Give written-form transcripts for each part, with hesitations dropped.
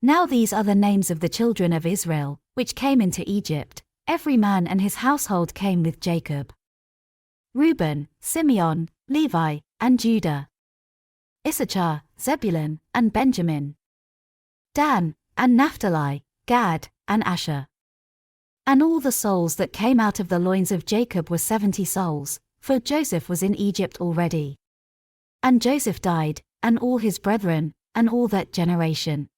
Now these are the names of the children of Israel, which came into Egypt. Every man and his household came with Jacob. Reuben, Simeon, Levi, and Judah. Issachar, Zebulun, and Benjamin. Dan, and Naphtali, Gad, and Asher. And all the souls that came out of the loins of Jacob were 70 souls, for Joseph was in Egypt already. And Joseph died, and all his brethren, and all that generation.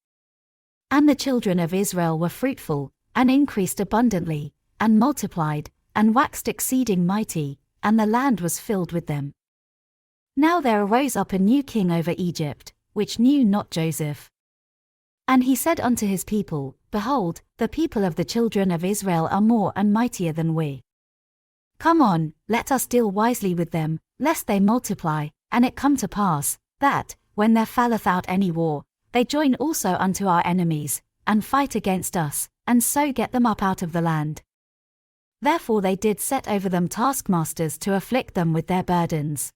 And the children of Israel were fruitful, and increased abundantly, and multiplied, and waxed exceeding mighty, and the land was filled with them. Now there arose up a new king over Egypt, which knew not Joseph. And he said unto his people, Behold, the people of the children of Israel are more and mightier than we. Come on, let us deal wisely with them, lest they multiply, and it come to pass, that, when there falleth out any war, they join also unto our enemies, and fight against us, and so get them up out of the land. Therefore they did set over them taskmasters to afflict them with their burdens.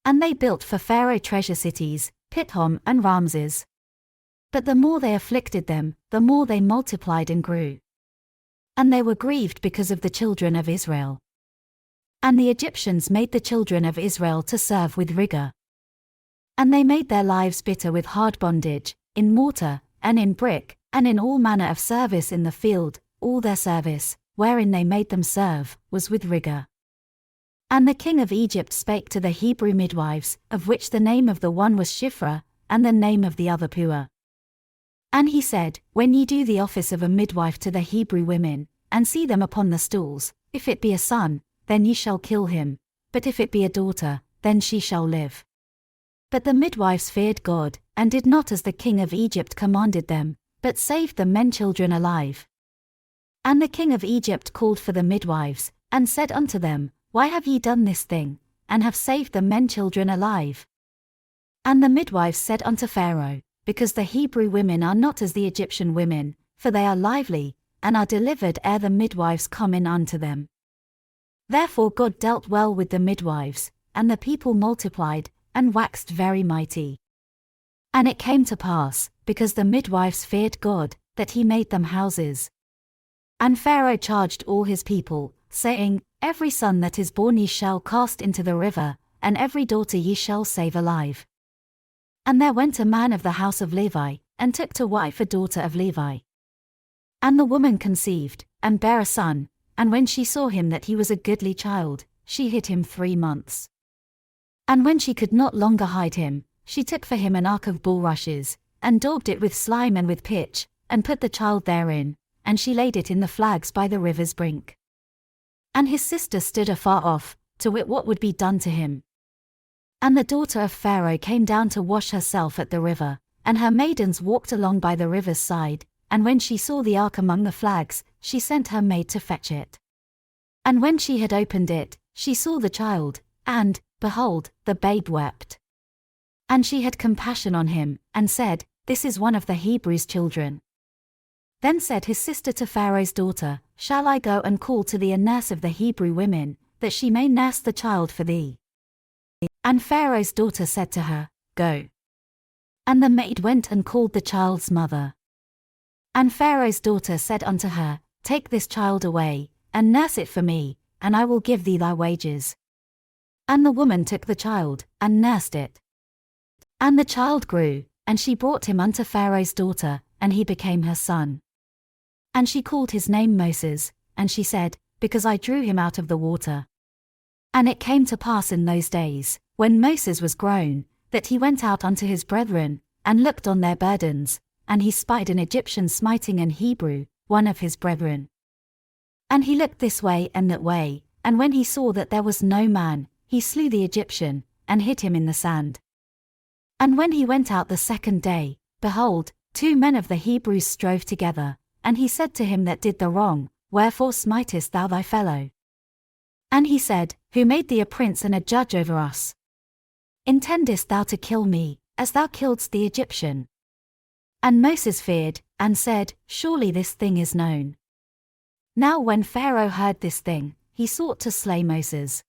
And they built for Pharaoh treasure cities, Pithom and Ramses. But the more they afflicted them, the more they multiplied and grew. And they were grieved because of the children of Israel. And the Egyptians made the children of Israel to serve with rigor. And they made their lives bitter with hard bondage, in mortar, and in brick, and in all manner of service in the field. All their service, wherein they made them serve, was with rigor. And the king of Egypt spake to the Hebrew midwives, of which the name of the one was Shiphrah, and the name of the other Puah. And he said, When ye do the office of a midwife to the Hebrew women, and see them upon the stools, if it be a son, then ye shall kill him, but if it be a daughter, then she shall live. But the midwives feared God, and did not as the king of Egypt commanded them, but saved the men children alive. And the king of Egypt called for the midwives, and said unto them, Why have ye done this thing, and have saved the men children alive? And the midwives said unto Pharaoh, Because the Hebrew women are not as the Egyptian women, for they are lively, and are delivered ere the midwives come in unto them. Therefore God dealt well with the midwives, and the people multiplied, and waxed very mighty. And it came to pass, because the midwives feared God, that he made them houses. And Pharaoh charged all his people, saying, Every son that is born ye shall cast into the river, and every daughter ye shall save alive. And there went a man of the house of Levi, and took to wife a daughter of Levi. And the woman conceived, and bare a son, and when she saw him that he was a goodly child, she hid him 3 months. And when she could not longer hide him, she took for him an ark of bulrushes, and daubed it with slime and with pitch, and put the child therein, and she laid it in the flags by the river's brink. And his sister stood afar off, to wit what would be done to him. And the daughter of Pharaoh came down to wash herself at the river, and her maidens walked along by the river's side, and when she saw the ark among the flags, she sent her maid to fetch it. And when she had opened it, she saw the child, and, behold, the babe wept. And she had compassion on him, and said, This is one of the Hebrews' children. Then said his sister to Pharaoh's daughter, Shall I go and call to thee a nurse of the Hebrew women, that she may nurse the child for thee? And Pharaoh's daughter said to her, Go. And the maid went and called the child's mother. And Pharaoh's daughter said unto her, Take this child away, and nurse it for me, and I will give thee thy wages. And the woman took the child, and nursed it. And the child grew, and she brought him unto Pharaoh's daughter, and he became her son. And she called his name Moses, and she said, Because I drew him out of the water. And it came to pass in those days, when Moses was grown, that he went out unto his brethren, and looked on their burdens, and he spied an Egyptian smiting an Hebrew, one of his brethren. And he looked this way and that way, and when he saw that there was no man, he slew the Egyptian, and hid him in the sand. And when he went out the second day, behold, 2 men of the Hebrews strove together, and he said to him that did the wrong, Wherefore smitest thou thy fellow? And he said, Who made thee a prince and a judge over us? Intendest thou to kill me, as thou killedst the Egyptian? And Moses feared, and said, Surely this thing is known. Now when Pharaoh heard this thing, he sought to slay Moses.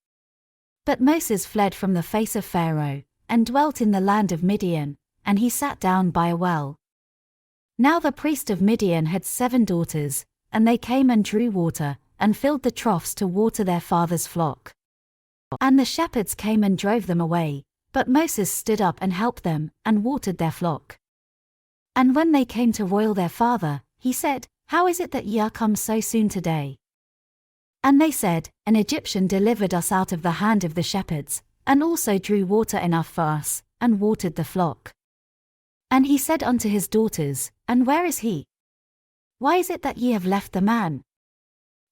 But Moses fled from the face of Pharaoh, and dwelt in the land of Midian, and he sat down by a well. Now the priest of Midian had 7 daughters, and they came and drew water, and filled the troughs to water their father's flock. And the shepherds came and drove them away, but Moses stood up and helped them, and watered their flock. And when they came to roil their father, he said, How is it that ye are come so soon today? And they said, An Egyptian delivered us out of the hand of the shepherds, and also drew water enough for us, and watered the flock. And he said unto his daughters, And where is he? Why is it that ye have left the man?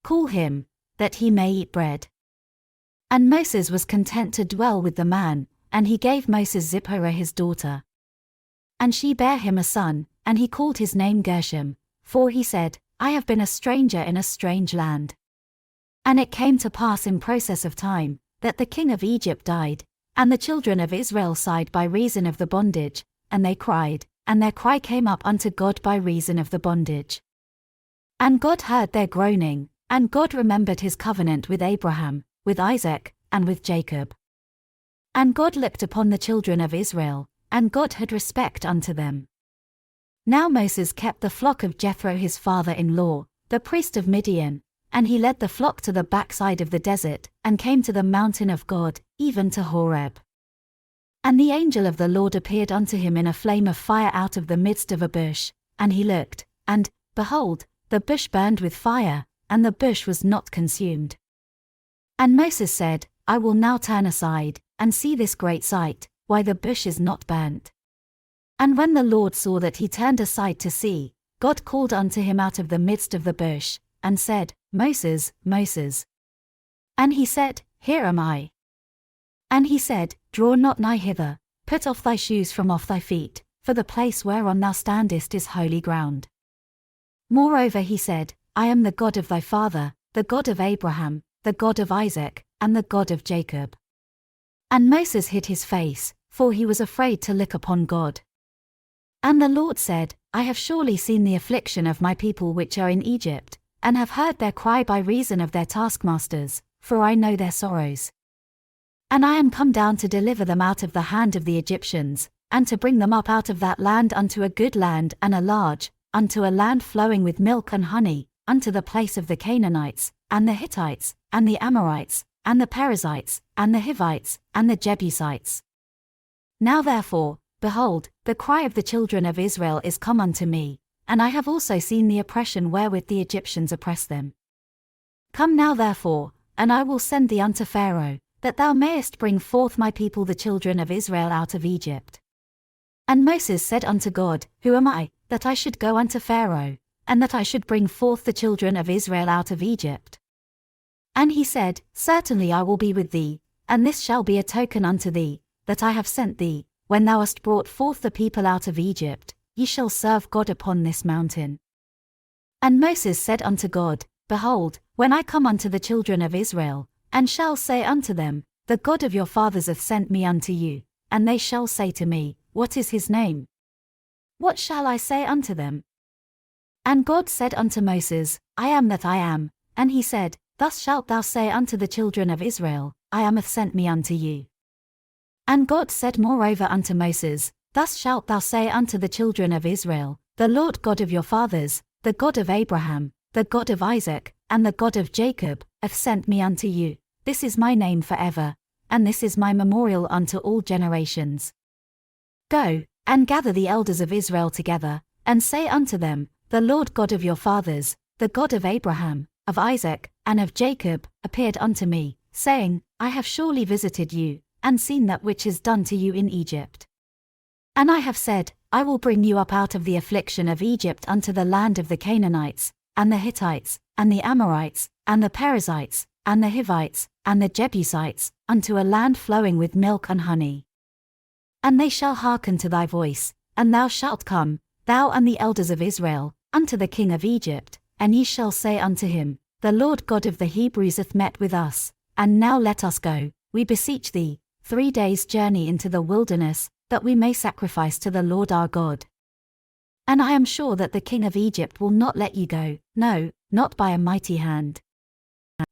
Call him, that he may eat bread. And Moses was content to dwell with the man, and he gave Moses Zipporah his daughter. And she bare him a son, and he called his name Gershom, for he said, I have been a stranger in a strange land. And it came to pass in process of time, that the king of Egypt died, and the children of Israel sighed by reason of the bondage, and they cried, and their cry came up unto God by reason of the bondage. And God heard their groaning, and God remembered his covenant with Abraham, with Isaac, and with Jacob. And God looked upon the children of Israel, and God had respect unto them. Now Moses kept the flock of Jethro his father-in-law, the priest of Midian, and he led the flock to the backside of the desert, and came to the mountain of God, even to Horeb. And the angel of the Lord appeared unto him in a flame of fire out of the midst of a bush, and he looked, and, behold, the bush burned with fire, and the bush was not consumed. And Moses said, I will now turn aside, and see this great sight, why the bush is not burnt. And when the Lord saw that he turned aside to see, God called unto him out of the midst of the bush, and said, Moses, Moses. And he said, Here am I. And he said, Draw not nigh hither, put off thy shoes from off thy feet, for the place whereon thou standest is holy ground. Moreover he said, I am the God of thy father, the God of Abraham, the God of Isaac, and the God of Jacob. And Moses hid his face, for he was afraid to look upon God. And the Lord said, I have surely seen the affliction of my people which are in Egypt, and have heard their cry by reason of their taskmasters, for I know their sorrows. And I am come down to deliver them out of the hand of the Egyptians, and to bring them up out of that land unto a good land and a large, unto a land flowing with milk and honey, unto the place of the Canaanites, and the Hittites, and the Amorites, and the Perizzites, and the Hivites, and the Jebusites. Now therefore, behold, the cry of the children of Israel is come unto me, and I have also seen the oppression wherewith the Egyptians oppress them. Come now therefore, and I will send thee unto Pharaoh, that thou mayest bring forth my people the children of Israel out of Egypt. And Moses said unto God, Who am I, that I should go unto Pharaoh, and that I should bring forth the children of Israel out of Egypt? And he said, Certainly I will be with thee, and this shall be a token unto thee, that I have sent thee, when thou hast brought forth the people out of Egypt, ye shall serve God upon this mountain. And Moses said unto God, Behold, when I come unto the children of Israel, and shall say unto them, The God of your fathers hath sent me unto you, and they shall say to me, What is his name? What shall I say unto them? And God said unto Moses, I am that I am, and he said, Thus shalt thou say unto the children of Israel, I am hath sent me unto you. And God said moreover unto Moses, Thus shalt thou say unto the children of Israel, The Lord God of your fathers, the God of Abraham, the God of Isaac, and the God of Jacob, hath sent me unto you. This is my name forever, and this is my memorial unto all generations. Go, and gather the elders of Israel together, and say unto them, The Lord God of your fathers, the God of Abraham, of Isaac, and of Jacob, appeared unto me, saying, I have surely visited you, and seen that which is done to you in Egypt. And I have said, I will bring you up out of the affliction of Egypt unto the land of the Canaanites, and the Hittites, and the Amorites, and the Perizzites, and the Hivites, and the Jebusites, unto a land flowing with milk and honey. And they shall hearken to thy voice, and thou shalt come, thou and the elders of Israel, unto the king of Egypt, and ye shall say unto him, The Lord God of the Hebrews hath met with us, and now let us go, we beseech thee, 3 days' journey into the wilderness, that we may sacrifice to the Lord our God. And I am sure that the king of Egypt will not let you go, no, not by a mighty hand.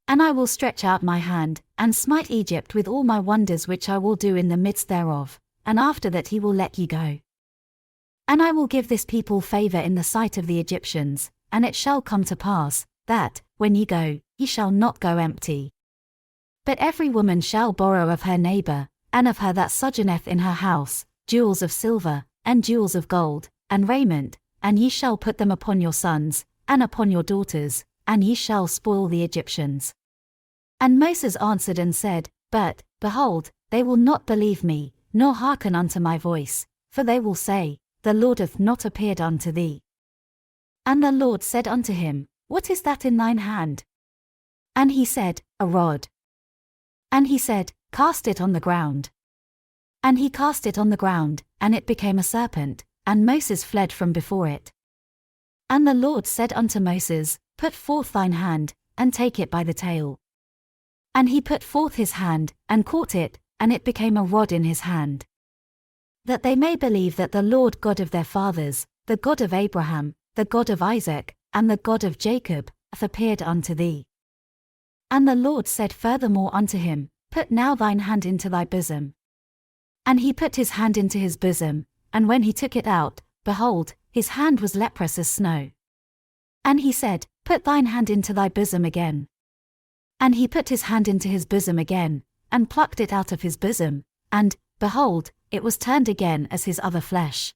And I will stretch out my hand, and smite Egypt with all my wonders which I will do in the midst thereof, and after that he will let you go. And I will give this people favor in the sight of the Egyptians, and it shall come to pass, that, when ye go, ye shall not go empty. But every woman shall borrow of her neighbor, and of her that sojourneth in her house, jewels of silver, and jewels of gold, and raiment, and ye shall put them upon your sons, and upon your daughters, and ye shall spoil the Egyptians. And Moses answered and said, But, behold, they will not believe me, nor hearken unto my voice, for they will say, The Lord hath not appeared unto thee. And the Lord said unto him, What is that in thine hand? And he said, A rod. And he said, Cast it on the ground. And he cast it on the ground, and it became a serpent, and Moses fled from before it. And the Lord said unto Moses, Put forth thine hand, and take it by the tail. And he put forth his hand, and caught it, and it became a rod in his hand. That they may believe that the Lord God of their fathers, the God of Abraham, the God of Isaac, and the God of Jacob, hath appeared unto thee. And the Lord said furthermore unto him, Put now thine hand into thy bosom. And he put his hand into his bosom, and when he took it out, behold, his hand was leprous as snow. And he said, Put thine hand into thy bosom again. And he put his hand into his bosom again, and plucked it out of his bosom, and, behold, it was turned again as his other flesh.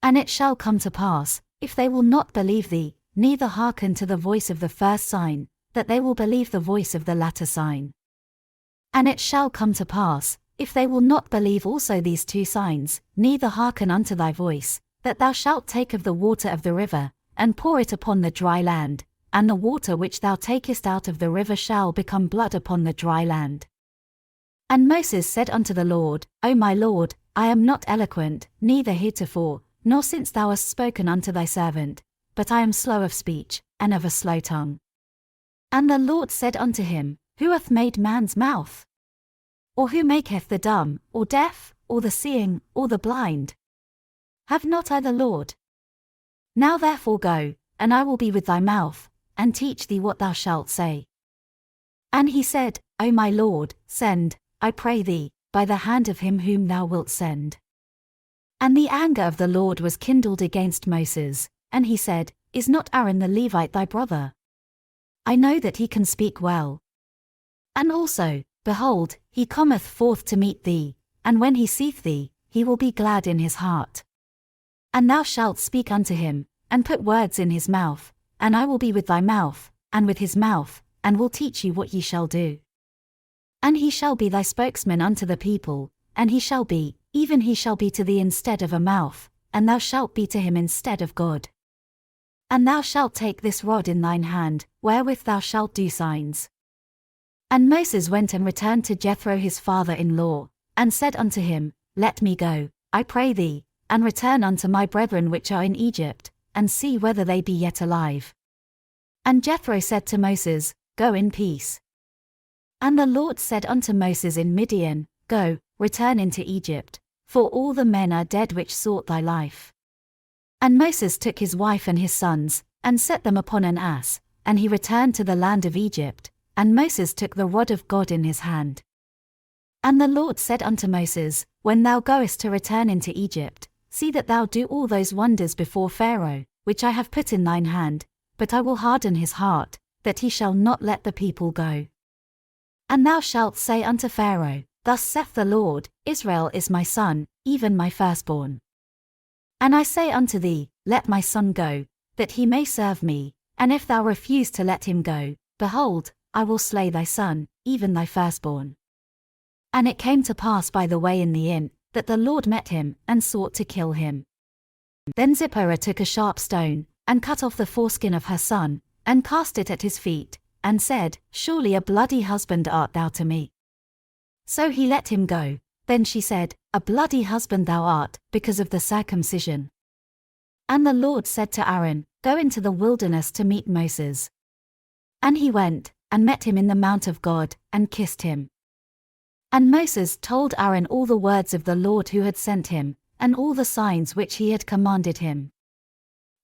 And it shall come to pass, if they will not believe thee, neither hearken to the voice of the first sign, that they will believe the voice of the latter sign. And it shall come to pass, if they will not believe also these two signs, neither hearken unto thy voice, that thou shalt take of the water of the river, and pour it upon the dry land, and the water which thou takest out of the river shall become blood upon the dry land. And Moses said unto the Lord, O my Lord, I am not eloquent, neither heretofore, nor since thou hast spoken unto thy servant, but I am slow of speech, and of a slow tongue. And the Lord said unto him, Who hath made man's mouth? Or who maketh the dumb, or deaf, or the seeing, or the blind? Have not I the Lord? Now therefore go, and I will be with thy mouth, and teach thee what thou shalt say. And he said, O my Lord, send, I pray thee, by the hand of him whom thou wilt send. And the anger of the Lord was kindled against Moses, and he said, Is not Aaron the Levite thy brother? I know that he can speak well. And also, behold, he cometh forth to meet thee, and when he seeth thee, he will be glad in his heart. And thou shalt speak unto him, and put words in his mouth, and I will be with thy mouth, and with his mouth, and will teach you what ye shall do. And he shall be thy spokesman unto the people, and he shall be, even he shall be to thee instead of a mouth, and thou shalt be to him instead of God. And thou shalt take this rod in thine hand, wherewith thou shalt do signs. And Moses went and returned to Jethro his father-in-law, and said unto him, Let me go, I pray thee, and return unto my brethren which are in Egypt, and see whether they be yet alive. And Jethro said to Moses, Go in peace. And the Lord said unto Moses in Midian, Go, return into Egypt, for all the men are dead which sought thy life. And Moses took his wife and his sons, and set them upon an ass, and he returned to the land of Egypt, and Moses took the rod of God in his hand. And the Lord said unto Moses, When thou goest to return into Egypt, see that thou do all those wonders before Pharaoh, which I have put in thine hand, but I will harden his heart, that he shall not let the people go. And thou shalt say unto Pharaoh, Thus saith the Lord, Israel is my son, even my firstborn. And I say unto thee, Let my son go, that he may serve me, and if thou refuse to let him go, behold, I will slay thy son, even thy firstborn. And it came to pass by the way in the inn, that the Lord met him, and sought to kill him. Then Zipporah took a sharp stone, and cut off the foreskin of her son, and cast it at his feet, and said, Surely a bloody husband art thou to me. So he let him go. Then she said, A bloody husband thou art, because of the circumcision. And the Lord said to Aaron, Go into the wilderness to meet Moses. And he went, and met him in the mount of God, and kissed him. And Moses told Aaron all the words of the Lord who had sent him, and all the signs which he had commanded him.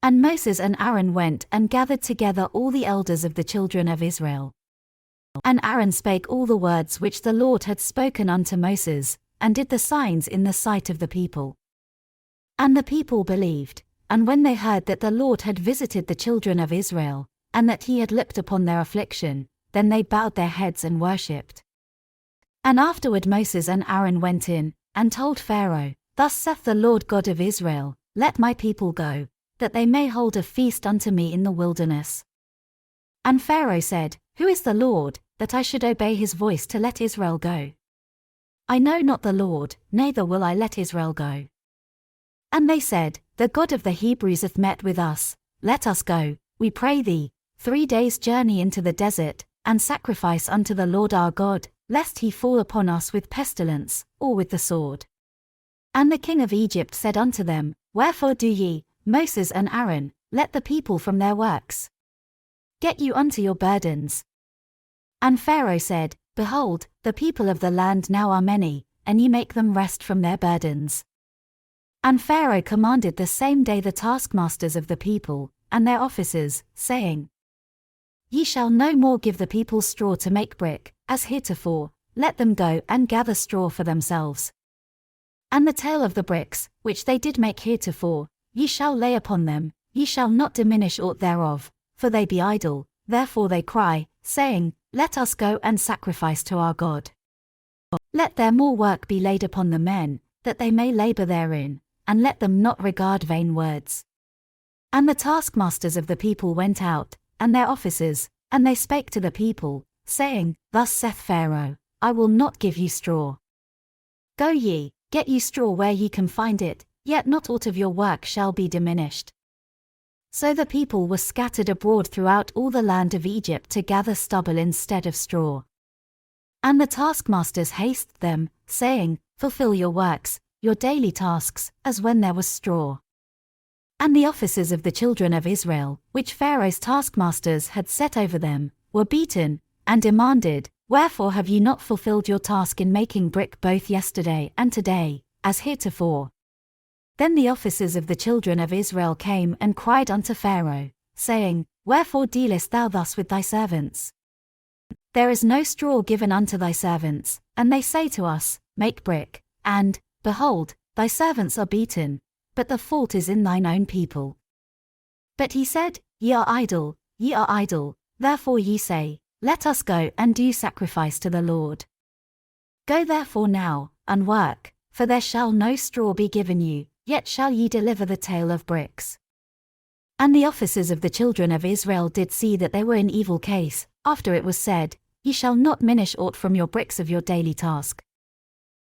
And Moses and Aaron went and gathered together all the elders of the children of Israel. And Aaron spake all the words which the Lord had spoken unto Moses, and did the signs in the sight of the people. And the people believed, and when they heard that the Lord had visited the children of Israel, and that he had looked upon their affliction, then they bowed their heads and worshipped. And afterward Moses and Aaron went in, and told Pharaoh, Thus saith the Lord God of Israel, Let my people go, that they may hold a feast unto me in the wilderness. And Pharaoh said, Who is the Lord, that I should obey his voice to let Israel go? I know not the Lord, neither will I let Israel go. And they said, The God of the Hebrews hath met with us, let us go, we pray thee, 3 days' journey into the desert, and sacrifice unto the Lord our God, lest he fall upon us with pestilence, or with the sword. And the king of Egypt said unto them, Wherefore do ye, Moses and Aaron, let the people from their works? Get you unto your burdens. And Pharaoh said, Behold, the people of the land now are many, and ye make them rest from their burdens. And Pharaoh commanded the same day the taskmasters of the people, and their officers, saying, Ye shall no more give the people straw to make brick, as heretofore, let them go and gather straw for themselves. And the tale of the bricks, which they did make heretofore, ye shall lay upon them, ye shall not diminish aught thereof, for they be idle, therefore they cry, saying, Let us go and sacrifice to our God. Let their more work be laid upon the men, that they may labor therein, and let them not regard vain words. And the taskmasters of the people went out, and their officers, and they spake to the people, saying, Thus saith Pharaoh, I will not give you straw. Go ye, get ye straw where ye can find it, yet not aught of your work shall be diminished. So the people were scattered abroad throughout all the land of Egypt to gather stubble instead of straw. And the taskmasters hasted them, saying, Fulfill your works, your daily tasks, as when there was straw. And the officers of the children of Israel, which Pharaoh's taskmasters had set over them, were beaten, and demanded, Wherefore have ye not fulfilled your task in making brick both yesterday and today, as heretofore? Then the officers of the children of Israel came and cried unto Pharaoh, saying, Wherefore dealest thou thus with thy servants? There is no straw given unto thy servants, and they say to us, Make brick, and, behold, thy servants are beaten, but the fault is in thine own people. But he said, Ye are idle, therefore ye say, Let us go and do sacrifice to the Lord. Go therefore now, and work, for there shall no straw be given you, yet shall ye deliver the tale of bricks. And the officers of the children of Israel did see that they were in evil case, after it was said, Ye shall not minish aught from your bricks of your daily task.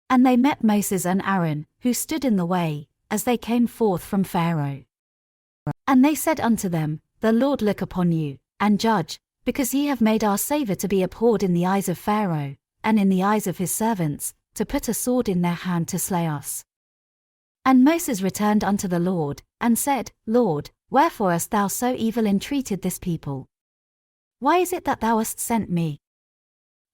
And they met Moses and Aaron, who stood in the way, as they came forth from Pharaoh. And they said unto them, The Lord look upon you, and judge, because ye have made our Saviour to be abhorred in the eyes of Pharaoh, and in the eyes of his servants, to put a sword in their hand to slay us. And Moses returned unto the Lord, and said, Lord, wherefore hast thou so evil entreated this people? Why is it that thou hast sent me?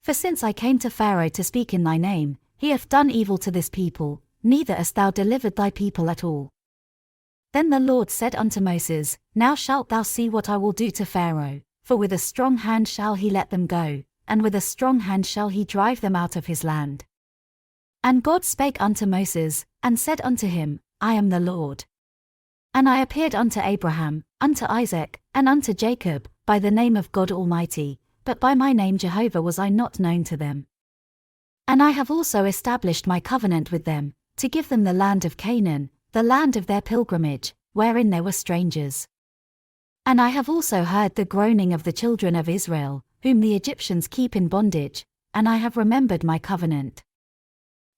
For since I came to Pharaoh to speak in thy name, he hath done evil to this people, neither hast thou delivered thy people at all. Then the Lord said unto Moses, Now shalt thou see what I will do to Pharaoh, for with a strong hand shall he let them go, and with a strong hand shall he drive them out of his land. And God spake unto Moses, and said unto him, I am the Lord. And I appeared unto Abraham, unto Isaac, and unto Jacob, by the name of God Almighty, but by my name Jehovah was I not known to them. And I have also established my covenant with them, to give them the land of Canaan, the land of their pilgrimage, wherein they were strangers. And I have also heard the groaning of the children of Israel, whom the Egyptians keep in bondage, and I have remembered my covenant.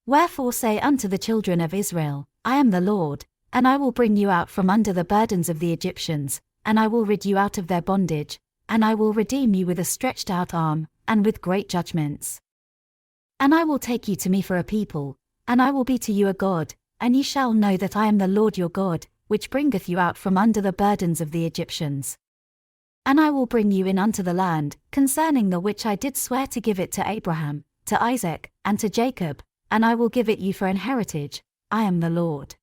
Wherefore say unto the children of Israel, I am the Lord, and I will bring you out from under the burdens of the Egyptians, and I will rid you out of their bondage, and I will redeem you with a stretched out arm, and with great judgments. And I will take you to me for a people, and I will be to you a God, and ye shall know that I am the Lord your God, which bringeth you out from under the burdens of the Egyptians. And I will bring you in unto the land, concerning the which I did swear to give it to Abraham, to Isaac, and to Jacob, and I will give it you for an heritage, I am the Lord.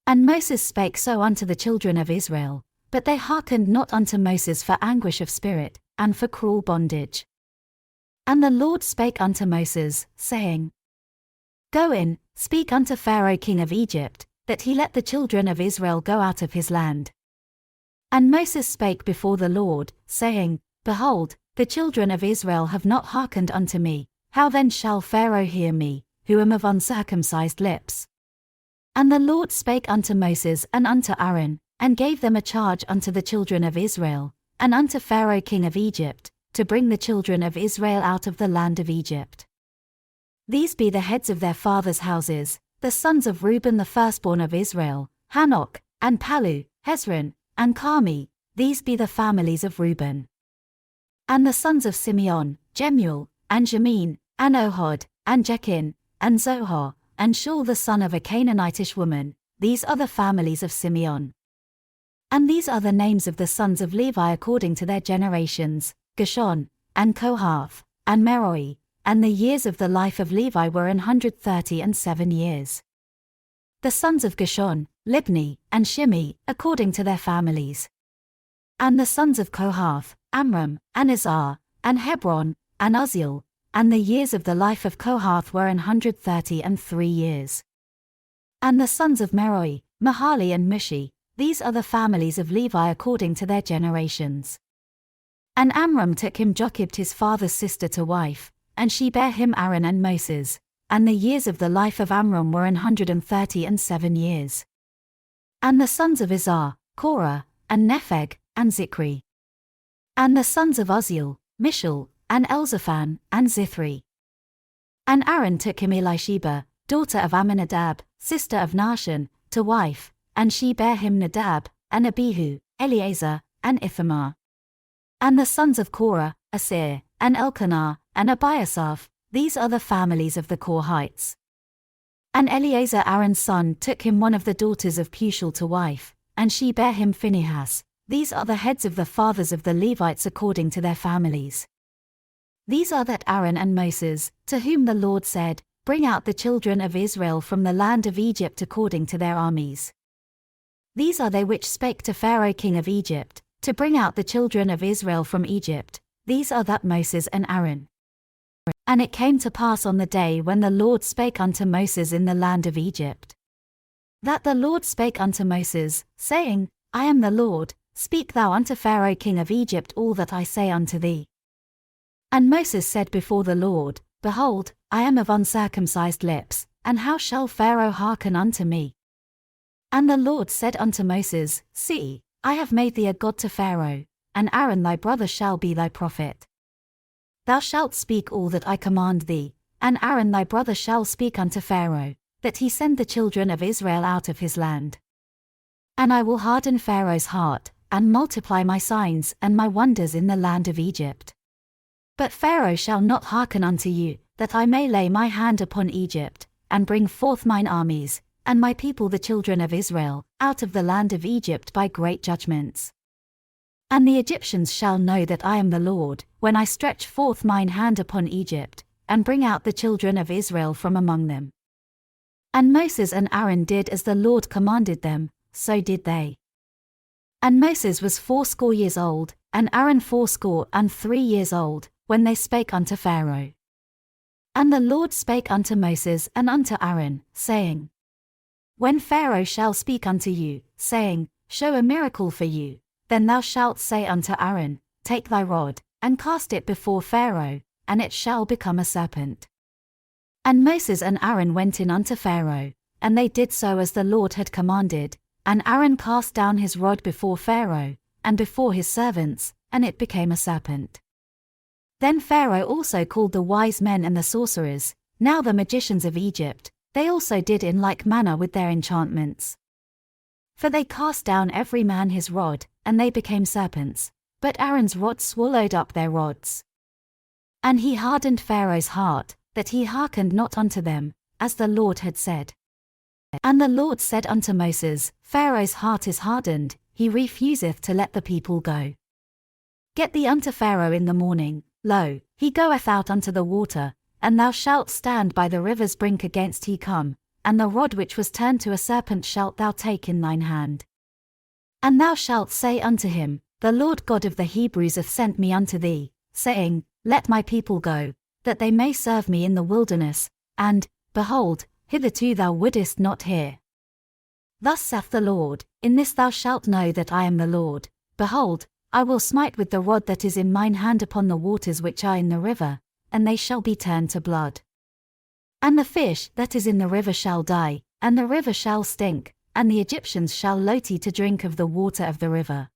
And Moses spake so unto the children of Israel, but they hearkened not unto Moses for anguish of spirit, and for cruel bondage. And the Lord spake unto Moses, saying, Go in, speak unto Pharaoh king of Egypt, that he let the children of Israel go out of his land. And Moses spake before the Lord, saying, Behold, the children of Israel have not hearkened unto me, how then shall Pharaoh hear me, who am of uncircumcised lips? And the Lord spake unto Moses and unto Aaron, and gave them a charge unto the children of Israel, and unto Pharaoh king of Egypt, to bring the children of Israel out of the land of Egypt. These be the heads of their fathers' houses, the sons of Reuben the firstborn of Israel, Hanok, and Palu, Hezron, and Carmi, these be the families of Reuben. And the sons of Simeon, Jemuel, and Jamin, and Ohad, and Jachin, and Zohar, and Shaul the son of a Canaanitish woman, these are the families of Simeon. And these are the names of the sons of Levi according to their generations, Geshon, and Kohath, and Merari, and the years of the life of Levi were 137 years. The sons of Geshon, Libni, and Shimi, according to their families. And the sons of Kohath, Amram, and Izhar, and Hebron, and Uzziel, and the years of the life of Kohath were 133 years. And the sons of Merari, Mahali and Mushi, these are the families of Levi according to their generations. And Amram took him Jochebed his father's sister to wife, and she bare him Aaron and Moses, and the years of the life of Amram were 137 years. And the sons of Izhar, Korah, and Nepheg, and Zikri. And the sons of Uzziel, Mishal, and Elzaphan, and Zithri. And Aaron took him Elisheba, daughter of Amminadab, sister of Nahshon, to wife, and she bare him Nadab, and Abihu, Eleazar, and Ithamar. And the sons of Korah, Asir, and Elkanah, and Abiasaph, these are the families of the Korhites. And Eleazar Aaron's son took him one of the daughters of Pushal to wife, and she bare him Phinehas, these are the heads of the fathers of the Levites according to their families. These are that Aaron and Moses, to whom the Lord said, Bring out the children of Israel from the land of Egypt according to their armies. These are they which spake to Pharaoh king of Egypt, to bring out the children of Israel from Egypt, these are that Moses and Aaron. And it came to pass on the day when the Lord spake unto Moses in the land of Egypt, that the Lord spake unto Moses, saying, I am the Lord, speak thou unto Pharaoh king of Egypt all that I say unto thee. And Moses said before the Lord, Behold, I am of uncircumcised lips, and how shall Pharaoh hearken unto me? And the Lord said unto Moses, See, I have made thee a god to Pharaoh, and Aaron thy brother shall be thy prophet. Thou shalt speak all that I command thee, and Aaron thy brother shall speak unto Pharaoh, that he send the children of Israel out of his land. And I will harden Pharaoh's heart, and multiply my signs and my wonders in the land of Egypt. But Pharaoh shall not hearken unto you, that I may lay my hand upon Egypt, and bring forth mine armies, and my people the children of Israel, out of the land of Egypt by great judgments. And the Egyptians shall know that I am the Lord, when I stretch forth mine hand upon Egypt, and bring out the children of Israel from among them. And Moses and Aaron did as the Lord commanded them, so did they. And Moses was 80 years old, and Aaron 83 years old, when they spake unto Pharaoh. And the Lord spake unto Moses and unto Aaron, saying, When Pharaoh shall speak unto you, saying, Show a miracle for you, then thou shalt say unto Aaron, Take thy rod, and cast it before Pharaoh, and it shall become a serpent. And Moses and Aaron went in unto Pharaoh, and they did so as the Lord had commanded, and Aaron cast down his rod before Pharaoh, and before his servants, and it became a serpent. Then Pharaoh also called the wise men and the sorcerers, now the magicians of Egypt, they also did in like manner with their enchantments. For they cast down every man his rod, and they became serpents, but Aaron's rod swallowed up their rods. And he hardened Pharaoh's heart, that he hearkened not unto them, as the Lord had said. And the Lord said unto Moses, Pharaoh's heart is hardened, he refuseth to let the people go. Get thee unto Pharaoh in the morning, lo, he goeth out unto the water, and thou shalt stand by the river's brink against he come, and the rod which was turned to a serpent shalt thou take in thine hand. And thou shalt say unto him, The Lord God of the Hebrews hath sent me unto thee, saying, Let my people go, that they may serve me in the wilderness, and, behold, hitherto thou wouldest not hear. Thus saith the Lord, in this thou shalt know that I am the Lord. Behold, I will smite with the rod that is in mine hand upon the waters which are in the river, and they shall be turned to blood. And the fish that is in the river shall die, and the river shall stink, and the Egyptians shall loathe to drink of the water of the river.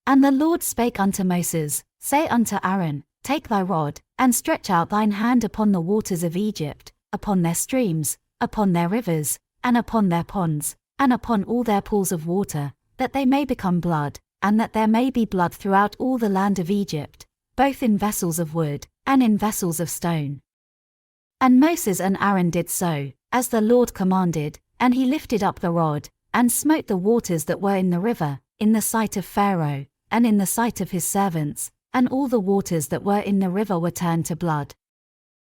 And the Lord spake unto Moses, say unto Aaron, take thy rod, and stretch out thine hand upon the waters of Egypt, upon their streams, upon their rivers, and upon their ponds, and upon all their pools of water, that they may become blood, and that there may be blood throughout all the land of Egypt, both in vessels of wood, and in vessels of stone. And Moses and Aaron did so, as the Lord commanded, and he lifted up the rod, and smote the waters that were in the river, in the sight of Pharaoh, and in the sight of his servants, and all the waters that were in the river were turned to blood.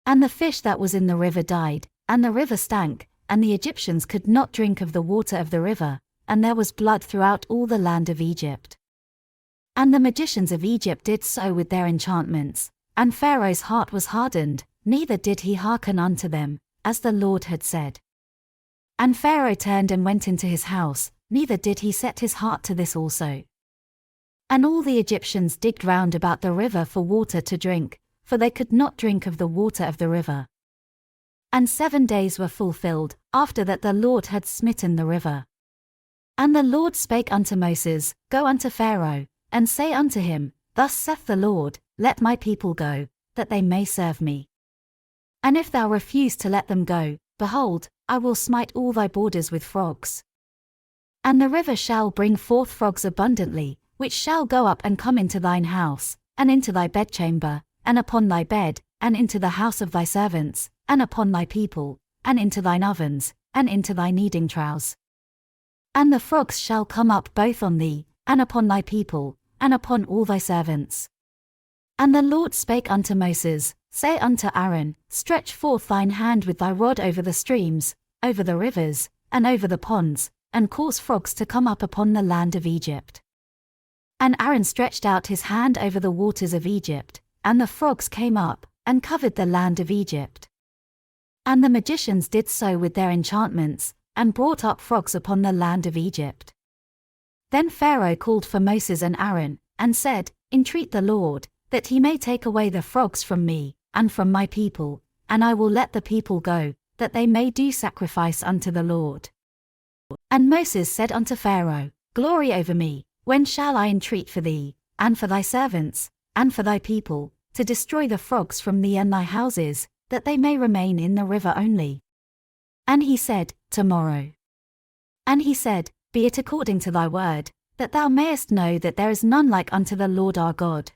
And the fish that was in the river died, and the river stank, and the Egyptians could not drink of the water of the river, and there was blood throughout all the land of Egypt. And the magicians of Egypt did so with their enchantments, and Pharaoh's heart was hardened, neither did he hearken unto them, as the Lord had said. And Pharaoh turned and went into his house, neither did he set his heart to this also. And all the Egyptians digged round about the river for water to drink, for they could not drink of the water of the river. And 7 days were fulfilled, after that the Lord had smitten the river. And the Lord spake unto Moses, go unto Pharaoh, and say unto him, thus saith the Lord, let my people go, that they may serve me. And if thou refuse to let them go, behold, I will smite all thy borders with frogs. And the river shall bring forth frogs abundantly, which shall go up and come into thine house, and into thy bedchamber, and upon thy bed, and into the house of thy servants, and upon thy people, and into thine ovens, and into thy kneading troughs. And the frogs shall come up both on thee, and upon thy people, and upon all thy servants. And the Lord spake unto Moses, say unto Aaron, stretch forth thine hand with thy rod over the streams, over the rivers, and over the ponds, and cause frogs to come up upon the land of Egypt. And Aaron stretched out his hand over the waters of Egypt, and the frogs came up, and covered the land of Egypt. And the magicians did so with their enchantments, and brought up frogs upon the land of Egypt. Then Pharaoh called for Moses and Aaron, and said, entreat the Lord, that he may take away the frogs from me, and from my people, and I will let the people go, that they may do sacrifice unto the Lord. And Moses said unto Pharaoh, glory over me, when shall I entreat for thee, and for thy servants, and for thy people, to destroy the frogs from thee and thy houses, that they may remain in the river only? And he said, tomorrow. And he said, be it according to thy word, that thou mayest know that there is none like unto the Lord our God.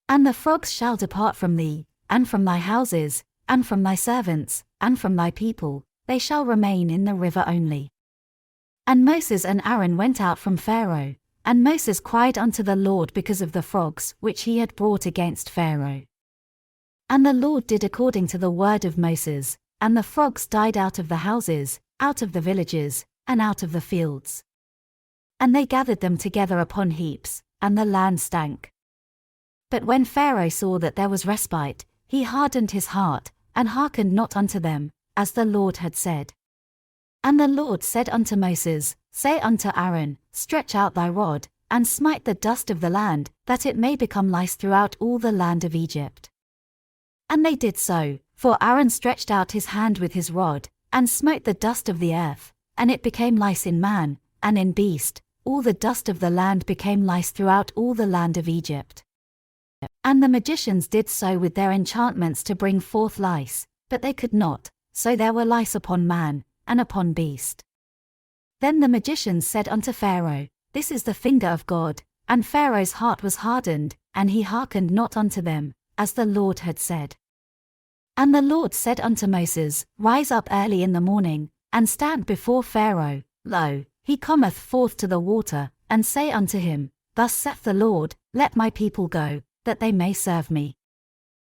And the frogs shall depart from thee, and from thy houses, and from thy servants, and from thy people, they shall remain in the river only. And Moses and Aaron went out from Pharaoh, and Moses cried unto the Lord because of the frogs which he had brought against Pharaoh. And the Lord did according to the word of Moses, and the frogs died out of the houses, out of the villages, and out of the fields. And they gathered them together upon heaps, and the land stank. But when Pharaoh saw that there was respite, he hardened his heart, and hearkened not unto them, as the Lord had said. And the Lord said unto Moses, say unto Aaron, stretch out thy rod, and smite the dust of the land, that it may become lice throughout all the land of Egypt. And they did so, for Aaron stretched out his hand with his rod, and smote the dust of the earth, and it became lice in man, and in beast, all the dust of the land became lice throughout all the land of Egypt. And the magicians did so with their enchantments to bring forth lice, but they could not, so there were lice upon man, and upon beast. Then the magicians said unto Pharaoh, this is the finger of God, and Pharaoh's heart was hardened, and he hearkened not unto them, as the Lord had said. And the Lord said unto Moses, rise up early in the morning, and stand before Pharaoh, lo, he cometh forth to the water, and say unto him, thus saith the Lord, let my people go, that they may serve me.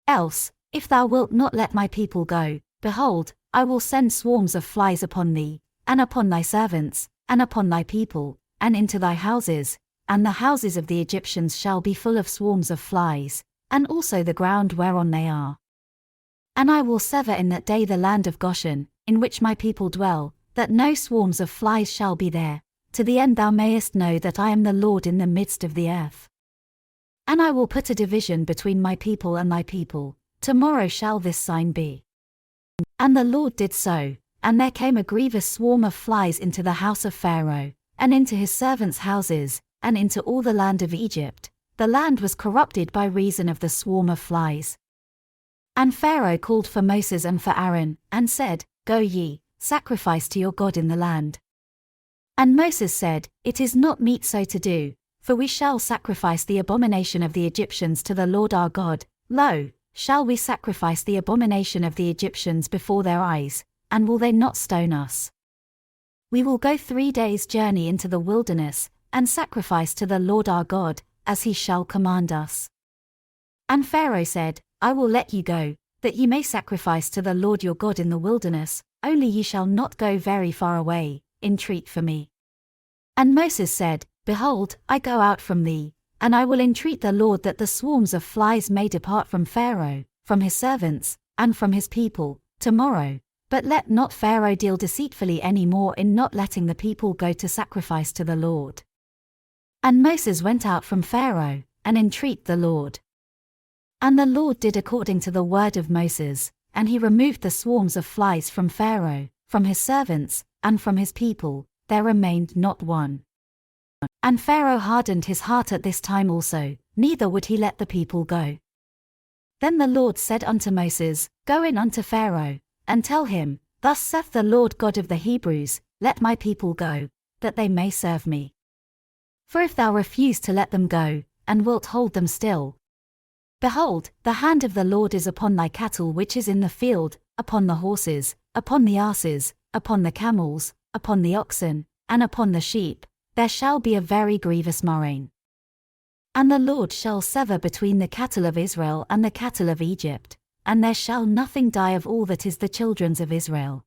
Else, if thou wilt not let my people go, behold, I will send swarms of flies upon thee, and upon thy servants, and upon thy people, and into thy houses, and the houses of the Egyptians shall be full of swarms of flies, and also the ground whereon they are. And I will sever in that day the land of Goshen, in which my people dwell, that no swarms of flies shall be there, to the end thou mayest know that I am the Lord in the midst of the earth. And I will put a division between my people and thy people, tomorrow shall this sign be. And the Lord did so, and there came a grievous swarm of flies into the house of Pharaoh, and into his servants' houses, and into all the land of Egypt. The land was corrupted by reason of the swarm of flies. And Pharaoh called for Moses and for Aaron, and said, Go ye, sacrifice to your God in the land. And Moses said, It is not meet so to do, for we shall sacrifice the abomination of the Egyptians to the Lord our God. Lo, shall we sacrifice the abomination of the Egyptians before their eyes, and will they not stone us? We will go 3 days' journey into the wilderness, and sacrifice to the Lord our God, as he shall command us. And Pharaoh said, I will let you go, that ye may sacrifice to the Lord your God in the wilderness, only ye shall not go very far away, entreat for me. And Moses said, Behold, I go out from thee, and I will entreat the Lord that the swarms of flies may depart from Pharaoh, from his servants, and from his people, tomorrow, but let not Pharaoh deal deceitfully any more in not letting the people go to sacrifice to the Lord. And Moses went out from Pharaoh, and entreat the Lord. And the Lord did according to the word of Moses, and he removed the swarms of flies from Pharaoh, from his servants, and from his people, there remained not one. And Pharaoh hardened his heart at this time also, neither would he let the people go. Then the Lord said unto Moses, Go in unto Pharaoh, and tell him, Thus saith the Lord God of the Hebrews, Let my people go, that they may serve me. For if thou refuse to let them go, and wilt hold them still, behold, the hand of the Lord is upon thy cattle which is in the field, upon the horses, upon the asses, upon the camels, upon the oxen, and upon the sheep, there shall be a very grievous murrain. And the Lord shall sever between the cattle of Israel and the cattle of Egypt, and there shall nothing die of all that is the children's of Israel.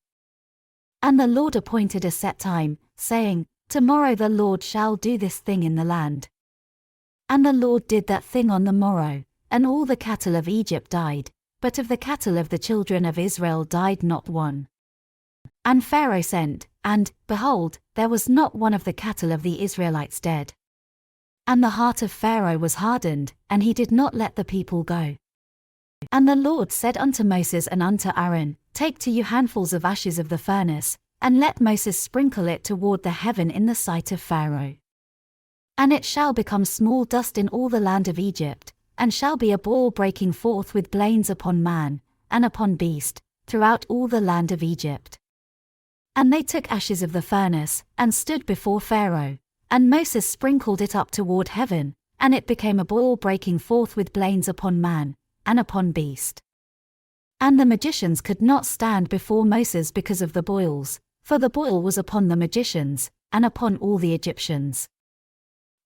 And the Lord appointed a set time, saying, Tomorrow the Lord shall do this thing in the land. And the Lord did that thing on the morrow, and all the cattle of Egypt died, but of the cattle of the children of Israel died not one. And Pharaoh sent, and, behold, there was not one of the cattle of the Israelites dead. And the heart of Pharaoh was hardened, and he did not let the people go. And the Lord said unto Moses and unto Aaron, Take to you handfuls of ashes of the furnace, and let Moses sprinkle it toward the heaven in the sight of Pharaoh. And it shall become small dust in all the land of Egypt, and shall be a ball breaking forth with blains upon man, and upon beast, throughout all the land of Egypt. And they took ashes of the furnace, and stood before Pharaoh, and Moses sprinkled it up toward heaven, and it became a ball breaking forth with blains upon man, and upon beast. And the magicians could not stand before Moses because of the boils, for the boil was upon the magicians, and upon all the Egyptians.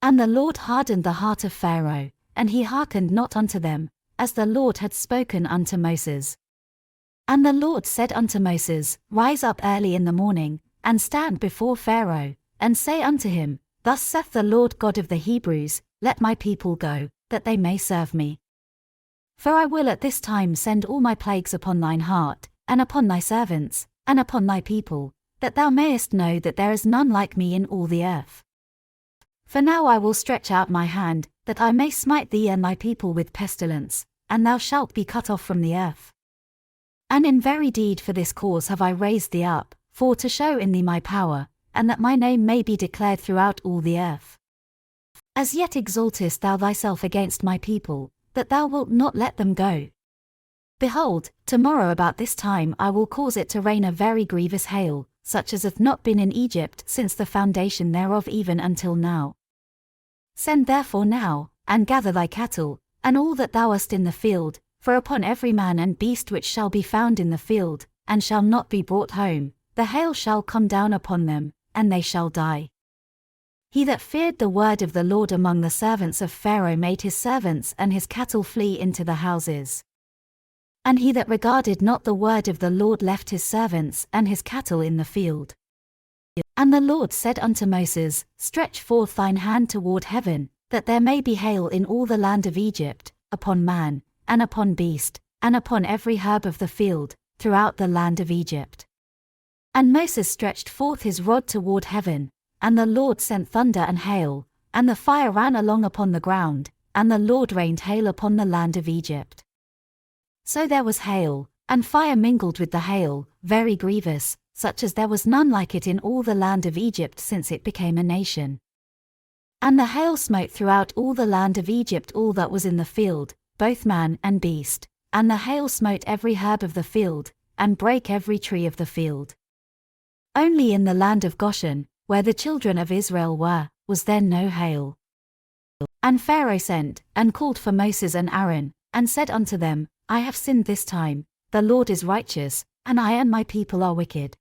And the Lord hardened the heart of Pharaoh, and he hearkened not unto them, as the Lord had spoken unto Moses. And the Lord said unto Moses, Rise up early in the morning, and stand before Pharaoh, and say unto him, Thus saith the Lord God of the Hebrews, Let my people go, that they may serve me. For I will at this time send all my plagues upon thine heart, and upon thy servants, and upon thy people, that thou mayest know that there is none like me in all the earth. For now I will stretch out my hand, that I may smite thee and thy people with pestilence, and thou shalt be cut off from the earth. And in very deed for this cause have I raised thee up, for to show in thee my power, and that my name may be declared throughout all the earth. As yet exaltest thou thyself against my people, that thou wilt not let them go. Behold, tomorrow about this time I will cause it to rain a very grievous hail, such as hath not been in Egypt since the foundation thereof even until now. Send therefore now, and gather thy cattle, and all that thou hast in the field, for upon every man and beast which shall be found in the field, and shall not be brought home, the hail shall come down upon them, and they shall die. He that feared the word of the Lord among the servants of Pharaoh made his servants and his cattle flee into the houses. And he that regarded not the word of the Lord left his servants and his cattle in the field. And the Lord said unto Moses, Stretch forth thine hand toward heaven, that there may be hail in all the land of Egypt, upon man, and upon beast, and upon every herb of the field, throughout the land of Egypt. And Moses stretched forth his rod toward heaven, and the Lord sent thunder and hail, and the fire ran along upon the ground, and the Lord rained hail upon the land of Egypt. So there was hail, and fire mingled with the hail, very grievous, such as there was none like it in all the land of Egypt since it became a nation. And the hail smote throughout all the land of Egypt all that was in the field, both man and beast, and the hail smote every herb of the field, and brake every tree of the field. Only in the land of Goshen, where the children of Israel were, was there no hail. And Pharaoh sent, and called for Moses and Aaron, and said unto them, I have sinned this time, the Lord is righteous, and I and my people are wicked.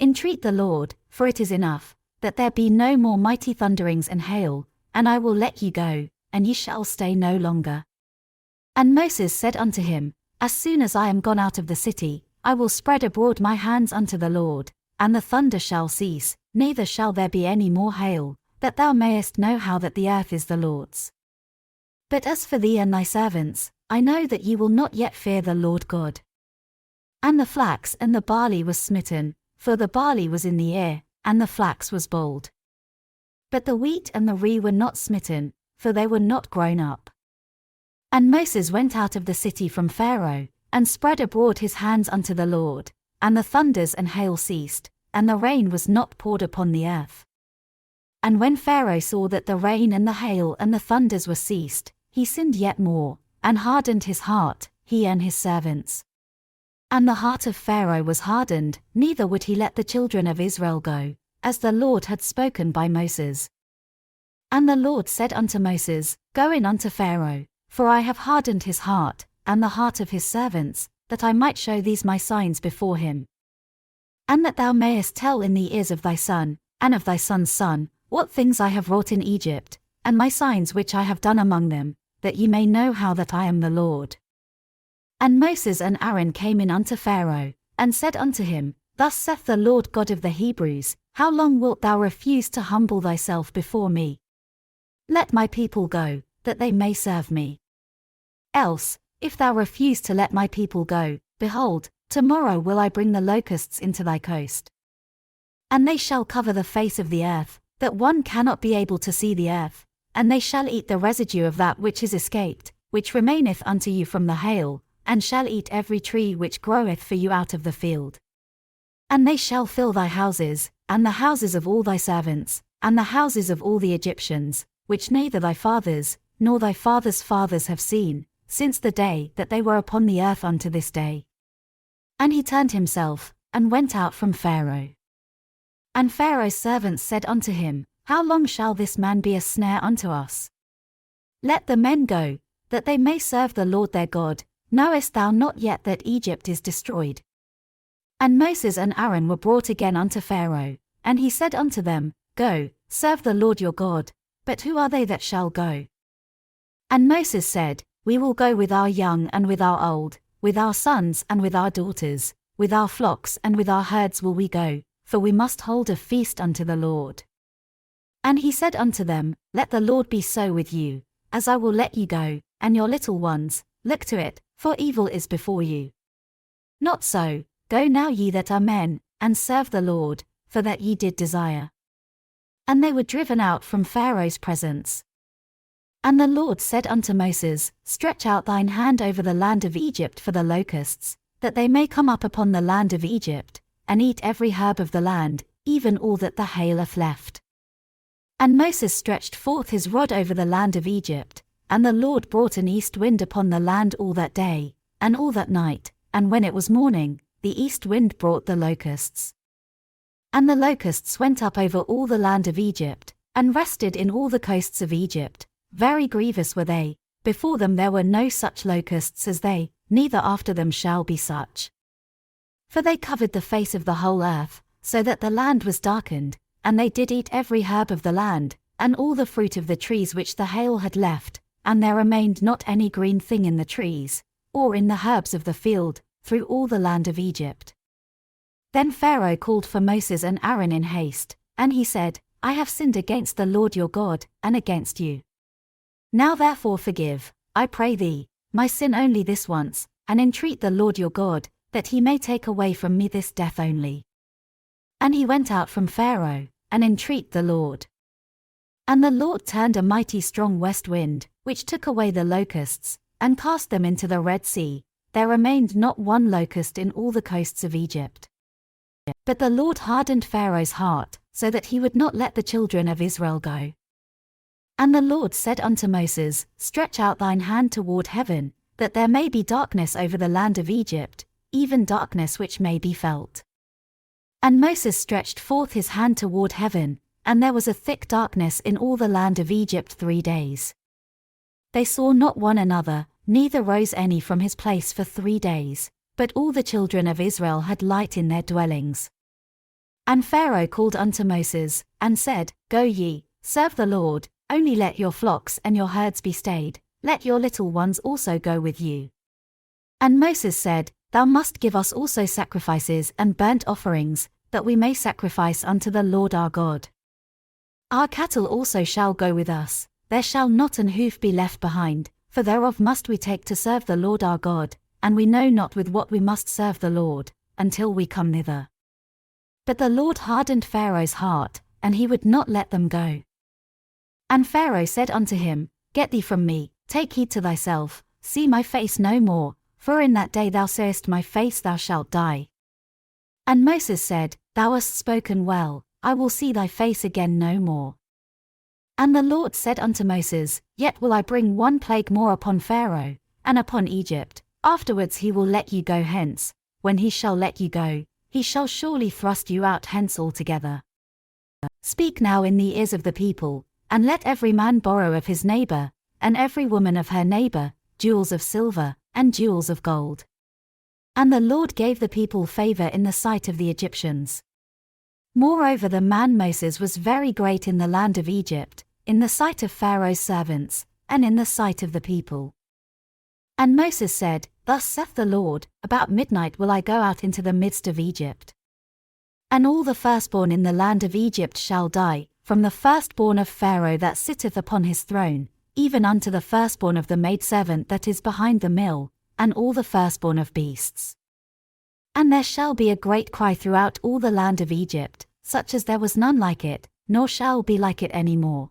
Entreat the Lord, for it is enough, that there be no more mighty thunderings and hail, and I will let you go, and ye shall stay no longer. And Moses said unto him, As soon as I am gone out of the city, I will spread abroad my hands unto the Lord, and the thunder shall cease, neither shall there be any more hail, that thou mayest know how that the earth is the Lord's. But as for thee and thy servants, I know that ye will not yet fear the Lord God. And the flax and the barley was smitten, for the barley was in the ear, and the flax was bold. But the wheat and the rye were not smitten, for they were not grown up. And Moses went out of the city from Pharaoh, and spread abroad his hands unto the Lord, and the thunders and hail ceased, and the rain was not poured upon the earth. And when Pharaoh saw that the rain and the hail and the thunders were ceased, he sinned yet more, and hardened his heart, he and his servants. And the heart of Pharaoh was hardened, neither would he let the children of Israel go, as the Lord had spoken by Moses. And the Lord said unto Moses, Go in unto Pharaoh, for I have hardened his heart, and the heart of his servants, that I might show these my signs before him. And that thou mayest tell in the ears of thy son, and of thy son's son, what things I have wrought in Egypt, and my signs which I have done among them, that ye may know how that I am the Lord. And Moses and Aaron came in unto Pharaoh, and said unto him, Thus saith the Lord God of the Hebrews, How long wilt thou refuse to humble thyself before me? Let my people go, that they may serve me. Else, if thou refuse to let my people go, behold, tomorrow will I bring the locusts into thy coast. And they shall cover the face of the earth, that one cannot be able to see the earth, and they shall eat the residue of that which is escaped, which remaineth unto you from the hail, and shall eat every tree which groweth for you out of the field. And they shall fill thy houses, and the houses of all thy servants, and the houses of all the Egyptians, which neither thy fathers, nor thy fathers' fathers have seen, since the day that they were upon the earth unto this day. And he turned himself, and went out from Pharaoh. And Pharaoh's servants said unto him, How long shall this man be a snare unto us? Let the men go, that they may serve the Lord their God. Knowest thou not yet that Egypt is destroyed? And Moses and Aaron were brought again unto Pharaoh, and he said unto them, Go, serve the Lord your God, but who are they that shall go? And Moses said, We will go with our young and with our old, with our sons and with our daughters, with our flocks and with our herds will we go, for we must hold a feast unto the Lord. And he said unto them, Let the Lord be so with you, as I will let you go, and your little ones, look to it, for evil is before you. Not so, go now ye that are men, and serve the Lord, for that ye did desire. And they were driven out from Pharaoh's presence. And the Lord said unto Moses, Stretch out thine hand over the land of Egypt for the locusts, that they may come up upon the land of Egypt, and eat every herb of the land, even all that the hail hath left. And Moses stretched forth his rod over the land of Egypt, and the Lord brought an east wind upon the land all that day, and all that night, and when it was morning, the east wind brought the locusts. And the locusts went up over all the land of Egypt, and rested in all the coasts of Egypt. Very grievous were they, before them there were no such locusts as they, neither after them shall be such. For they covered the face of the whole earth, so that the land was darkened, and they did eat every herb of the land, and all the fruit of the trees which the hail had left, and there remained not any green thing in the trees, or in the herbs of the field, through all the land of Egypt. Then Pharaoh called for Moses and Aaron in haste, and he said, I have sinned against the Lord your God, and against you. Now therefore forgive, I pray thee, my sin only this once, and entreat the Lord your God, that he may take away from me this death only. And he went out from Pharaoh, and entreat the Lord. And the Lord turned a mighty strong west wind, which took away the locusts, and cast them into the Red Sea. There remained not one locust in all the coasts of Egypt. But the Lord hardened Pharaoh's heart, so that he would not let the children of Israel go. And the Lord said unto Moses, Stretch out thine hand toward heaven, that there may be darkness over the land of Egypt, even darkness which may be felt. And Moses stretched forth his hand toward heaven, and there was a thick darkness in all the land of Egypt 3 days. They saw not one another, neither rose any from his place for 3 days, but all the children of Israel had light in their dwellings. And Pharaoh called unto Moses, and said, Go ye, serve the Lord, only let your flocks and your herds be stayed, let your little ones also go with you. And Moses said, Thou must give us also sacrifices and burnt offerings, that we may sacrifice unto the Lord our God. Our cattle also shall go with us, there shall not an hoof be left behind, for thereof must we take to serve the Lord our God, and we know not with what we must serve the Lord, until we come thither. But the Lord hardened Pharaoh's heart, and he would not let them go. And Pharaoh said unto him, Get thee from me, take heed to thyself, see my face no more, for in that day thou sayest my face thou shalt die. And Moses said, Thou hast spoken well, I will see thy face again no more. And the Lord said unto Moses, Yet will I bring one plague more upon Pharaoh, and upon Egypt, afterwards he will let you go hence. When he shall let you go, he shall surely thrust you out hence altogether. Speak now in the ears of the people, and let every man borrow of his neighbor, and every woman of her neighbor, jewels of silver, and jewels of gold. And the Lord gave the people favor in the sight of the Egyptians. Moreover the man Moses was very great in the land of Egypt, in the sight of Pharaoh's servants, and in the sight of the people. And Moses said, Thus saith the Lord, About midnight will I go out into the midst of Egypt. And all the firstborn in the land of Egypt shall die, from the firstborn of Pharaoh that sitteth upon his throne, even unto the firstborn of the maidservant that is behind the mill, and all the firstborn of beasts. And there shall be a great cry throughout all the land of Egypt, such as there was none like it, nor shall be like it any more.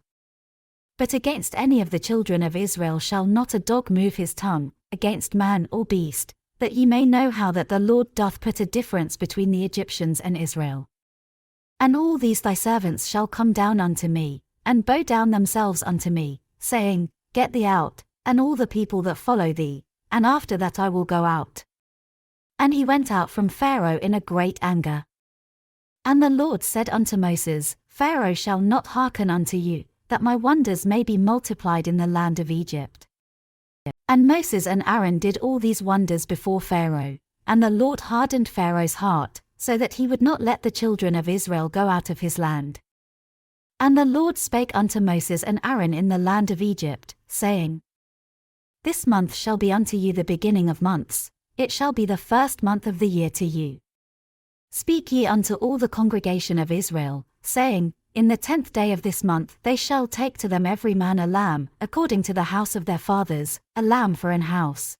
But against any of the children of Israel shall not a dog move his tongue, against man or beast, that ye may know how that the Lord doth put a difference between the Egyptians and Israel. And all these thy servants shall come down unto me, and bow down themselves unto me, saying, Get thee out, and all the people that follow thee, and after that I will go out. And he went out from Pharaoh in a great anger. And the Lord said unto Moses, Pharaoh shall not hearken unto you, that my wonders may be multiplied in the land of Egypt. And Moses and Aaron did all these wonders before Pharaoh, and the Lord hardened Pharaoh's heart, so that he would not let the children of Israel go out of his land. And the Lord spake unto Moses and Aaron in the land of Egypt, saying, This month shall be unto you the beginning of months, it shall be the first month of the year to you. Speak ye unto all the congregation of Israel, saying, In the 10th day of this month they shall take to them every man a lamb, according to the house of their fathers, a lamb for an house.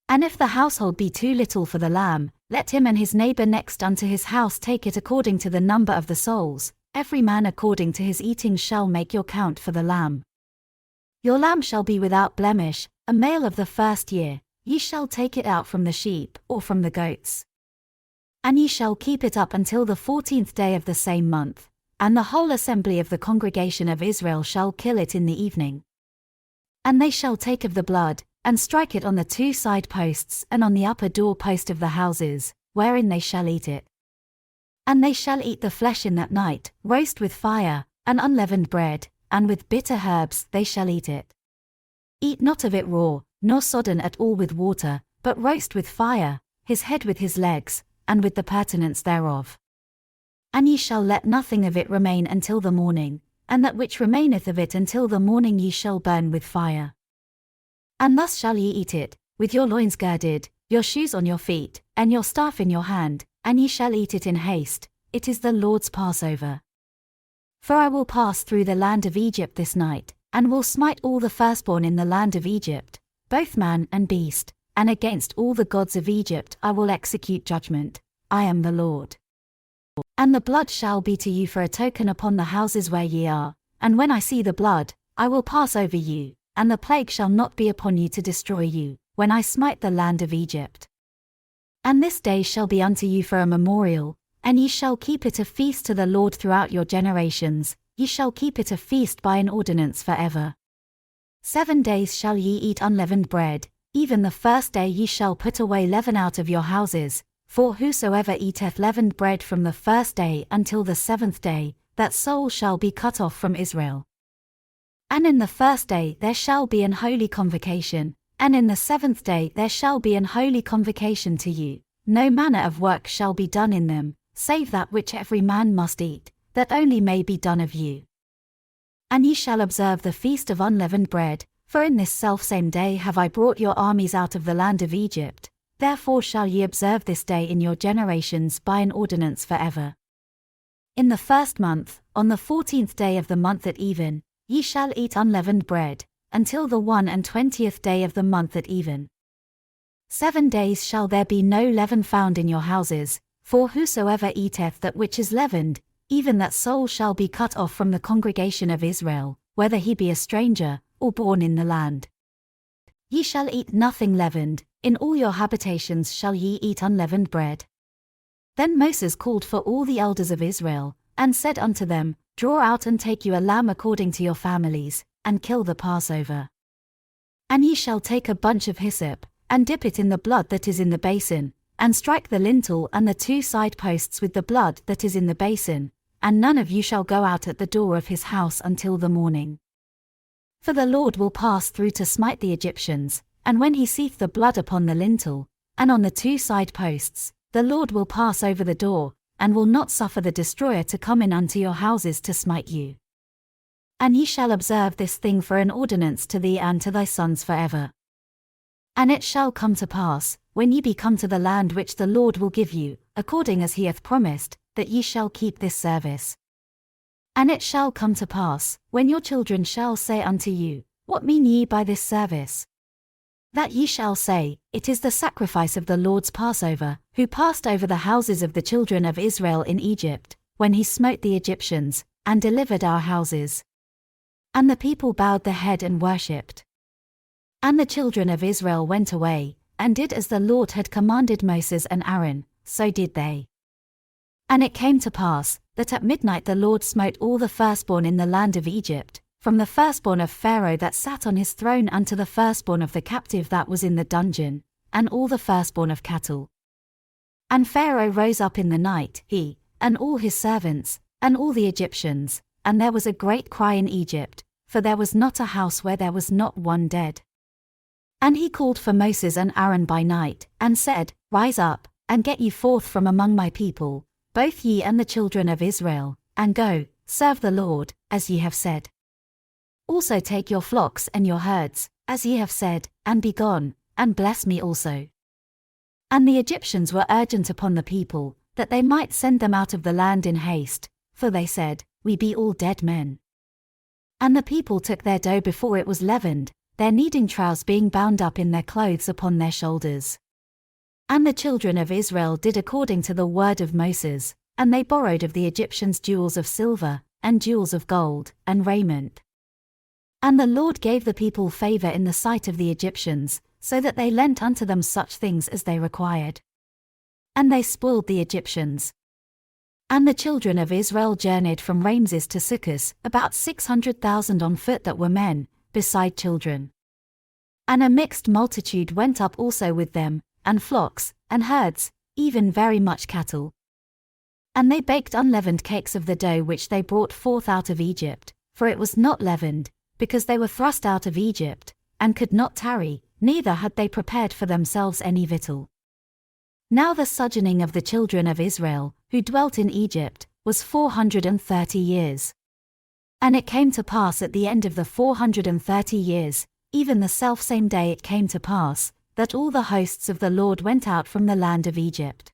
And if the household be too little for the lamb, let him and his neighbor next unto his house take it according to the number of the souls, every man according to his eating shall make your count for the lamb. Your lamb shall be without blemish, a male of the first year, ye shall take it out from the sheep, or from the goats. And ye shall keep it up until the 14th day of the same month, and the whole assembly of the congregation of Israel shall kill it in the evening. And they shall take of the blood, and strike it on the 2 side posts and on the upper door post of the houses, wherein they shall eat it. And they shall eat the flesh in that night, roast with fire, and unleavened bread, and with bitter herbs they shall eat it. Eat not of it raw, nor sodden at all with water, but roast with fire, his head with his legs, and with the purtenance thereof. And ye shall let nothing of it remain until the morning, and that which remaineth of it until the morning ye shall burn with fire. And thus shall ye eat it, with your loins girded, your shoes on your feet, and your staff in your hand, and ye shall eat it in haste, it is the Lord's Passover. For I will pass through the land of Egypt this night, and will smite all the firstborn in the land of Egypt, both man and beast, and against all the gods of Egypt I will execute judgment, I am the Lord. And the blood shall be to you for a token upon the houses where ye are, and when I see the blood, I will pass over you, and the plague shall not be upon you to destroy you, when I smite the land of Egypt. And this day shall be unto you for a memorial, and ye shall keep it a feast to the Lord throughout your generations, ye shall keep it a feast by an ordinance for ever. 7 days shall ye eat unleavened bread, even the first day ye shall put away leaven out of your houses, for whosoever eateth leavened bread from the first day until the 7th day, that soul shall be cut off from Israel. And in the first day there shall be an holy convocation, and in the 7th day there shall be an holy convocation to you, no manner of work shall be done in them, save that which every man must eat, that only may be done of you. And ye shall observe the feast of unleavened bread, for in this selfsame day have I brought your armies out of the land of Egypt, therefore shall ye observe this day in your generations by an ordinance for ever. In the 1st month, on the 14th day of the month at even, ye shall eat unleavened bread, until the 21st day of the month at even. 7 days shall there be no leaven found in your houses, for whosoever eateth that which is leavened, even that soul shall be cut off from the congregation of Israel, whether he be a stranger, or born in the land. Ye shall eat nothing leavened, in all your habitations shall ye eat unleavened bread. Then Moses called for all the elders of Israel, and said unto them, Draw out and take you a lamb according to your families, and kill the Passover. And ye shall take a bunch of hyssop, and dip it in the blood that is in the basin, and strike the lintel and the 2 side posts with the blood that is in the basin, and none of you shall go out at the door of his house until the morning. For the Lord will pass through to smite the Egyptians, and when he seeth the blood upon the lintel, and on the 2 side posts, the Lord will pass over the door, and will not suffer the destroyer to come in unto your houses to smite you. And ye shall observe this thing for an ordinance to thee and to thy sons for ever. And it shall come to pass, when ye be come to the land which the Lord will give you, according as he hath promised, that ye shall keep this service. And it shall come to pass, when your children shall say unto you, What mean ye by this service? That ye shall say, It is the sacrifice of the Lord's Passover, who passed over the houses of the children of Israel in Egypt, when he smote the Egyptians, and delivered our houses. And the people bowed their head and worshipped. And the children of Israel went away, and did as the Lord had commanded Moses and Aaron, so did they. And it came to pass, that at midnight the Lord smote all the firstborn in the land of Egypt, from the firstborn of Pharaoh that sat on his throne unto the firstborn of the captive that was in the dungeon, and all the firstborn of cattle. And Pharaoh rose up in the night, he, and all his servants, and all the Egyptians, and there was a great cry in Egypt, for there was not a house where there was not one dead. And he called for Moses and Aaron by night, and said, Rise up, and get ye forth from among my people, both ye and the children of Israel, and go, serve the Lord, as ye have said. Also take your flocks and your herds, as ye have said, and be gone, and bless me also. And the Egyptians were urgent upon the people, that they might send them out of the land in haste, for they said, We be all dead men. And the people took their dough before it was leavened, their kneading troughs being bound up in their clothes upon their shoulders. And the children of Israel did according to the word of Moses, and they borrowed of the Egyptians jewels of silver, and jewels of gold, and raiment. And the Lord gave the people favor in the sight of the Egyptians, so that they lent unto them such things as they required. And they spoiled the Egyptians. And the children of Israel journeyed from Ramses to Succoth, about 600,000 on foot that were men, beside children. And a mixed multitude went up also with them, and flocks, and herds, even very much cattle. And they baked unleavened cakes of the dough which they brought forth out of Egypt, for it was not leavened, because they were thrust out of Egypt, and could not tarry, neither had they prepared for themselves any victual. Now the sojourning of the children of Israel, who dwelt in Egypt, was 430 years. And it came to pass at the end of the 430 years, even the selfsame day it came to pass, that all the hosts of the Lord went out from the land of Egypt.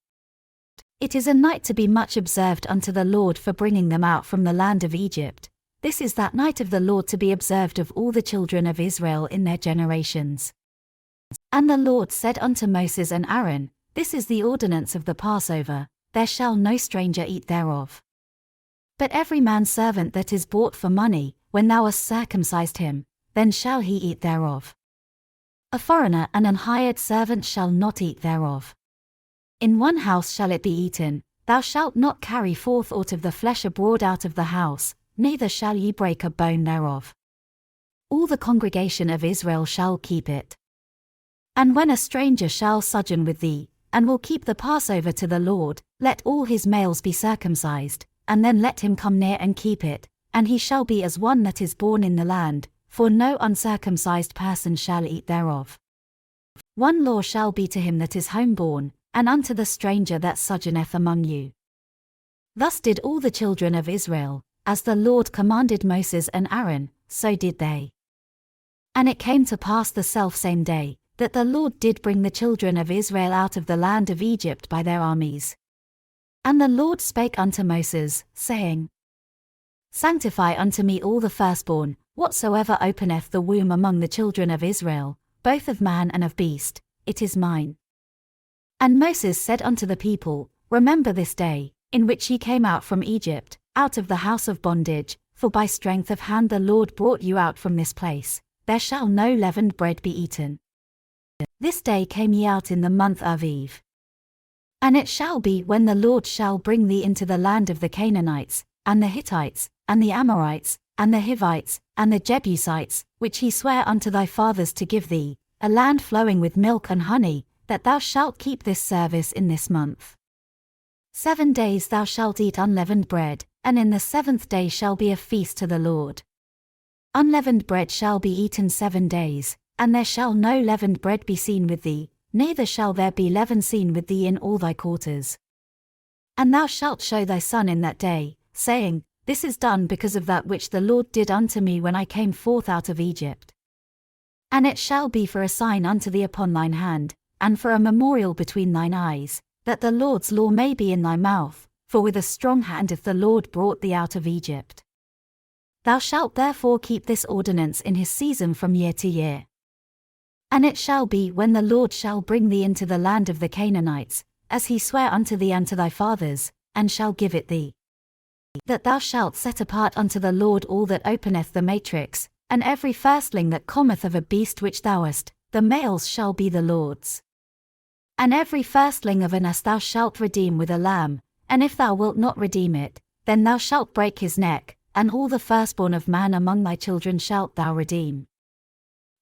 It is a night to be much observed unto the Lord for bringing them out from the land of Egypt. This is that night of the Lord to be observed of all the children of Israel in their generations. And the Lord said unto Moses and Aaron, This is the ordinance of the Passover, there shall no stranger eat thereof. But every man's servant that is bought for money, when thou hast circumcised him, then shall he eat thereof. A foreigner and an hired servant shall not eat thereof. In one house shall it be eaten, thou shalt not carry forth aught of the flesh abroad out of the house, neither shall ye break a bone thereof. All the congregation of Israel shall keep it. And when a stranger shall sojourn with thee, and will keep the Passover to the Lord, let all his males be circumcised, and then let him come near and keep it, and he shall be as one that is born in the land, for no uncircumcised person shall eat thereof. One law shall be to him that is homeborn, and unto the stranger that sojourneth among you. Thus did all the children of Israel, as the Lord commanded Moses and Aaron, so did they. And it came to pass the selfsame day, that the Lord did bring the children of Israel out of the land of Egypt by their armies. And the Lord spake unto Moses, saying, Sanctify unto me all the firstborn, whatsoever openeth the womb among the children of Israel, both of man and of beast, it is mine. And Moses said unto the people, Remember this day, in which ye came out from Egypt, out of the house of bondage, for by strength of hand the Lord brought you out from this place, there shall no leavened bread be eaten. This day came ye out in the month Aviv. And it shall be when the Lord shall bring thee into the land of the Canaanites, and the Hittites, and the Amorites, and the Hivites, and the Jebusites, which he sware unto thy fathers to give thee, a land flowing with milk and honey, that thou shalt keep this service in this month. 7 days thou shalt eat unleavened bread, and in the 7th day shall be a feast to the Lord. Unleavened bread shall be eaten 7 days, and there shall no leavened bread be seen with thee, neither shall there be leaven seen with thee in all thy quarters. And thou shalt show thy son in that day, saying, This is done because of that which the Lord did unto me when I came forth out of Egypt. And it shall be for a sign unto thee upon thine hand, and for a memorial between thine eyes, that the Lord's law may be in thy mouth, for with a strong hand hath the Lord brought thee out of Egypt. Thou shalt therefore keep this ordinance in his season from year to year. And it shall be when the Lord shall bring thee into the land of the Canaanites, as he sware unto thee and to thy fathers, and shall give it thee, that thou shalt set apart unto the Lord all that openeth the matrix, and every firstling that cometh of a beast which thou hast, the males shall be the Lord's. And every firstling of an ass thou shalt redeem with a lamb, and if thou wilt not redeem it, then thou shalt break his neck, and all the firstborn of man among thy children shalt thou redeem.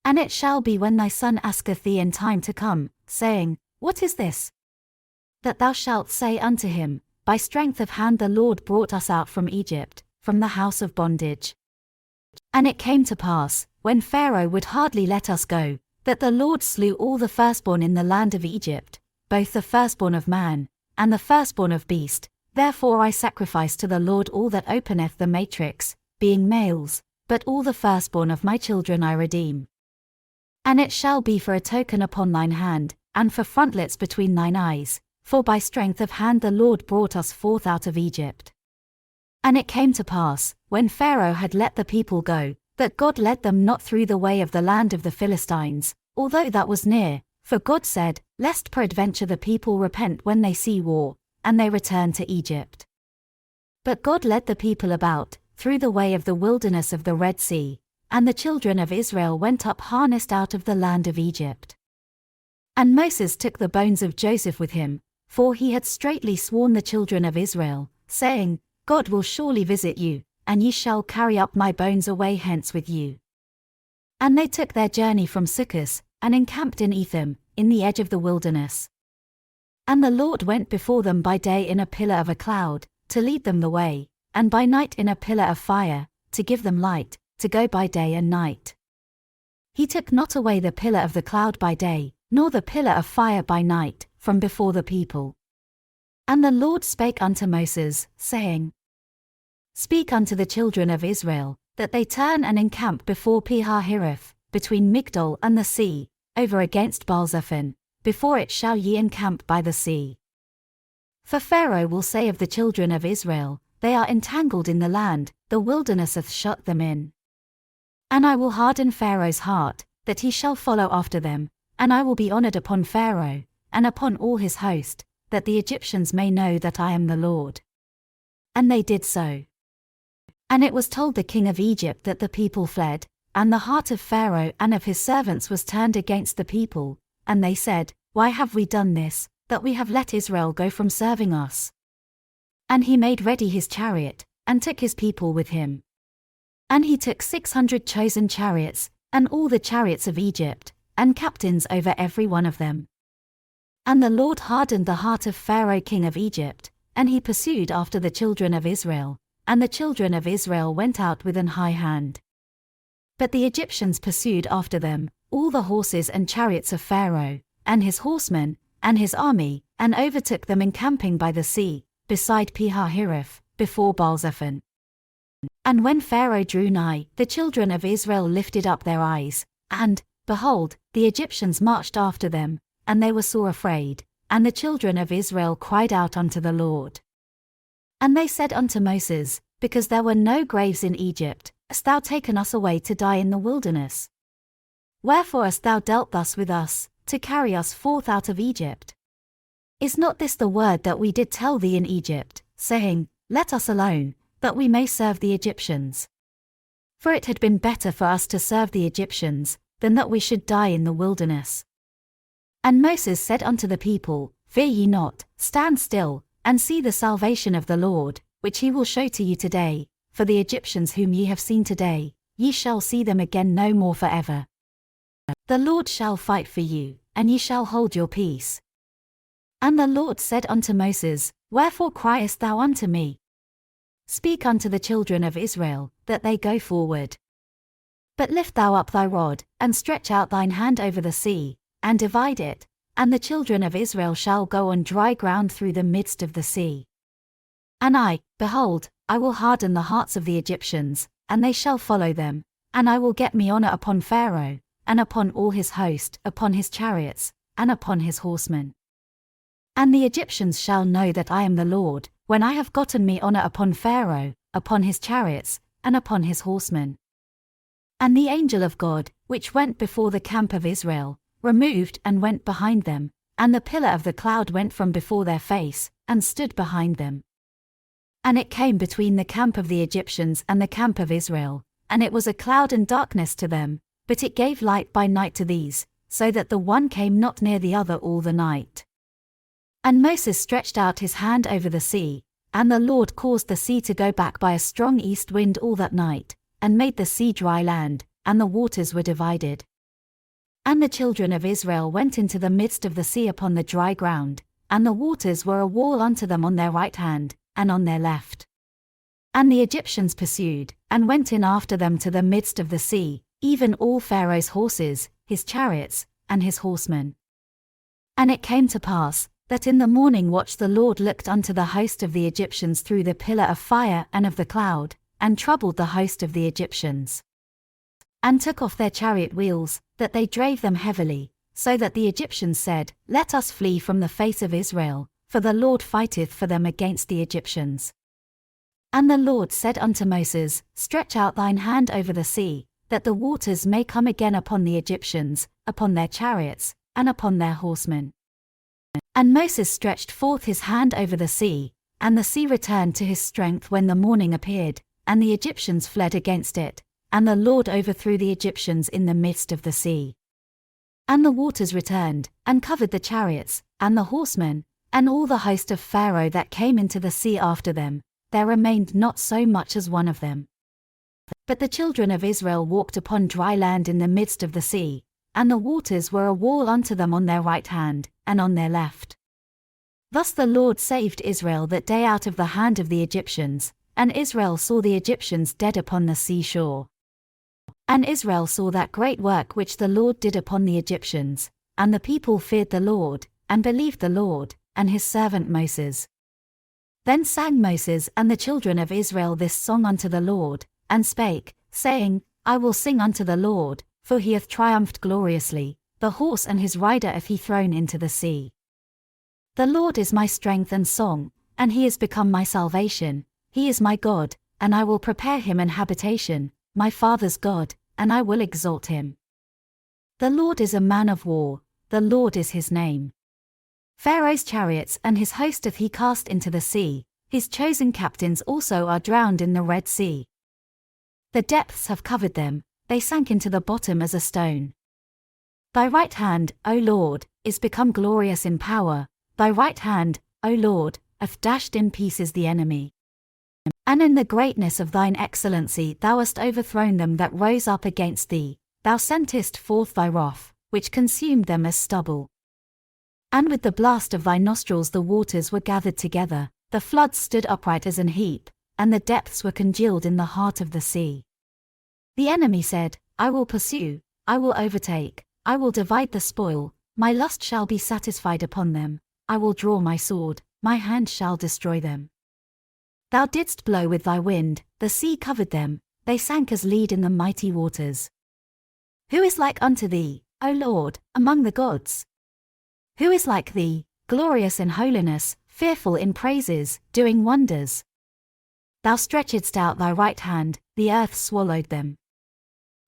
And it shall be when thy son asketh thee in time to come, saying, What is this? That thou shalt say unto him, By strength of hand the Lord brought us out from Egypt, from the house of bondage. And it came to pass, when Pharaoh would hardly let us go, that the Lord slew all the firstborn in the land of Egypt, both the firstborn of man, and the firstborn of beast. Therefore I sacrifice to the Lord all that openeth the matrix, being males, but all the firstborn of my children I redeem. And it shall be for a token upon thine hand, and for frontlets between thine eyes, for by strength of hand the Lord brought us forth out of Egypt. And it came to pass, when Pharaoh had let the people go, that God led them not through the way of the land of the Philistines, although that was near, for God said, Lest peradventure the people repent when they see war, and they return to Egypt. But God led the people about, through the way of the wilderness of the Red Sea, and the children of Israel went up harnessed out of the land of Egypt. And Moses took the bones of Joseph with him, for he had straitly sworn the children of Israel, saying, God will surely visit you, and ye shall carry up my bones away hence with you. And they took their journey from Succoth, and encamped in Etham, in the edge of the wilderness. And the Lord went before them by day in a pillar of a cloud, to lead them the way, and by night in a pillar of fire, to give them light, to go by day and night. He took not away the pillar of the cloud by day, nor the pillar of fire by night, from before the people. And the Lord spake unto Moses, saying, Speak unto the children of Israel, that they turn and encamp before Pi-hahiroth, between Migdol and the sea, over against Baal-zephon, before it shall ye encamp by the sea. For Pharaoh will say of the children of Israel, They are entangled in the land, the wilderness hath shut them in. And I will harden Pharaoh's heart, that he shall follow after them, and I will be honored upon Pharaoh, and upon all his host, that the Egyptians may know that I am the Lord." And they did so. And it was told the king of Egypt that the people fled, and the heart of Pharaoh and of his servants was turned against the people, and they said, "Why have we done this, that we have let Israel go from serving us?" And he made ready his chariot, and took his people with him. And he took 600 chosen chariots, and all the chariots of Egypt, and captains over every one of them. And the Lord hardened the heart of Pharaoh king of Egypt, and he pursued after the children of Israel, and the children of Israel went out with an high hand. But the Egyptians pursued after them, all the horses and chariots of Pharaoh, and his horsemen, and his army, and overtook them encamping by the sea, beside Pi-hahiroth, before Baal-zephon. And when Pharaoh drew nigh, the children of Israel lifted up their eyes, and, behold, the Egyptians marched after them, and they were sore afraid, and the children of Israel cried out unto the Lord. And they said unto Moses, Because there were no graves in Egypt, hast thou taken us away to die in the wilderness? Wherefore hast thou dealt thus with us, to carry us forth out of Egypt? Is not this the word that we did tell thee in Egypt, saying, Let us alone, that we may serve the Egyptians? For it had been better for us to serve the Egyptians, than that we should die in the wilderness. And Moses said unto the people, Fear ye not, stand still, and see the salvation of the Lord, which he will show to you today, for the Egyptians whom ye have seen today, ye shall see them again no more forever. The Lord shall fight for you, and ye shall hold your peace. And the Lord said unto Moses, Wherefore criest thou unto me? Speak unto the children of Israel, that they go forward. But lift thou up thy rod, and stretch out thine hand over the sea, and divide it, and the children of Israel shall go on dry ground through the midst of the sea. And I, behold, I will harden the hearts of the Egyptians, and they shall follow them, and I will get me honor upon Pharaoh, and upon all his host, upon his chariots, and upon his horsemen. And the Egyptians shall know that I am the Lord, when I have gotten me honor upon Pharaoh, upon his chariots, and upon his horsemen. And the angel of God, which went before the camp of Israel, removed and went behind them, and the pillar of the cloud went from before their face, and stood behind them. And it came between the camp of the Egyptians and the camp of Israel, and it was a cloud and darkness to them, but it gave light by night to these, so that the one came not near the other all the night. And Moses stretched out his hand over the sea, and the Lord caused the sea to go back by a strong east wind all that night, and made the sea dry land, and the waters were divided. And the children of Israel went into the midst of the sea upon the dry ground, and the waters were a wall unto them on their right hand, and on their left. And the Egyptians pursued, and went in after them to the midst of the sea, even all Pharaoh's horses, his chariots, and his horsemen. And it came to pass, that in the morning watch the Lord looked unto the host of the Egyptians through the pillar of fire and of the cloud, and troubled the host of the Egyptians. And took off their chariot wheels, that they drave them heavily, so that the Egyptians said, Let us flee from the face of Israel, for the Lord fighteth for them against the Egyptians. And the Lord said unto Moses, Stretch out thine hand over the sea, that the waters may come again upon the Egyptians, upon their chariots, and upon their horsemen. And Moses stretched forth his hand over the sea, and the sea returned to his strength when the morning appeared, and the Egyptians fled against it, and the Lord overthrew the Egyptians in the midst of the sea. And the waters returned, and covered the chariots, and the horsemen, and all the host of Pharaoh that came into the sea after them, there remained not so much as one of them. But the children of Israel walked upon dry land in the midst of the sea, and the waters were a wall unto them on their right hand, and on their left. Thus the Lord saved Israel that day out of the hand of the Egyptians, and Israel saw the Egyptians dead upon the sea shore. And Israel saw that great work which the Lord did upon the Egyptians, and the people feared the Lord, and believed the Lord, and his servant Moses. Then sang Moses and the children of Israel this song unto the Lord, and spake, saying, I will sing unto the Lord, for he hath triumphed gloriously, the horse and his rider hath he thrown into the sea. The Lord is my strength and song, and he is become my salvation. He is my God, and I will prepare him an habitation, my father's God, and I will exalt him. The Lord is a man of war, the Lord is his name. Pharaoh's chariots and his host doth he cast into the sea, his chosen captains also are drowned in the Red Sea. The depths have covered them, they sank into the bottom as a stone. Thy right hand, O Lord, is become glorious in power, thy right hand, O Lord, hath dashed in pieces the enemy. And in the greatness of thine excellency thou hast overthrown them that rose up against thee, thou sentest forth thy wrath, which consumed them as stubble. And with the blast of thy nostrils the waters were gathered together, the floods stood upright as an heap, and the depths were congealed in the heart of the sea. The enemy said, I will pursue, I will overtake, I will divide the spoil, my lust shall be satisfied upon them, I will draw my sword, my hand shall destroy them. Thou didst blow with thy wind, the sea covered them, they sank as lead in the mighty waters. Who is like unto thee, O Lord, among the gods? Who is like thee, glorious in holiness, fearful in praises, doing wonders? Thou stretchedst out thy right hand, the earth swallowed them.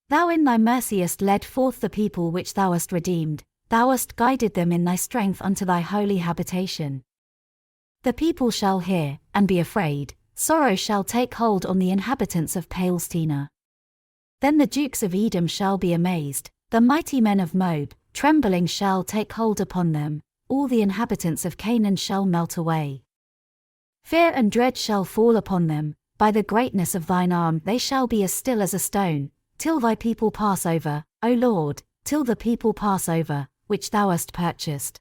Thou in thy mercy hast led forth the people which thou hast redeemed, thou hast guided them in thy strength unto thy holy habitation. The people shall hear, and be afraid, sorrow shall take hold on the inhabitants of Palestina. Then the dukes of Edom shall be amazed, the mighty men of Moab, trembling shall take hold upon them, all the inhabitants of Canaan shall melt away. Fear and dread shall fall upon them, by the greatness of thine arm they shall be as still as a stone, till thy people pass over, O Lord, till the people pass over, which thou hast purchased.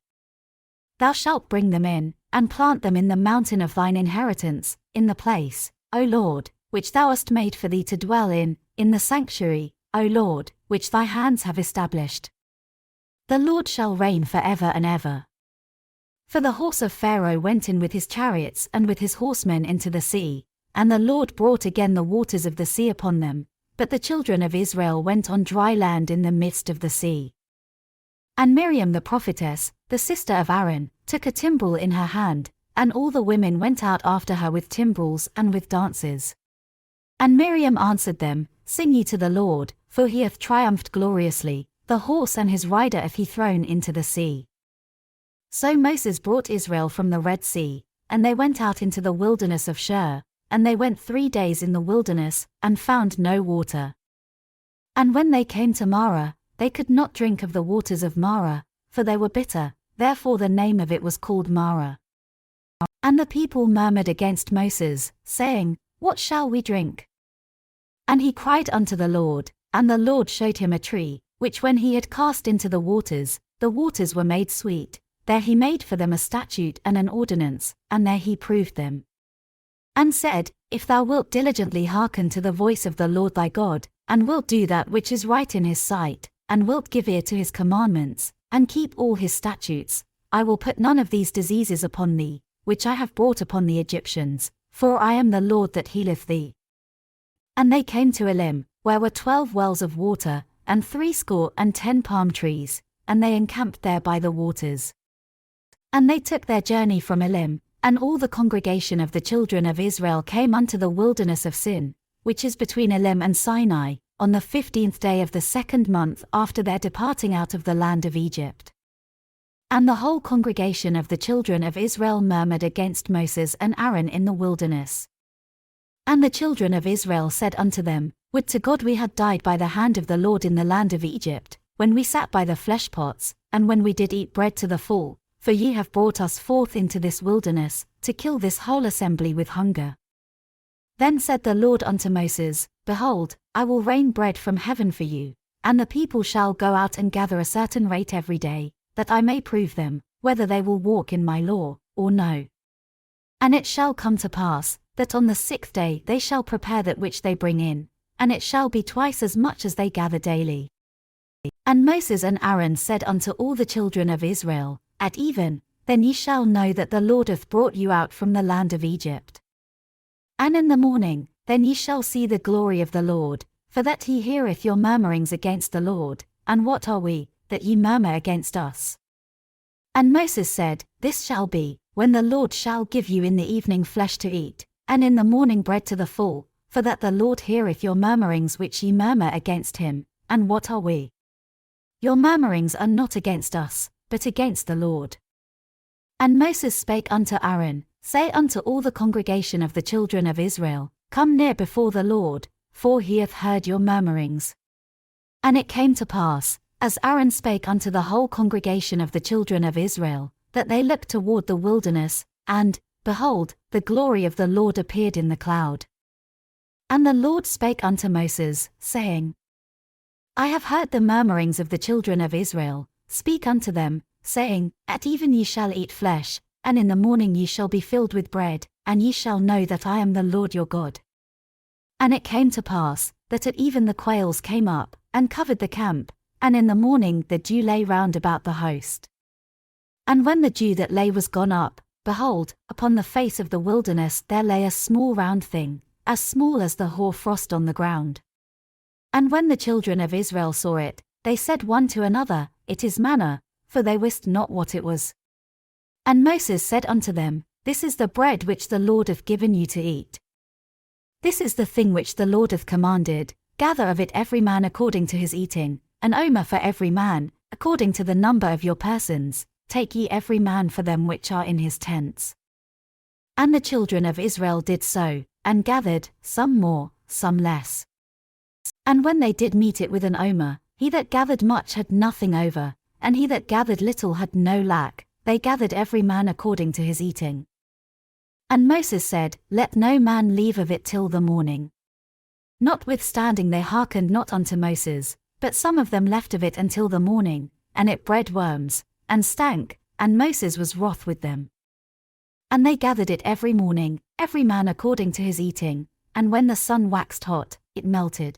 Thou shalt bring them in, and plant them in the mountain of thine inheritance, in the place, O Lord, which thou hast made for thee to dwell in the sanctuary, O Lord, which thy hands have established. The Lord shall reign for ever and ever. For the horse of Pharaoh went in with his chariots and with his horsemen into the sea, and the Lord brought again the waters of the sea upon them, but the children of Israel went on dry land in the midst of the sea. And Miriam the prophetess, the sister of Aaron, took a timbrel in her hand, and all the women went out after her with timbrels and with dances. And Miriam answered them, Sing ye to the Lord, for he hath triumphed gloriously, the horse and his rider hath he thrown into the sea. So Moses brought Israel from the Red Sea, and they went out into the wilderness of Shur, and they went 3 days in the wilderness, and found no water. And when they came to Marah, they could not drink of the waters of Marah, for they were bitter, therefore the name of it was called Marah. And the people murmured against Moses, saying, What shall we drink? And he cried unto the Lord, and the Lord showed him a tree, which when he had cast into the waters were made sweet. There he made for them a statute and an ordinance, and there he proved them. And said, If thou wilt diligently hearken to the voice of the Lord thy God, and wilt do that which is right in his sight, and wilt give ear to his commandments, and keep all his statutes, I will put none of these diseases upon thee, which I have brought upon the Egyptians, for I am the Lord that healeth thee. And they came to Elim, where were 12 wells of water, and 70 palm trees, and they encamped there by the waters. And they took their journey from Elim, and all the congregation of the children of Israel came unto the wilderness of Sin, which is between Elim and Sinai, on the 15th day of the 2nd month after their departing out of the land of Egypt. And the whole congregation of the children of Israel murmured against Moses and Aaron in the wilderness. And the children of Israel said unto them, Would to God we had died by the hand of the Lord in the land of Egypt, when we sat by the flesh pots, and when we did eat bread to the full, for ye have brought us forth into this wilderness, to kill this whole assembly with hunger. Then said the Lord unto Moses, Behold, I will rain bread from heaven for you, and the people shall go out and gather a certain rate every day, that I may prove them, whether they will walk in my law, or no. And it shall come to pass, that on the 6th day they shall prepare that which they bring in, and it shall be twice as much as they gather daily. And Moses and Aaron said unto all the children of Israel, At even, then ye shall know that the Lord hath brought you out from the land of Egypt. And in the morning, then ye shall see the glory of the Lord, for that he heareth your murmurings against the Lord, and what are we, that ye murmur against us? And Moses said, This shall be, when the Lord shall give you in the evening flesh to eat, and in the morning bread to the full, for that the Lord heareth your murmurings which ye murmur against him, and what are we? Your murmurings are not against us, but against the Lord. And Moses spake unto Aaron, Say unto all the congregation of the children of Israel, Come near before the Lord, for he hath heard your murmurings. And it came to pass, as Aaron spake unto the whole congregation of the children of Israel, that they looked toward the wilderness, and, behold, the glory of the Lord appeared in the cloud. And the Lord spake unto Moses, saying, I have heard the murmurings of the children of Israel. Speak unto them, saying, At even ye shall eat flesh, and in the morning ye shall be filled with bread, and ye shall know that I am the Lord your God. And it came to pass, that at even the quails came up, and covered the camp, and in the morning the dew lay round about the host. And when the dew that lay was gone up, behold, upon the face of the wilderness there lay a small round thing, as small as the hoar frost on the ground. And when the children of Israel saw it, they said one to another, It is manna, for they wist not what it was. And Moses said unto them, This is the bread which the Lord hath given you to eat. This is the thing which the Lord hath commanded, gather of it every man according to his eating, an omer for every man, according to the number of your persons, take ye every man for them which are in his tents. And the children of Israel did so, and gathered, some more, some less. And when they did meet it with an omer, he that gathered much had nothing over, and he that gathered little had no lack, they gathered every man according to his eating. And Moses said, Let no man leave of it till the morning. Notwithstanding they hearkened not unto Moses, but some of them left of it until the morning, and it bred worms, and stank, and Moses was wroth with them. And they gathered it every morning, every man according to his eating, and when the sun waxed hot, it melted.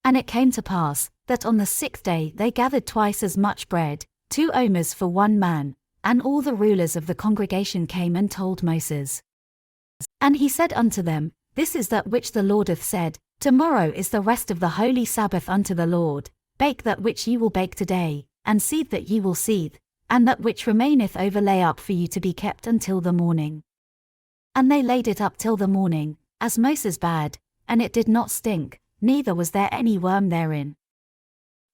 And it came to pass, that on the 6th day they gathered twice as much bread, 2 omers for one man, and all the rulers of the congregation came and told Moses. And he said unto them, This is that which the Lord hath said, Tomorrow is the rest of the holy Sabbath unto the Lord, bake that which ye will bake today, and seethe that ye will seethe, and that which remaineth over lay up for you to be kept until the morning. And they laid it up till the morning, as Moses bade, and it did not stink, neither was there any worm therein.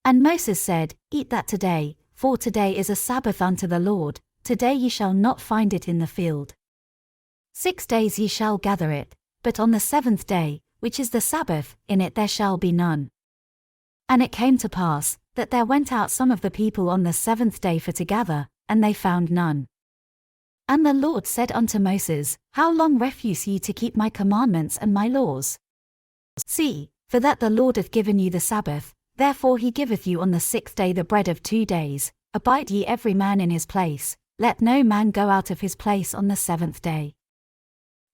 And Moses said, Eat that today, for today is a Sabbath unto the Lord, today ye shall not find it in the field. 6 days ye shall gather it, but on the 7th day, which is the Sabbath, in it there shall be none. And it came to pass, that there went out some of the people on the 7th day for to gather, and they found none. And the Lord said unto Moses, How long refuse ye to keep my commandments and my laws? See, for that the Lord hath given you the Sabbath, therefore he giveth you on the 6th day the bread of 2 days, abide ye every man in his place, let no man go out of his place on the 7th day.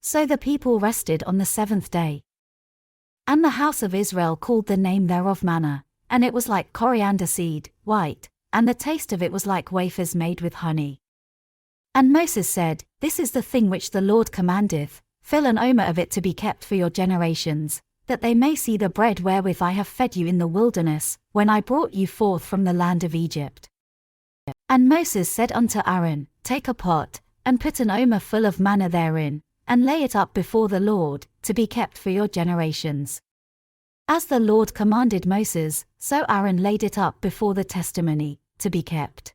So the people rested on the 7th day. And the house of Israel called the name thereof manna, and it was like coriander seed, white, and the taste of it was like wafers made with honey. And Moses said, This is the thing which the Lord commandeth, fill an omer of it to be kept for your generations, that they may see the bread wherewith I have fed you in the wilderness, when I brought you forth from the land of Egypt. And Moses said unto Aaron, Take a pot, and put an omer full of manna therein, and lay it up before the Lord, to be kept for your generations. As the Lord commanded Moses, so Aaron laid it up before the testimony, to be kept.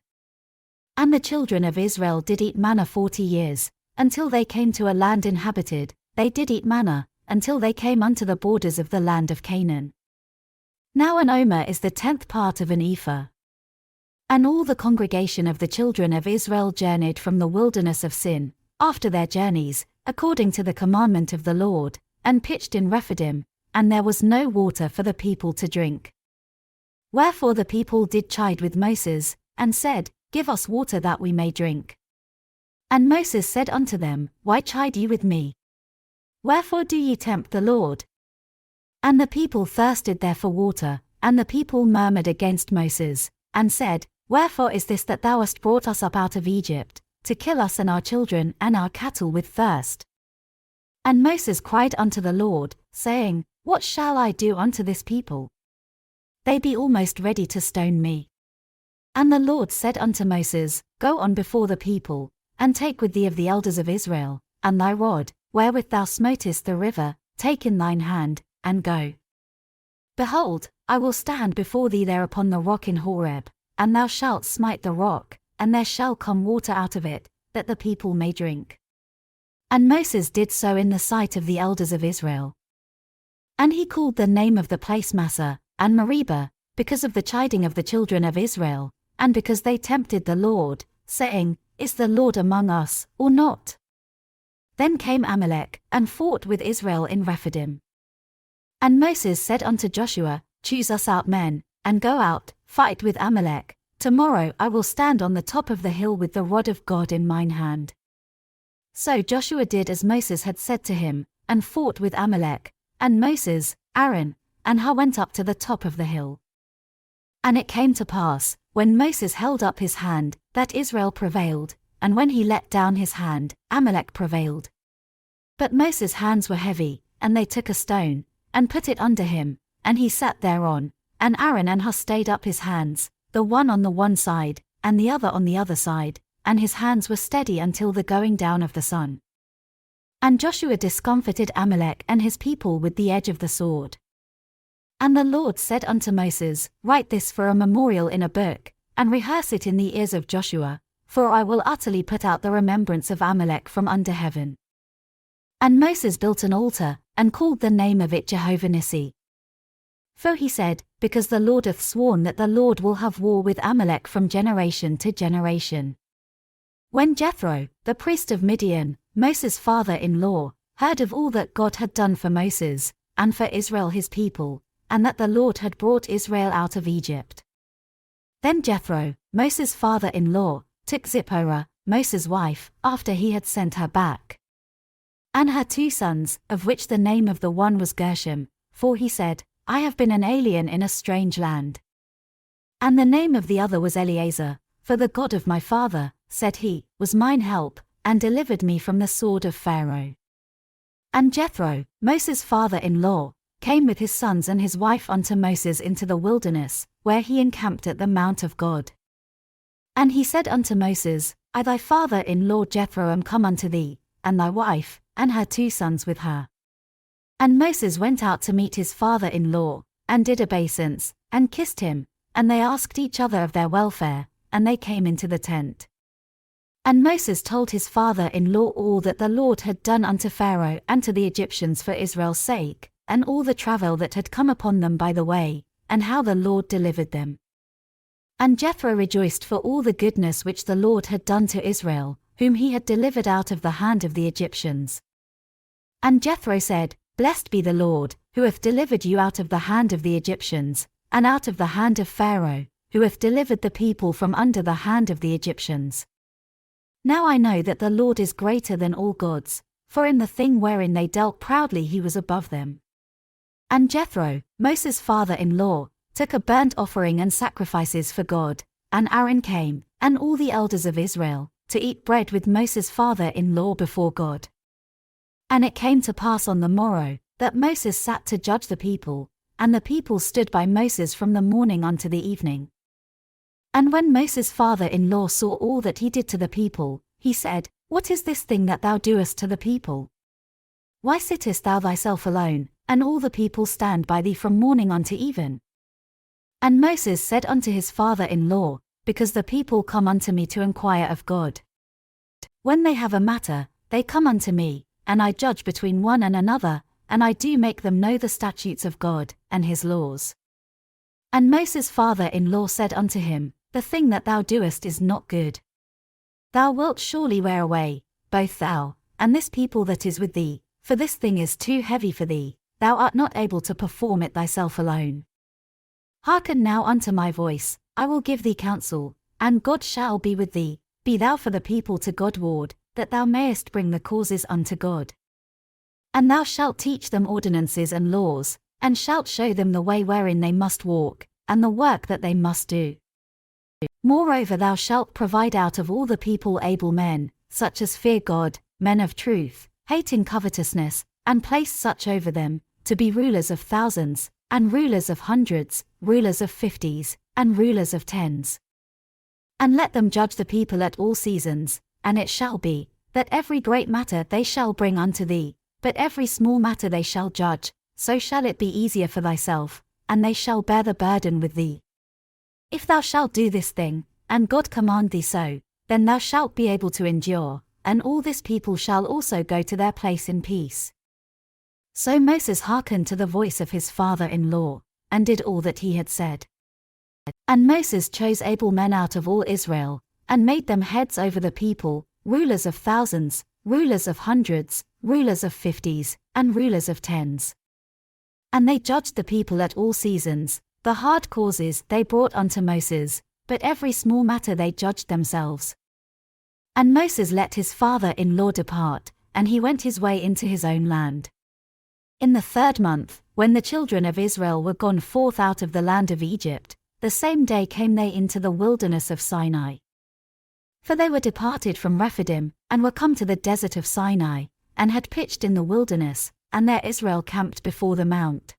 And the children of Israel did eat manna 40 years, until they came to a land inhabited, they did eat manna, until they came unto the borders of the land of Canaan. Now an omer is the 10th part of an ephah. And all the congregation of the children of Israel journeyed from the wilderness of Sin, after their journeys, according to the commandment of the Lord, and pitched in Rephidim, and there was no water for the people to drink. Wherefore the people did chide with Moses, and said, Give us water that we may drink. And Moses said unto them, Why chide ye with me? Wherefore do ye tempt the Lord? And the people thirsted there for water, and the people murmured against Moses, and said, Wherefore is this that thou hast brought us up out of Egypt, to kill us and our children and our cattle with thirst? And Moses cried unto the Lord, saying, What shall I do unto this people? They be almost ready to stone me. And the Lord said unto Moses, Go on before the people, and take with thee of the elders of Israel, and thy rod, wherewith thou smotest the river, take in thine hand, and go. Behold, I will stand before thee there upon the rock in Horeb, and thou shalt smite the rock, and there shall come water out of it, that the people may drink. And Moses did so in the sight of the elders of Israel. And he called the name of the place Massah and Meribah, because of the chiding of the children of Israel, and because they tempted the Lord, saying, Is the Lord among us, or not? Then came Amalek, and fought with Israel in Rephidim. And Moses said unto Joshua, Choose us out men, and go out, fight with Amalek. Tomorrow I will stand on the top of the hill with the rod of God in mine hand. So Joshua did as Moses had said to him, and fought with Amalek, and Moses, Aaron, and Hur went up to the top of the hill. And it came to pass, when Moses held up his hand, that Israel prevailed, and when he let down his hand, Amalek prevailed. But Moses' hands were heavy, and they took a stone, and put it under him, and he sat thereon, and Aaron and Hur stayed up his hands, the one on the one side, and the other on the other side, and his hands were steady until the going down of the sun. And Joshua discomfited Amalek and his people with the edge of the sword. And the Lord said unto Moses, Write this for a memorial in a book, and rehearse it in the ears of Joshua, for I will utterly put out the remembrance of Amalek from under heaven. And Moses built an altar, and called the name of it Jehovah Nissi. For he said, Because the Lord hath sworn that the Lord will have war with Amalek from generation to generation. When Jethro, the priest of Midian, Moses' father-in-law, heard of all that God had done for Moses, and for Israel his people, and that the Lord had brought Israel out of Egypt. Then Jethro, Moses' father-in-law, took Zipporah, Moses' wife, after he had sent her back, and her 2 sons, of which the name of the one was Gershom, for he said, I have been an alien in a strange land. And the name of the other was Eleazar, for the God of my father, said he, was mine help, and delivered me from the sword of Pharaoh. And Jethro, Moses' father-in-law, came with his sons and his wife unto Moses into the wilderness, where he encamped at the mount of God. And he said unto Moses, I thy father-in-law Jethro am come unto thee, and thy wife, and her 2 sons with her. And Moses went out to meet his father-in-law, and did obeisance, and kissed him, and they asked each other of their welfare, and they came into the tent. And Moses told his father-in-law all that the Lord had done unto Pharaoh and to the Egyptians for Israel's sake, and all the travail that had come upon them by the way, and how the Lord delivered them. And Jethro rejoiced for all the goodness which the Lord had done to Israel, whom he had delivered out of the hand of the Egyptians. And Jethro said, Blessed be the Lord, who hath delivered you out of the hand of the Egyptians, and out of the hand of Pharaoh, who hath delivered the people from under the hand of the Egyptians. Now I know that the Lord is greater than all gods, for in the thing wherein they dealt proudly he was above them. And Jethro, Moses' father-in-law, took a burnt offering and sacrifices for God, and Aaron came, and all the elders of Israel, to eat bread with Moses' father-in-law before God. And it came to pass on the morrow, that Moses sat to judge the people, and the people stood by Moses from the morning unto the evening. And when Moses' father-in-law saw all that he did to the people, he said, What is this thing that thou doest to the people? Why sittest thou thyself alone, and all the people stand by thee from morning unto even? And Moses said unto his father-in-law, Because the people come unto me to inquire of God. When they have a matter, they come unto me, and I judge between one and another, and I do make them know the statutes of God, and his laws. And Moses' father-in-law said unto him, The thing that thou doest is not good. Thou wilt surely wear away, both thou, and this people that is with thee, for this thing is too heavy for thee, thou art not able to perform it thyself alone. Hearken now unto my voice, I will give thee counsel, and God shall be with thee, be thou for the people to God ward, that thou mayest bring the causes unto God. And thou shalt teach them ordinances and laws, and shalt show them the way wherein they must walk, and the work that they must do. Moreover thou shalt provide out of all the people able men, such as fear God, men of truth, hating covetousness, and place such over them, to be rulers of thousands, and rulers of hundreds, rulers of 50s, and rulers of 10s. And let them judge the people at all seasons, and it shall be, that every great matter they shall bring unto thee, but every small matter they shall judge, so shall it be easier for thyself, and they shall bear the burden with thee. If thou shalt do this thing, and God command thee so, then thou shalt be able to endure, and all this people shall also go to their place in peace. So Moses hearkened to the voice of his father-in-law, and did all that he had said. And Moses chose able men out of all Israel, and made them heads over the people, rulers of thousands, rulers of hundreds, rulers of 50s, and rulers of 10s. And they judged the people at all seasons. The hard causes they brought unto Moses, but every small matter they judged themselves. And Moses let his father-in-law depart, and he went his way into his own land. In the 3rd month, when the children of Israel were gone forth out of the land of Egypt, the same day came they into the wilderness of Sinai. For they were departed from Rephidim, and were come to the desert of Sinai, and had pitched in the wilderness, and there Israel camped before the mount.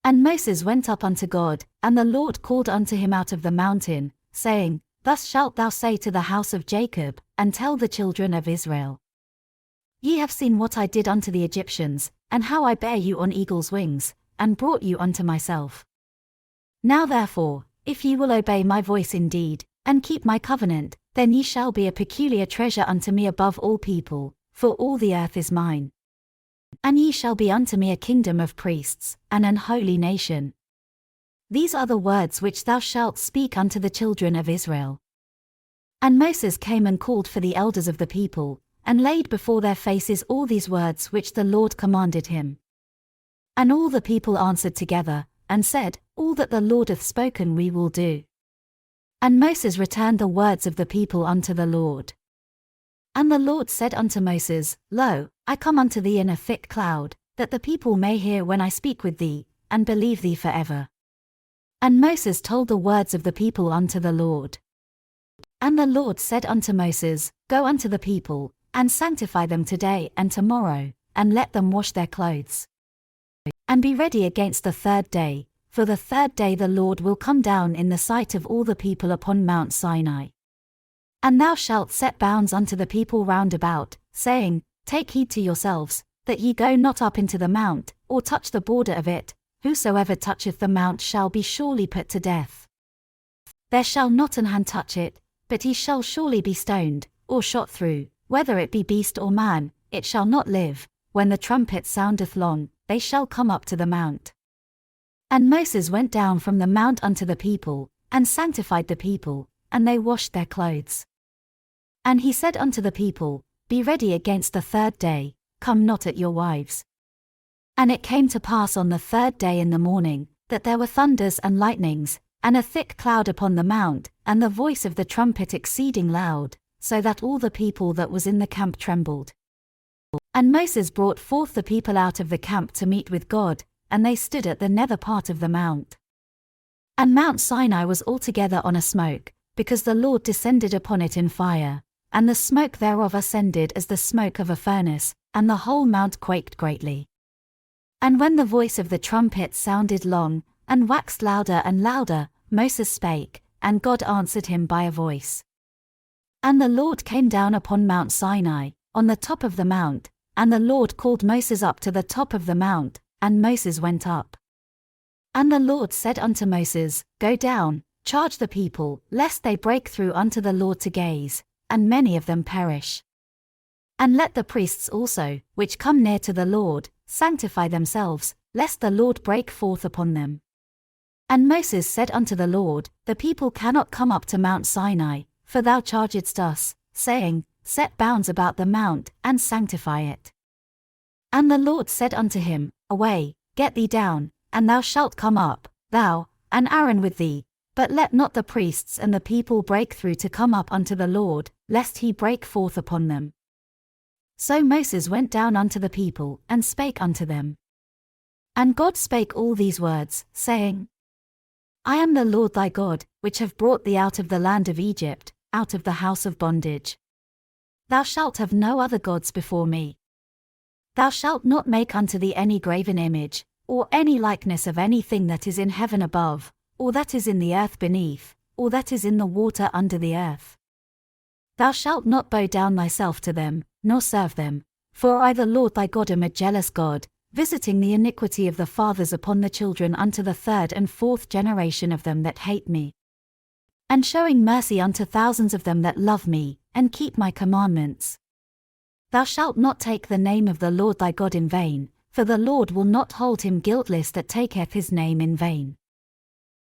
And Moses went up unto God, and the Lord called unto him out of the mountain, saying, Thus shalt thou say to the house of Jacob, and tell the children of Israel. Ye have seen what I did unto the Egyptians, and how I bare you on eagle's wings, and brought you unto myself. Now therefore, if ye will obey my voice indeed, and keep my covenant, then ye shall be a peculiar treasure unto me above all people, for all the earth is mine. And ye shall be unto me a kingdom of priests, and an holy nation. These are the words which thou shalt speak unto the children of Israel. And Moses came and called for the elders of the people, and laid before their faces all these words which the Lord commanded him. And all the people answered together, and said, All that the Lord hath spoken we will do. And Moses returned the words of the people unto the Lord. And the Lord said unto Moses, Lo, I come unto thee in a thick cloud, that the people may hear when I speak with thee, and believe thee forever. And Moses told the words of the people unto the Lord. And the Lord said unto Moses, Go unto the people, and sanctify them today and tomorrow, and let them wash their clothes. And be ready against the 3rd day, for the 3rd day the Lord will come down in the sight of all the people upon Mount Sinai. And thou shalt set bounds unto the people round about, saying, Take heed to yourselves, that ye go not up into the mount, or touch the border of it. Whosoever toucheth the mount shall be surely put to death. There shall not an hand touch it, but he shall surely be stoned, or shot through, whether it be beast or man, it shall not live. When the trumpet soundeth long, they shall come up to the mount. And Moses went down from the mount unto the people, and sanctified the people, and they washed their clothes. And he said unto the people, Be ready against the 3rd day, come not at your wives. And it came to pass on the 3rd day in the morning, that there were thunders and lightnings, and a thick cloud upon the mount, and the voice of the trumpet exceeding loud, so that all the people that was in the camp trembled. And Moses brought forth the people out of the camp to meet with God, and they stood at the nether part of the mount. And Mount Sinai was altogether on a smoke, because the Lord descended upon it in fire, and the smoke thereof ascended as the smoke of a furnace, and the whole mount quaked greatly. And when the voice of the trumpet sounded long, and waxed louder and louder, Moses spake, and God answered him by a voice. And the Lord came down upon Mount Sinai, on the top of the mount, and the Lord called Moses up to the top of the mount, and Moses went up. And the Lord said unto Moses, Go down, charge the people, lest they break through unto the Lord to gaze, and many of them perish. And let the priests also, which come near to the Lord, sanctify themselves, lest the Lord break forth upon them. And Moses said unto the Lord, The people cannot come up to Mount Sinai, for thou chargedst us, saying, Set bounds about the mount, and sanctify it. And the Lord said unto him, Away, get thee down, and thou shalt come up, thou, and Aaron with thee, but let not the priests and the people break through to come up unto the Lord, lest he break forth upon them. So Moses went down unto the people, and spake unto them. And God spake all these words, saying, I am the Lord thy God, which have brought thee out of the land of Egypt, out of the house of bondage. Thou shalt have no other gods before me. Thou shalt not make unto thee any graven image, or any likeness of anything that is in heaven above, or that is in the earth beneath, or that is in the water under the earth. Thou shalt not bow down thyself to them, nor serve them, for I the Lord thy God am a jealous God, visiting the iniquity of the fathers upon the children unto the 3rd and 4th generation of them that hate me, and showing mercy unto thousands of them that love me, and keep my commandments. Thou shalt not take the name of the Lord thy God in vain, for the Lord will not hold him guiltless that taketh his name in vain.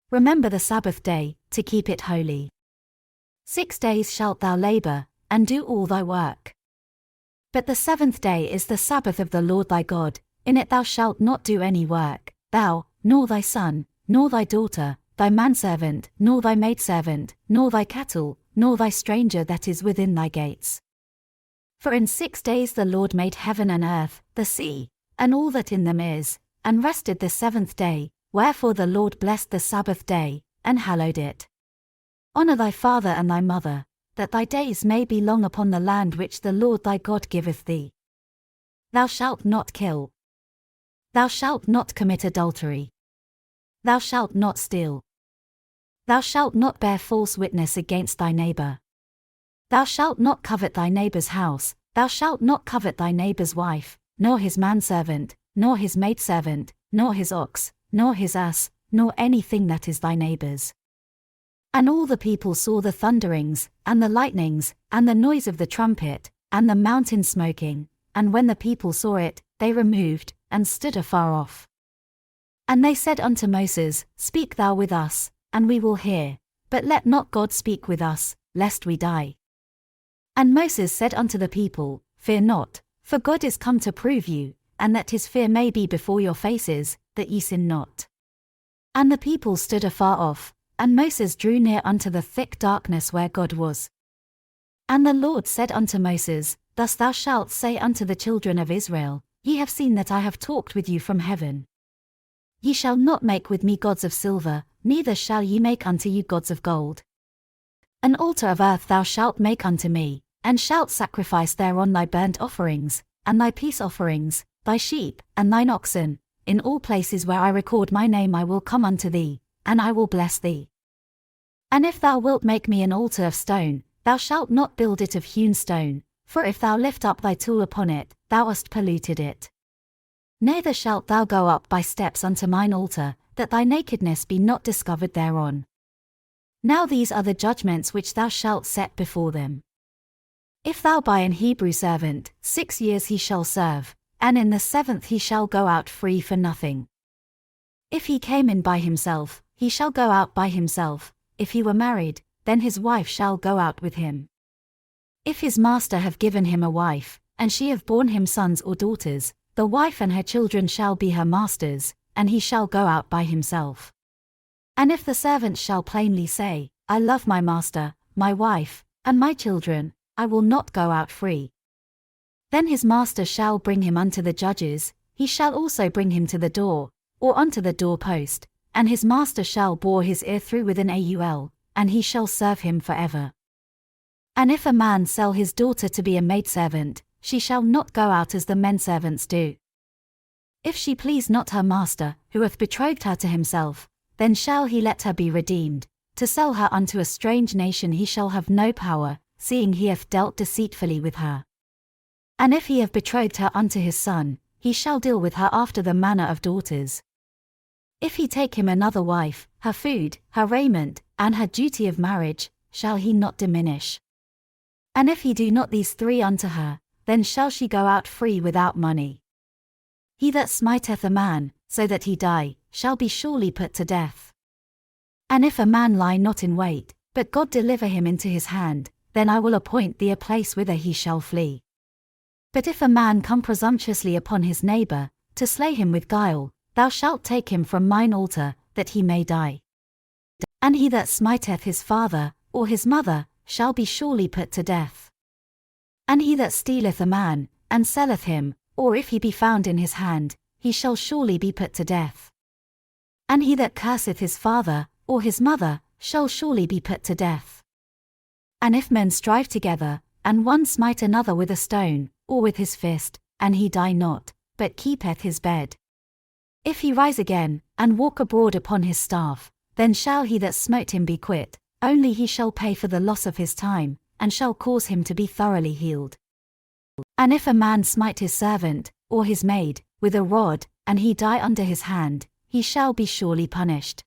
Remember the Sabbath day, to keep it holy. 6 days shalt thou labor, and do all thy work. But the 7th day is the Sabbath of the Lord thy God, in it thou shalt not do any work, thou, nor thy son, nor thy daughter, thy manservant, nor thy maidservant, nor thy cattle, nor thy stranger that is within thy gates. For in 6 days the Lord made heaven and earth, the sea, and all that in them is, and rested the 7th day, wherefore the Lord blessed the Sabbath day, and hallowed it. Honor thy father and thy mother, that thy days may be long upon the land which the Lord thy God giveth thee. Thou shalt not kill. Thou shalt not commit adultery. Thou shalt not steal. Thou shalt not bear false witness against thy neighbor. Thou shalt not covet thy neighbor's house, thou shalt not covet thy neighbor's wife, nor his manservant, nor his maidservant, nor his ox, nor his ass, nor anything that is thy neighbor's. And all the people saw the thunderings, and the lightnings, and the noise of the trumpet, and the mountain smoking, and when the people saw it, they removed, and stood afar off. And they said unto Moses, Speak thou with us, and we will hear, but let not God speak with us, lest we die. And Moses said unto the people, Fear not, for God is come to prove you, and that his fear may be before your faces, that ye sin not. And the people stood afar off, and Moses drew near unto the thick darkness where God was. And the Lord said unto Moses, Thus thou shalt say unto the children of Israel, Ye have seen that I have talked with you from heaven. Ye shall not make with me gods of silver, neither shall ye make unto you gods of gold. An altar of earth thou shalt make unto me, and shalt sacrifice thereon thy burnt offerings, and thy peace offerings, thy sheep, and thine oxen. In all places where I record my name I will come unto thee, and I will bless thee. And if thou wilt make me an altar of stone, thou shalt not build it of hewn stone, for if thou lift up thy tool upon it, thou hast polluted it. Neither shalt thou go up by steps unto mine altar, that thy nakedness be not discovered thereon. Now these are the judgments which thou shalt set before them. If thou buy an Hebrew servant, 6 years he shall serve, and in the 7th he shall go out free for nothing. If he came in by himself, he shall go out by himself. If he were married, then his wife shall go out with him. If his master have given him a wife, and she have borne him sons or daughters, the wife and her children shall be her master's, and he shall go out by himself. And if the servant shall plainly say, I love my master, my wife, and my children, I will not go out free. Then his master shall bring him unto the judges, he shall also bring him to the door, or unto the door post, and his master shall bore his ear through with an awl, and he shall serve him forever. And if a man sell his daughter to be a maidservant, she shall not go out as the menservants do. If she please not her master, who hath betrothed her to himself, then shall he let her be redeemed. To sell her unto a strange nation he shall have no power, seeing he hath dealt deceitfully with her. And if he have betrothed her unto his son, he shall deal with her after the manner of daughters. If he take him another wife, her food, her raiment, and her duty of marriage, shall he not diminish. And if he do not these 3 unto her, then shall she go out free without money. He that smiteth a man, so that he die, shall be surely put to death. And if a man lie not in wait, but God deliver him into his hand, then I will appoint thee a place whither he shall flee. But if a man come presumptuously upon his neighbor, to slay him with guile, thou shalt take him from mine altar, that he may die. And he that smiteth his father, or his mother, shall be surely put to death. And he that stealeth a man, and selleth him, or if he be found in his hand, he shall surely be put to death. And he that curseth his father, or his mother, shall surely be put to death. And if men strive together, and one smite another with a stone, or with his fist, and he die not, but keepeth his bed. If he rise again, and walk abroad upon his staff, then shall he that smote him be quit, only he shall pay for the loss of his time, and shall cause him to be thoroughly healed. And if a man smite his servant, or his maid, with a rod, and he die under his hand, he shall be surely punished.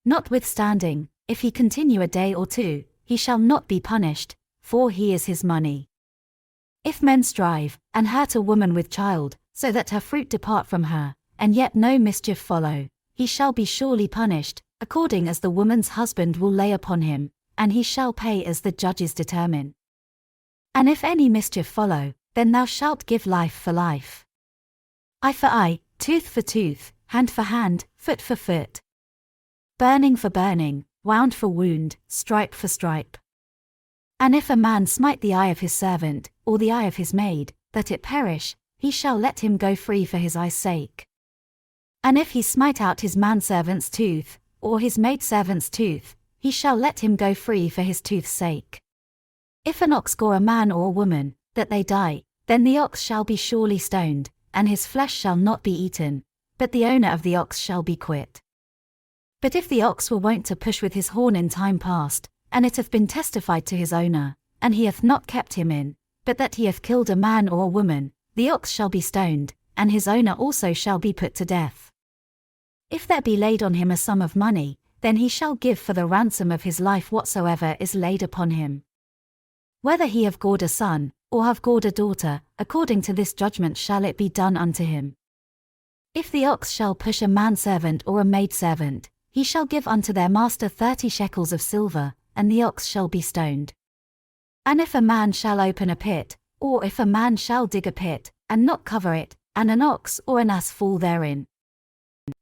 Notwithstanding, if he continue a day or two, he shall not be punished, for he is his money. If men strive, and hurt a woman with child, so that her fruit depart from her, and yet no mischief follow, he shall be surely punished, according as the woman's husband will lay upon him, and he shall pay as the judges determine. And if any mischief follow, then thou shalt give life for life, eye for eye, tooth for tooth, hand for hand, foot for foot, burning for burning, wound for wound, stripe for stripe. And if a man smite the eye of his servant, or the eye of his maid, that it perish, he shall let him go free for his eye's sake. And if he smite out his manservant's tooth, or his maidservant's tooth, he shall let him go free for his tooth's sake. If an ox gore a man or a woman, that they die, then the ox shall be surely stoned, and his flesh shall not be eaten, but the owner of the ox shall be quit. But if the ox were wont to push with his horn in time past, and it hath been testified to his owner, and he hath not kept him in, but that he hath killed a man or a woman, the ox shall be stoned, and his owner also shall be put to death. If there be laid on him a sum of money, then he shall give for the ransom of his life whatsoever is laid upon him. Whether he have gored a son, or have gored a daughter, according to this judgment shall it be done unto him. If the ox shall push a manservant or a maidservant, he shall give unto their master 30 shekels of silver, and the ox shall be stoned. And if a man shall open a pit, or if a man shall dig a pit, and not cover it, and an ox or an ass fall therein,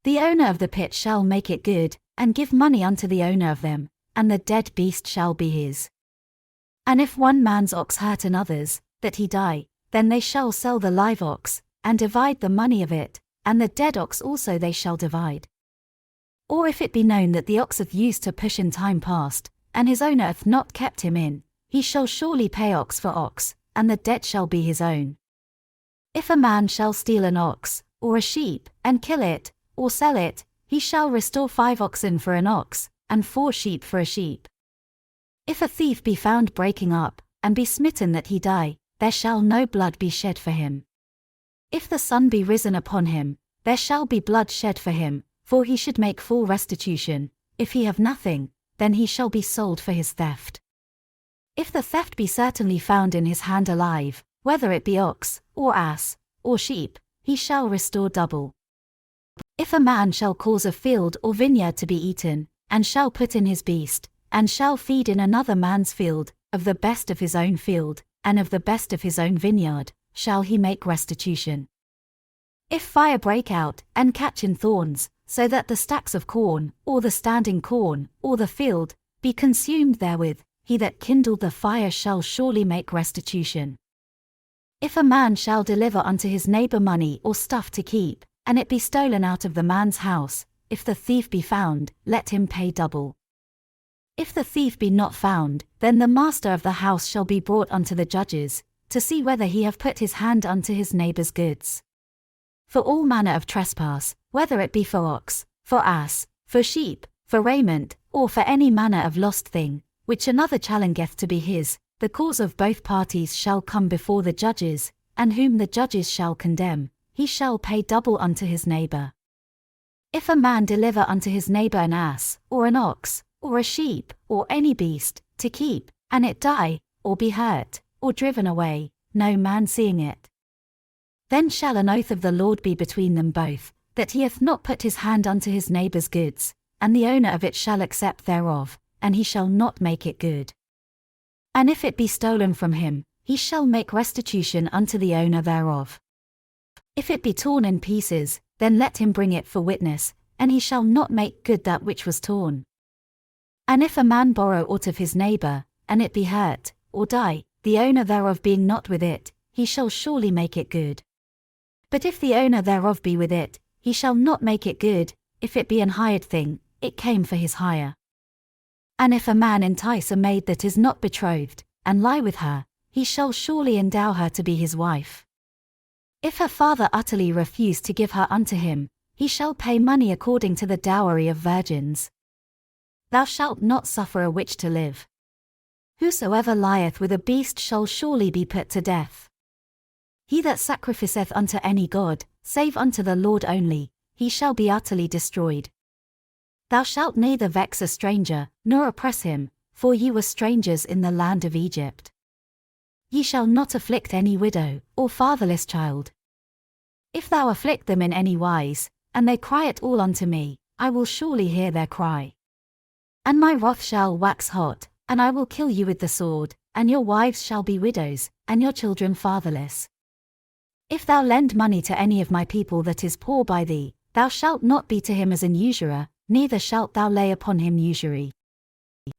the owner of the pit shall make it good, and give money unto the owner of them, and the dead beast shall be his. And if one man's ox hurt another's, that he die, then they shall sell the live ox, and divide the money of it, and the dead ox also they shall divide. Or if it be known that the ox hath used to push in time past, and his owner hath not kept him in, he shall surely pay ox for ox, and the debt shall be his own. If a man shall steal an ox, or a sheep, and kill it, or sell it, he shall restore 5 oxen for an ox, and 4 sheep for a sheep. If a thief be found breaking up, and be smitten that he die, there shall no blood be shed for him. If the sun be risen upon him, there shall be blood shed for him, for he should make full restitution. If he have nothing, then he shall be sold for his theft. If the theft be certainly found in his hand alive, whether it be ox, or ass, or sheep, he shall restore double. If a man shall cause a field or vineyard to be eaten, and shall put in his beast, and shall feed in another man's field, of the best of his own field, and of the best of his own vineyard, shall he make restitution. If fire break out, and catch in thorns, so that the stacks of corn, or the standing corn, or the field, be consumed therewith, he that kindled the fire shall surely make restitution. If a man shall deliver unto his neighbor money or stuff to keep, and it be stolen out of the man's house, if the thief be found, let him pay double. If the thief be not found, then the master of the house shall be brought unto the judges, to see whether he have put his hand unto his neighbor's goods. For all manner of trespass, whether it be for ox, for ass, for sheep, for raiment, or for any manner of lost thing, which another challengeth to be his, the cause of both parties shall come before the judges, and whom the judges shall condemn, he shall pay double unto his neighbor. If a man deliver unto his neighbor an ass, or an ox, or a sheep, or any beast, to keep, and it die, or be hurt, or driven away, no man seeing it, then shall an oath of the Lord be between them both, that he hath not put his hand unto his neighbor's goods, and the owner of it shall accept thereof, and he shall not make it good. And if it be stolen from him, he shall make restitution unto the owner thereof. If it be torn in pieces, then let him bring it for witness, and he shall not make good that which was torn. And if a man borrow aught of his neighbor, and it be hurt, or die, the owner thereof being not with it, he shall surely make it good. But if the owner thereof be with it, he shall not make it good. If it be an hired thing, it came for his hire. And if a man entice a maid that is not betrothed, and lie with her, he shall surely endow her to be his wife. If her father utterly refuse to give her unto him, he shall pay money according to the dowry of virgins. Thou shalt not suffer a witch to live. Whosoever lieth with a beast shall surely be put to death. He that sacrificeth unto any god, save unto the Lord only, he shall be utterly destroyed. Thou shalt neither vex a stranger, nor oppress him, for ye were strangers in the land of Egypt. Ye shall not afflict any widow, or fatherless child. If thou afflict them in any wise, and they cry at all unto me, I will surely hear their cry. And my wrath shall wax hot, and I will kill you with the sword, and your wives shall be widows, and your children fatherless. If thou lend money to any of my people that is poor by thee, thou shalt not be to him as an usurer, neither shalt thou lay upon him usury.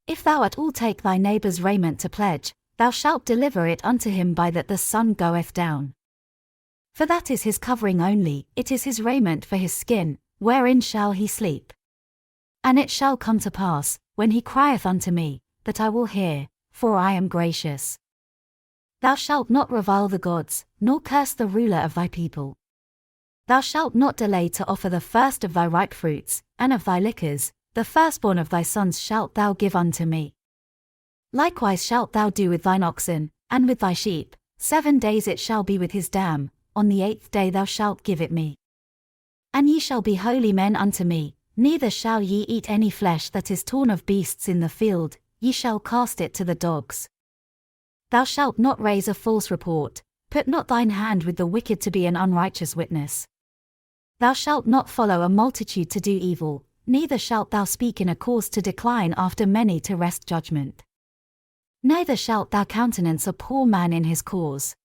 If thou at all take thy neighbour's raiment to pledge, thou shalt deliver it unto him by that the sun goeth down. For that is his covering only, it is his raiment for his skin, wherein shall he sleep. And it shall come to pass, when he crieth unto me, that I will hear, for I am gracious. Thou shalt not revile the gods, nor curse the ruler of thy people. Thou shalt not delay to offer the first of thy ripe fruits, and of thy liquors, the firstborn of thy sons shalt thou give unto me. Likewise shalt thou do with thine oxen, and with thy sheep, 7 days it shall be with his dam, on the 8th day thou shalt give it me. And ye shall be holy men unto me, neither shall ye eat any flesh that is torn of beasts in the field, ye shall cast it to the dogs. Thou shalt not raise a false report, put not thine hand with the wicked to be an unrighteous witness. Thou shalt not follow a multitude to do evil, neither shalt thou speak in a cause to decline after many to wrest judgment. Neither shalt thou countenance a poor man in his cause.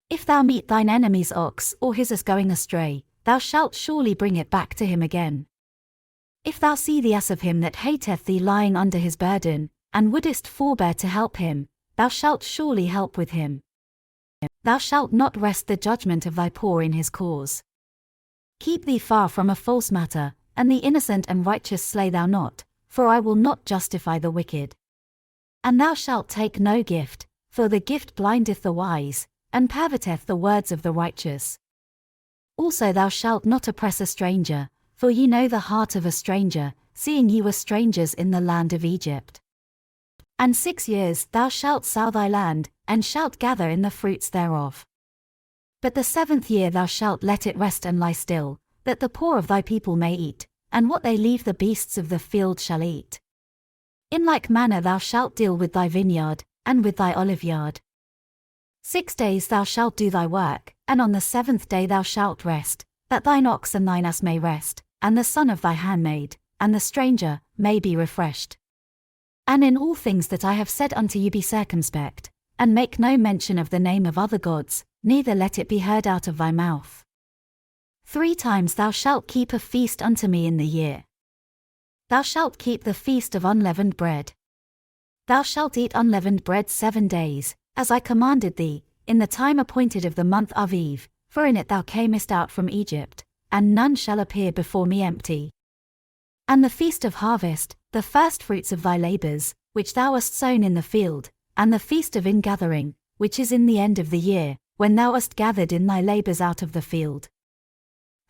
If thou meet thine enemy's ox or his ass going astray, thou shalt surely bring it back to him again. If thou see the ass of him that hateth thee lying under his burden, and wouldest forbear to help him, thou shalt surely help with him. Thou shalt not wrest the judgment of thy poor in his cause. Keep thee far from a false matter, and the innocent and righteous slay thou not, for I will not justify the wicked. And thou shalt take no gift, for the gift blindeth the wise, and perverteth the words of the righteous. Also thou shalt not oppress a stranger, for ye know the heart of a stranger, seeing ye were strangers in the land of Egypt. And 6 years thou shalt sow thy land, and shalt gather in the fruits thereof. But the 7th year thou shalt let it rest and lie still, that the poor of thy people may eat, and what they leave the beasts of the field shall eat. In like manner thou shalt deal with thy vineyard, and with thy oliveyard. 6 days thou shalt do thy work, and on the 7th day thou shalt rest, that thine ox and thine ass may rest, and the son of thy handmaid, and the stranger, may be refreshed. And in all things that I have said unto you be circumspect, and make no mention of the name of other gods, neither let it be heard out of thy mouth. 3 times thou shalt keep a feast unto me in the year. Thou shalt keep the feast of unleavened bread. Thou shalt eat unleavened bread 7 days, as I commanded thee, in the time appointed of the month Aviv, for in it thou camest out from Egypt, and none shall appear before me empty. And the feast of harvest, the firstfruits of thy labours, which thou hast sown in the field, and the feast of ingathering, which is in the end of the year, when thou hast gathered in thy labours out of the field.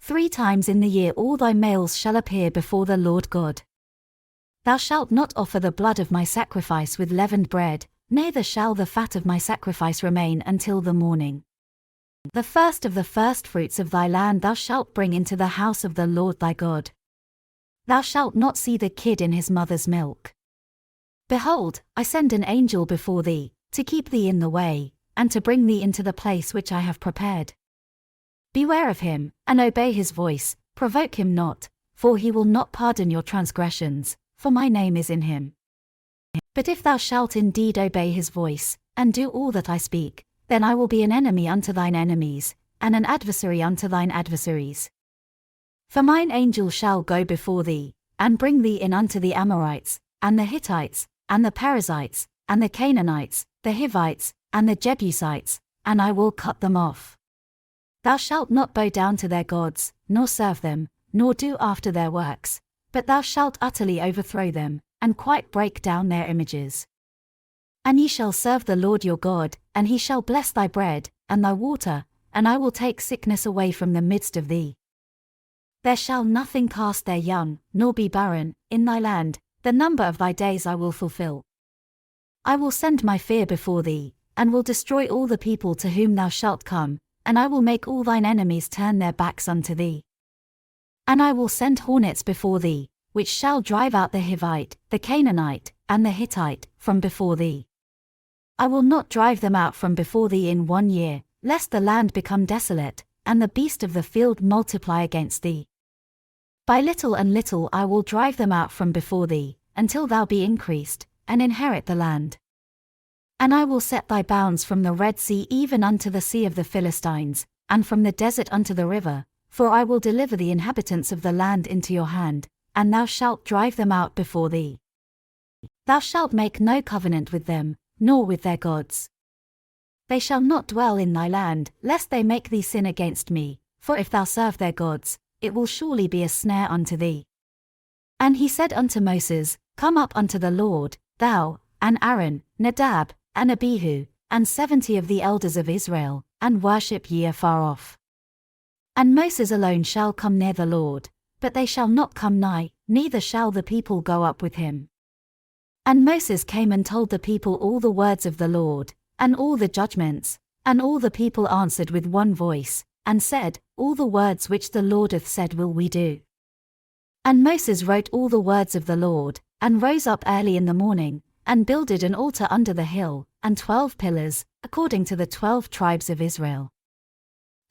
3 times in the year all thy males shall appear before the Lord God. Thou shalt not offer the blood of my sacrifice with leavened bread, neither shall the fat of my sacrifice remain until the morning. The first of the firstfruits of thy land thou shalt bring into the house of the Lord thy God. Thou shalt not see the kid in his mother's milk. Behold, I send an angel before thee, to keep thee in the way, and to bring thee into the place which I have prepared. Beware of him, and obey his voice, provoke him not, for he will not pardon your transgressions, for my name is in him. But if thou shalt indeed obey his voice, and do all that I speak, then I will be an enemy unto thine enemies, and an adversary unto thine adversaries. For mine angel shall go before thee, and bring thee in unto the Amorites, and the Hittites, and the Perizzites, and the Canaanites, the Hivites, and the Jebusites, and I will cut them off. Thou shalt not bow down to their gods, nor serve them, nor do after their works, but thou shalt utterly overthrow them, and quite break down their images. And ye shall serve the Lord your God, and he shall bless thy bread, and thy water, and I will take sickness away from the midst of thee. There shall nothing cast their young, nor be barren, in thy land, the number of thy days I will fulfill. I will send my fear before thee, and will destroy all the people to whom thou shalt come, and I will make all thine enemies turn their backs unto thee. And I will send hornets before thee, which shall drive out the Hivite, the Canaanite, and the Hittite, from before thee. I will not drive them out from before thee in 1 year, lest the land become desolate, and the beast of the field multiply against thee. By little and little I will drive them out from before thee, until thou be increased, and inherit the land. And I will set thy bounds from the Red Sea even unto the sea of the Philistines, and from the desert unto the river, for I will deliver the inhabitants of the land into your hand, and thou shalt drive them out before thee. Thou shalt make no covenant with them, nor with their gods. They shall not dwell in thy land, lest they make thee sin against me, for if thou serve their gods, it will surely be a snare unto thee. And he said unto Moses, Come up unto the Lord, thou, and Aaron, Nadab, and Abihu, and 70 of the elders of Israel, and worship ye afar off. And Moses alone shall come near the Lord, but they shall not come nigh, neither shall the people go up with him. And Moses came and told the people all the words of the Lord, and all the judgments, and all the people answered with one voice, and said, All the words which the Lord hath said will we do. And Moses wrote all the words of the Lord, and rose up early in the morning, and builded an altar under the hill, and 12 pillars, according to the 12 tribes of Israel.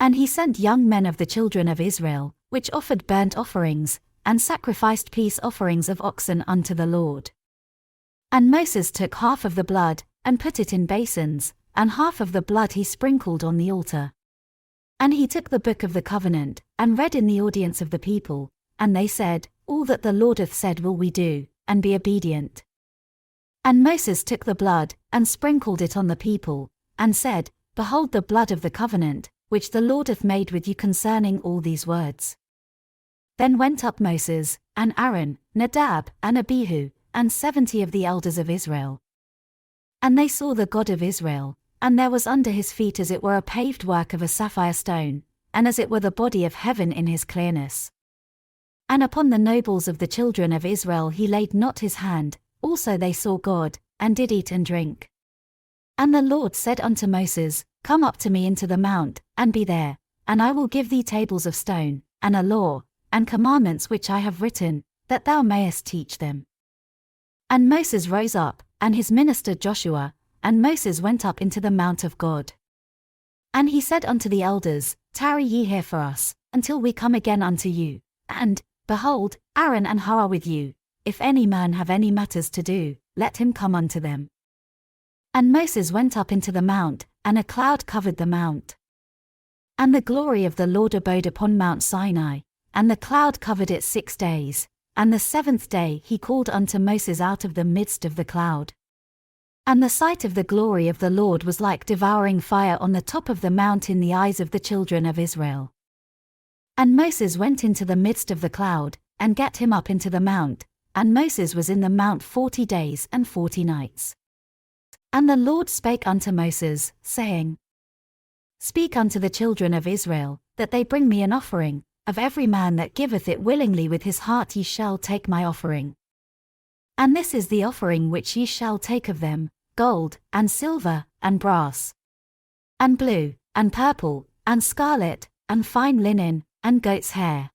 And he sent young men of the children of Israel, which offered burnt offerings, and sacrificed peace offerings of oxen unto the Lord. And Moses took half of the blood, and put it in basins, and half of the blood he sprinkled on the altar. And he took the book of the covenant, and read in the audience of the people, and they said, All that the Lord hath said will we do, and be obedient. And Moses took the blood, and sprinkled it on the people, and said, Behold the blood of the covenant, which the Lord hath made with you concerning all these words. Then went up Moses, and Aaron, Nadab, and Abihu, and 70 of the elders of Israel. And they saw the God of Israel, and there was under his feet as it were a paved work of a sapphire stone, and as it were the body of heaven in his clearness. And upon the nobles of the children of Israel he laid not his hand, also they saw God, and did eat and drink. And the Lord said unto Moses, Come up to me into the mount, and be there, and I will give thee tables of stone, and a law, and commandments which I have written, that thou mayest teach them. And Moses rose up, and his minister Joshua, and Moses went up into the mount of God. And he said unto the elders, Tarry ye here for us, until we come again unto you, and, behold, Aaron and Hur are with you. If any man have any matters to do, let him come unto them. And Moses went up into the mount, and a cloud covered the mount. And the glory of the Lord abode upon Mount Sinai, and the cloud covered it 6 days, and the 7th day he called unto Moses out of the midst of the cloud. And the sight of the glory of the Lord was like devouring fire on the top of the mount in the eyes of the children of Israel. And Moses went into the midst of the cloud, and gat him up into the mount, and Moses was in the mount 40 days and 40 nights. And the Lord spake unto Moses, saying, Speak unto the children of Israel, that they bring me an offering, of every man that giveth it willingly with his heart ye shall take my offering. And this is the offering which ye shall take of them, gold, and silver, and brass, and blue, and purple, and scarlet, and fine linen, and goat's hair,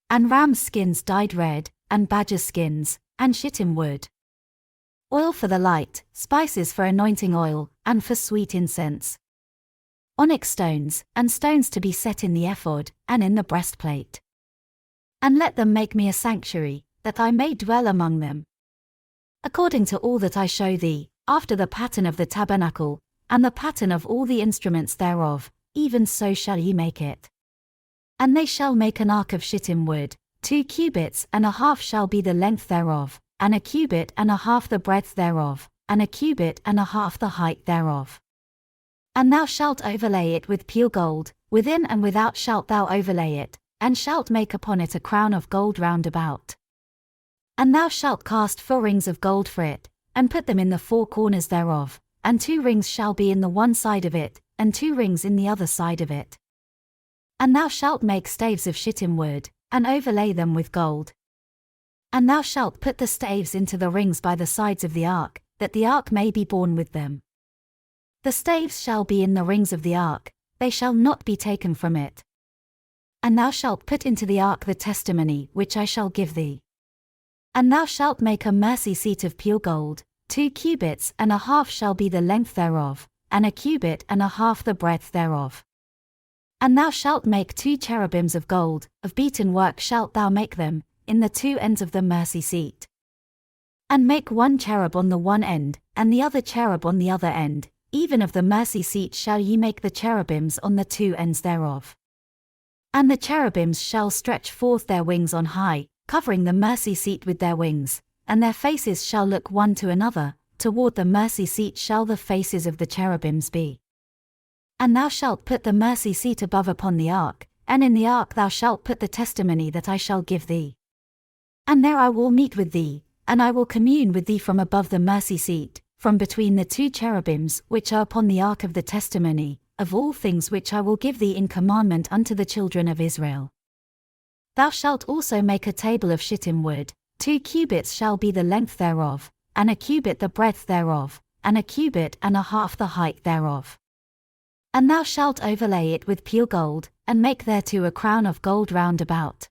and ram's skins dyed red, and badger skins, and shittim wood. Oil for the light, spices for anointing oil, and for sweet incense. Onyx stones, and stones to be set in the ephod, and in the breastplate. And let them make me a sanctuary, that I may dwell among them. According to all that I show thee, after the pattern of the tabernacle, and the pattern of all the instruments thereof, even so shall ye make it. And they shall make an ark of shittim wood, 2 cubits and a half shall be the length thereof, and a cubit and a half the breadth thereof, and a cubit and a half the height thereof. And thou shalt overlay it with pure gold, within and without shalt thou overlay it, and shalt make upon it a crown of gold round about. And thou shalt cast 4 rings of gold for it, and put them in the 4 corners thereof, and 2 rings shall be in the one side of it, and 2 rings in the other side of it. And thou shalt make staves of shittim wood, and overlay them with gold. And thou shalt put the staves into the rings by the sides of the ark, that the ark may be borne with them. The staves shall be in the rings of the ark, they shall not be taken from it. And thou shalt put into the ark the testimony which I shall give thee. And thou shalt make a mercy seat of pure gold, 2 cubits and a half shall be the length thereof, and 1 cubit and a half the breadth thereof. And thou shalt make 2 cherubims of gold, of beaten work shalt thou make them, in the 2 ends of the mercy seat. And make 1 cherub on the one end, and the other cherub on the other end, even of the mercy seat shall ye make the cherubims on the 2 ends thereof. And the cherubims shall stretch forth their wings on high, covering the mercy seat with their wings, and their faces shall look one to another, toward the mercy seat shall the faces of the cherubims be. And thou shalt put the mercy seat above upon the ark, and in the ark thou shalt put the testimony that I shall give thee. And there I will meet with thee, and I will commune with thee from above the mercy seat, from between the 2 cherubims which are upon the ark of the testimony, of all things which I will give thee in commandment unto the children of Israel. Thou shalt also make a table of shittim wood, 2 cubits shall be the length thereof, and 1 cubit the breadth thereof, and 1 cubit and a half the height thereof. And thou shalt overlay it with pure gold, and make thereto a crown of gold round about.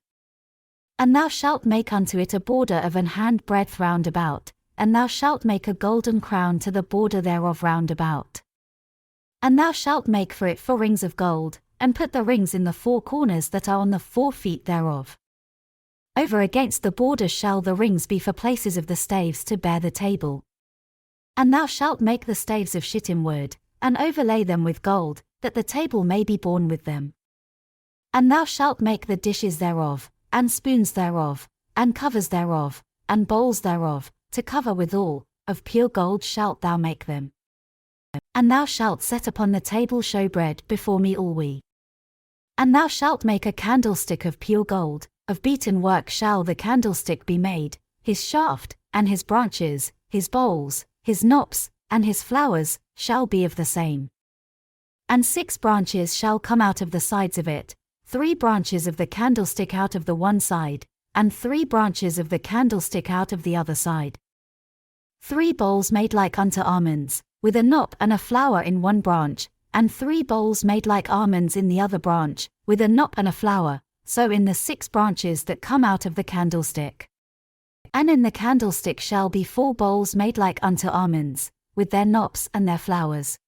And thou shalt make unto it a border of an hand breadth round about, and thou shalt make a golden crown to the border thereof round about. And thou shalt make for it 4 rings of gold, and put the rings in the 4 corners that are on the 4 feet thereof. Over against the border shall the rings be for places of the staves to bear the table. And thou shalt make the staves of shittim wood, and overlay them with gold, that the table may be borne with them. And thou shalt make the dishes thereof, and spoons thereof, and covers thereof, and bowls thereof, to cover withal, of pure gold shalt thou make them. And thou shalt set upon the table showbread before me alway. And thou shalt make a candlestick of pure gold, of beaten work shall the candlestick be made, his shaft, and his branches, his bowls, his knops, and his flowers, shall be of the same. And 6 branches shall come out of the sides of it, 3 branches of the candlestick out of the one side, and 3 branches of the candlestick out of the other side. 3 bowls made like unto almonds, with a knop and a flower in one branch, and 3 bowls made like almonds in the other branch, with a knop and a flower, so in the 6 branches that come out of the candlestick. And in the candlestick shall be 4 bowls made like unto almonds, with their knops and their flowers.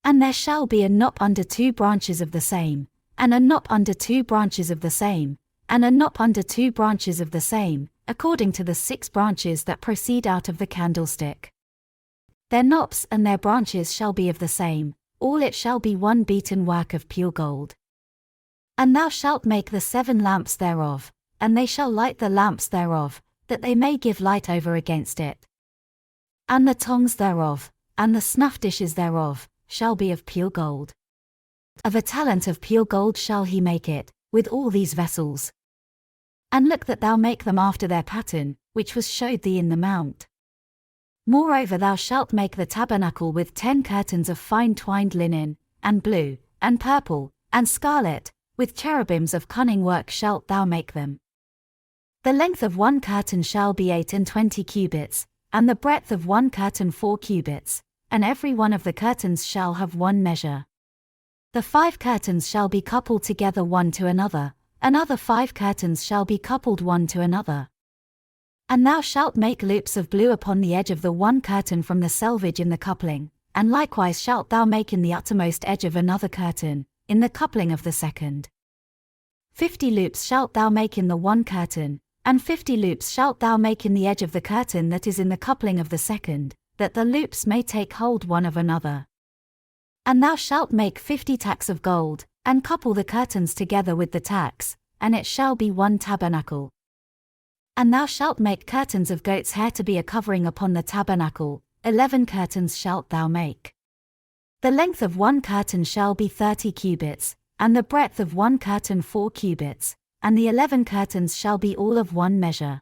And there shall be a knop under 2 branches of the same, and a knop under 2 branches of the same, and a knop under 2 branches of the same, according to the 6 branches that proceed out of the candlestick. Their knops and their branches shall be of the same, all it shall be one beaten work of pure gold. And thou shalt make the 7 lamps thereof, and they shall light the lamps thereof, that they may give light over against it. And the tongs thereof, and the snuff dishes thereof, shall be of pure gold. Of a talent of pure gold shall he make it, with all these vessels. And look that thou make them after their pattern, which was showed thee in the mount. Moreover thou shalt make the tabernacle with 10 curtains of fine twined linen, and blue, and purple, and scarlet, with cherubims of cunning work shalt thou make them. The length of 1 curtain shall be 28 cubits, and the breadth of 1 curtain 4 cubits, and every one of the curtains shall have 1 measure. The 5 curtains shall be coupled together one to another, another 5 curtains shall be coupled one to another. And thou shalt make loops of blue upon the edge of the 1 curtain from the selvage in the coupling, and likewise shalt thou make in the uttermost edge of another curtain, in the coupling of the second. 50 loops shalt thou make in the 1 curtain, and 50 loops shalt thou make in the edge of the curtain that is in the coupling of the second, that the loops may take hold one of another. And thou shalt make 50 tacks of gold, and couple the curtains together with the tacks, and it shall be 1 tabernacle. And thou shalt make curtains of goat's hair to be a covering upon the tabernacle, 11 curtains shalt thou make. The length of 1 curtain shall be 30 cubits, and the breadth of 1 curtain 4 cubits, and the 11 curtains shall be all of 1 measure.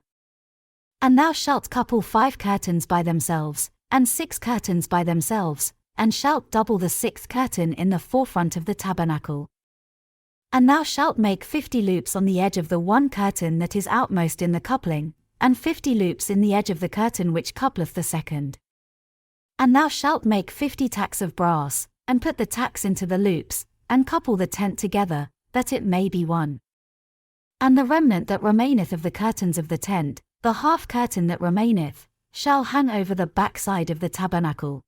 And thou shalt couple 5 curtains by themselves, and 6 curtains by themselves, and shalt double the 6th curtain in the forefront of the tabernacle. And thou shalt make 50 loops on the edge of the 1 curtain that is outmost in the coupling, and 50 loops in the edge of the curtain which coupleth the second. And thou shalt make 50 tacks of brass, and put the tacks into the loops, and couple the tent together, that it may be one. And the remnant that remaineth of the curtains of the tent, the half curtain that remaineth, shall hang over the backside of the tabernacle.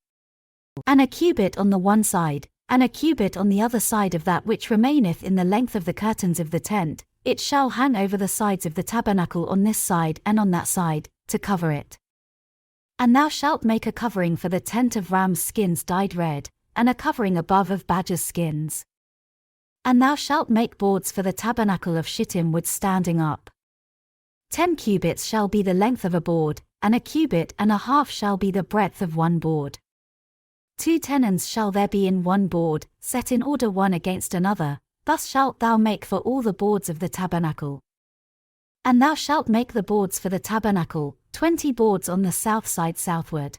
And a cubit on the one side, and a cubit on the other side of that which remaineth in the length of the curtains of the tent, it shall hang over the sides of the tabernacle on this side and on that side, to cover it. And thou shalt make a covering for the tent of rams' skins dyed red, and a covering above of badgers' skins. And thou shalt make boards for the tabernacle of shittim wood standing up. 10 cubits shall be the length of a board, and a cubit and a half shall be the breadth of one board. 2 tenons shall there be in one board, set in order one against another, thus shalt thou make for all the boards of the tabernacle. And thou shalt make the boards for the tabernacle, 20 boards on the south side southward.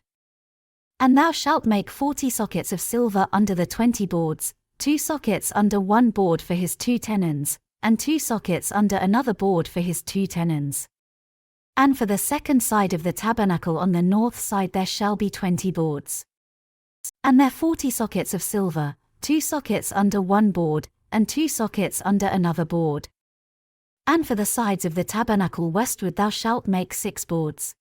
And thou shalt make 40 sockets of silver under the 20 boards, 2 sockets under one board for his 2 tenons, and 2 sockets under another board for his 2 tenons. And for the second side of the tabernacle on the north side there shall be 20 boards. And there 40 sockets of silver, 2 sockets under one board, and 2 sockets under another board. And for the sides of the tabernacle westward thou shalt make 6 boards.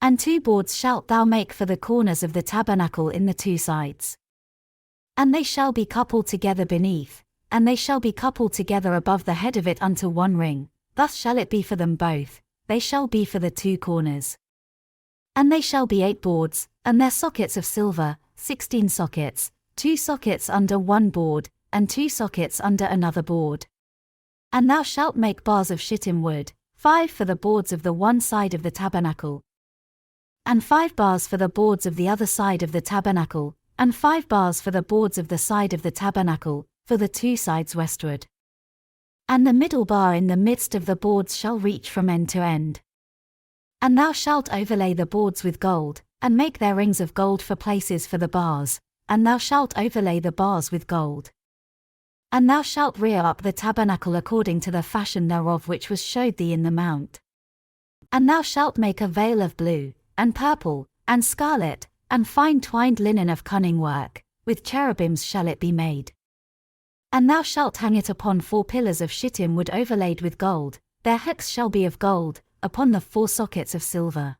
And 2 boards shalt thou make for the corners of the tabernacle in the 2 sides. And they shall be coupled together beneath, and they shall be coupled together above the head of it unto one ring, thus shall it be for them both, they shall be for the 2 corners. And they shall be 8 boards, and their sockets of silver, 16 sockets, 2 sockets under one board, and 2 sockets under another board. And thou shalt make bars of shittim wood, 5 for the boards of the one side of the tabernacle, and 5 bars for the boards of the other side of the tabernacle, and 5 bars for the boards of the side of the tabernacle, for the 2 sides westward. And the middle bar in the midst of the boards shall reach from end to end. And thou shalt overlay the boards with gold, and make their rings of gold for places for the bars, and thou shalt overlay the bars with gold. And thou shalt rear up the tabernacle according to the fashion thereof which was showed thee in the mount. And thou shalt make a veil of blue, and purple, and scarlet, and fine twined linen of cunning work, with cherubims shall it be made. And thou shalt hang it upon 4 pillars of shittim wood overlaid with gold, their hooks shall be of gold, upon the 4 sockets of silver.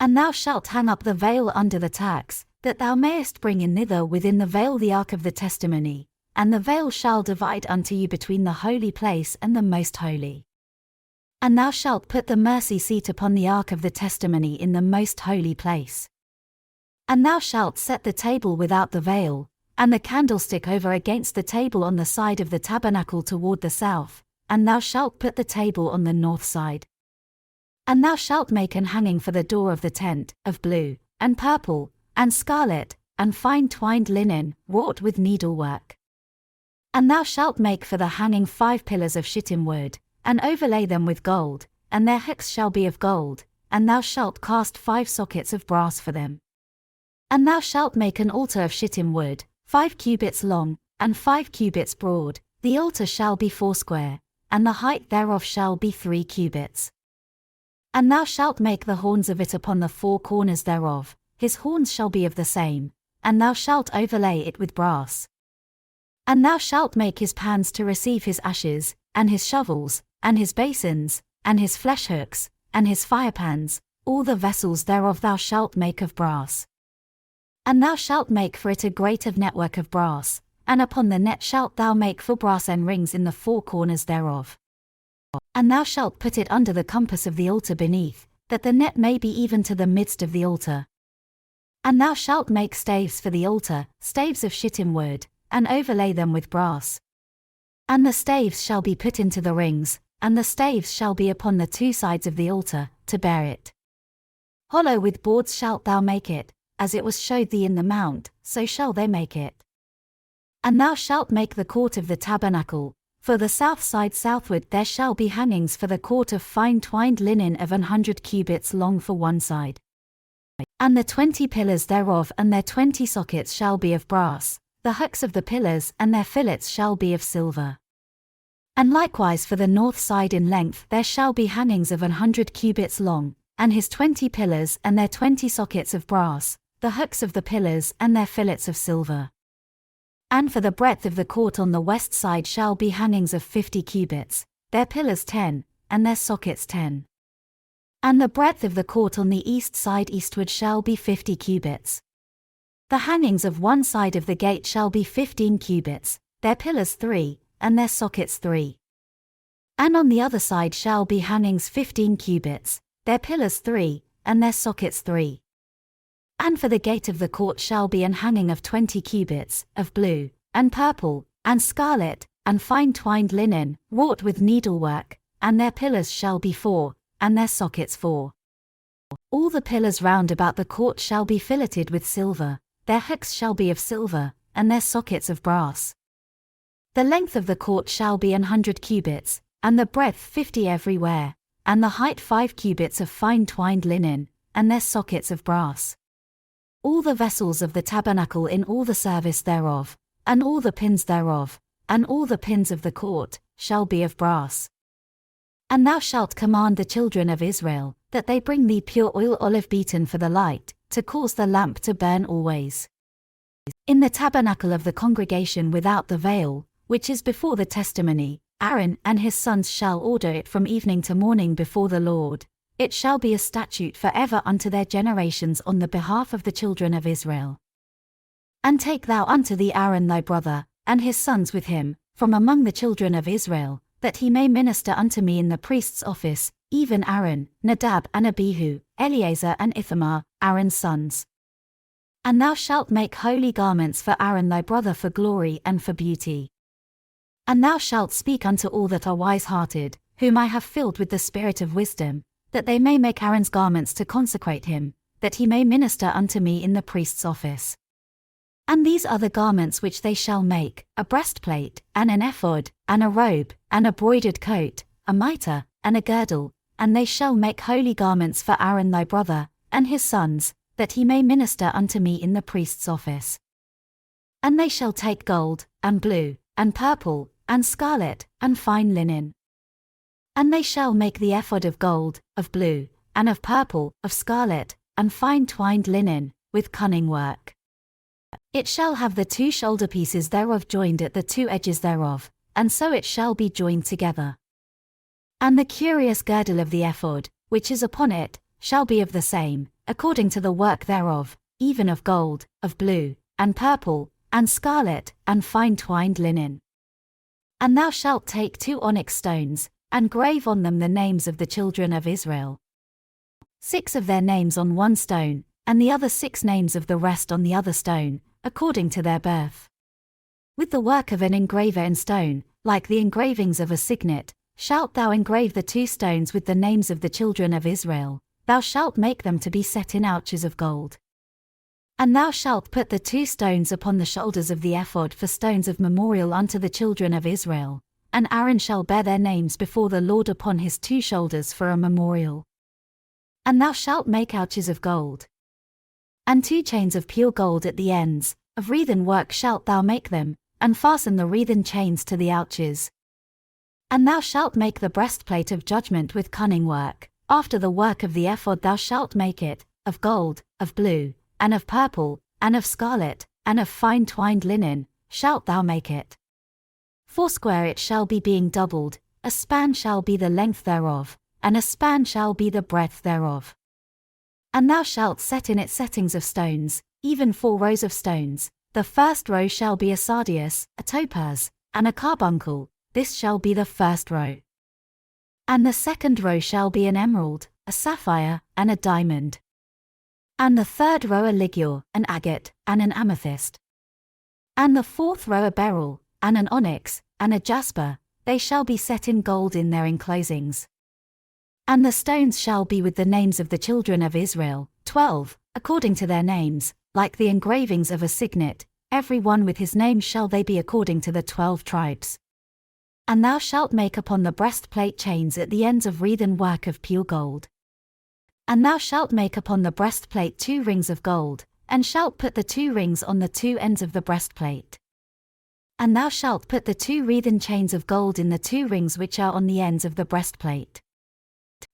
And thou shalt hang up the veil under the tacks, that thou mayest bring in thither within the veil the ark of the testimony, and the veil shall divide unto you between the holy place and the most holy. And thou shalt put the mercy seat upon the ark of the testimony in the most holy place. And thou shalt set the table without the veil, and the candlestick over against the table on the side of the tabernacle toward the south, and thou shalt put the table on the north side. And thou shalt make an hanging for the door of the tent, of blue, and purple, and scarlet, and fine twined linen, wrought with needlework. And thou shalt make for the hanging 5 pillars of shittim wood, and overlay them with gold, and their hooks shall be of gold, and thou shalt cast 5 sockets of brass for them. And thou shalt make an altar of shittim wood, 5 cubits long, and 5 cubits broad, the altar shall be 4 square, and the height thereof shall be 3 cubits. And thou shalt make the horns of it upon the 4 corners thereof, his horns shall be of the same, and thou shalt overlay it with brass. And thou shalt make his pans to receive his ashes, and his shovels, and his basins, and his flesh hooks, and his firepans, all the vessels thereof thou shalt make of brass. And thou shalt make for it a grate of network of brass, and upon the net shalt thou make for brass end rings in the 4 corners thereof. And thou shalt put it under the compass of the altar beneath, that the net may be even to the midst of the altar. And thou shalt make staves for the altar, staves of shittim wood, and overlay them with brass. And the staves shall be put into the rings, and the staves shall be upon the 2 sides of the altar, to bear it. Hollow with boards shalt thou make it, as it was showed thee in the mount, so shall they make it. And thou shalt make the court of the tabernacle, for the south side southward there shall be hangings for the court of fine twined linen of 100 cubits long for one side. And the 20 pillars thereof and their 20 sockets shall be of brass, the hooks of the pillars and their fillets shall be of silver. And likewise for the north side in length there shall be hangings of 100 cubits long, and his 20 pillars and their 20 sockets of brass, the hooks of the pillars and their fillets of silver. And for the breadth of the court on the west side shall be hangings of 50 cubits, their pillars 10, and their sockets 10. And the breadth of the court on the east side eastward shall be 50 cubits. The hangings of one side of the gate shall be 15 cubits, their pillars 3, and their sockets 3. And on the other side shall be hangings 15 cubits, their pillars 3, and their sockets 3. And for the gate of the court shall be an hanging of 20 cubits, of blue, and purple, and scarlet, and fine twined linen, wrought with needlework, and their pillars shall be 4, and their sockets 4. All the pillars round about the court shall be filleted with silver, their hooks shall be of silver, and their sockets of brass. The length of the court shall be 100 cubits, and the breadth 50 everywhere, and the height 5 cubits of fine twined linen, and their sockets of brass. All the vessels of the tabernacle in all the service thereof, and all the pins thereof, and all the pins of the court, shall be of brass. And thou shalt command the children of Israel, that they bring thee pure oil olive beaten for the light, to cause the lamp to burn always. In the tabernacle of the congregation without the veil, which is before the testimony, Aaron and his sons shall order it from evening to morning before the Lord. It shall be a statute forever unto their generations on the behalf of the children of Israel. And take thou unto thee Aaron thy brother, and his sons with him, from among the children of Israel, that he may minister unto me in the priest's office, even Aaron, Nadab and Abihu, Eleazar and Ithamar, Aaron's sons. And thou shalt make holy garments for Aaron thy brother for glory and for beauty. And thou shalt speak unto all that are wise-hearted, whom I have filled with the spirit of wisdom, that they may make Aaron's garments to consecrate him, that he may minister unto me in the priest's office. And these are the garments which they shall make, a breastplate, and an ephod, and a robe, and a broidered coat, a mitre, and a girdle, and they shall make holy garments for Aaron thy brother, and his sons, that he may minister unto me in the priest's office. And they shall take gold, and blue, and purple, and scarlet, and fine linen. And they shall make the ephod of gold, of blue, and of purple, of scarlet, and fine twined linen, with cunning work. It shall have the 2 shoulder pieces thereof joined at the 2 edges thereof, and so it shall be joined together. And the curious girdle of the ephod, which is upon it, shall be of the same, according to the work thereof, even of gold, of blue, and purple, and scarlet, and fine twined linen. And thou shalt take 2 onyx stones, and grave on them the names of the children of Israel. 6 of their names on one stone, and the other 6 names of the rest on the other stone, according to their birth. With the work of an engraver in stone, like the engravings of a signet, shalt thou engrave the 2 stones with the names of the children of Israel, thou shalt make them to be set in ouches of gold. And thou shalt put the 2 stones upon the shoulders of the ephod for stones of memorial unto the children of Israel, and Aaron shall bear their names before the Lord upon his 2 shoulders for a memorial. And thou shalt make ouches of gold. And 2 chains of pure gold at the ends, of wreathen work shalt thou make them, and fasten the wreathen chains to the ouches. And thou shalt make the breastplate of judgment with cunning work, after the work of the ephod thou shalt make it, of gold, of blue, and of purple, and of scarlet, and of fine twined linen, shalt thou make it. 4 it shall be being doubled, a span shall be the length thereof, and a span shall be the breadth thereof. And thou shalt set in it settings of stones, even 4 rows of stones. The first row shall be a sardius, a topaz, and a carbuncle, this shall be the first row. And the second row shall be an emerald, a sapphire, and a diamond. And the third row a ligure, an agate, and an amethyst. And the 4th row a beryl, and an onyx, and a jasper, they shall be set in gold in their enclosings. And the stones shall be with the names of the children of Israel, 12, according to their names, like the engravings of a signet, every one with his name shall they be according to the 12 tribes. And thou shalt make upon the breastplate chains at the ends of wreathen work of pure gold. And thou shalt make upon the breastplate 2 rings of gold, and shalt put the 2 rings on the 2 ends of the breastplate. And thou shalt put the 2 wreathen chains of gold in the 2 rings which are on the ends of the breastplate.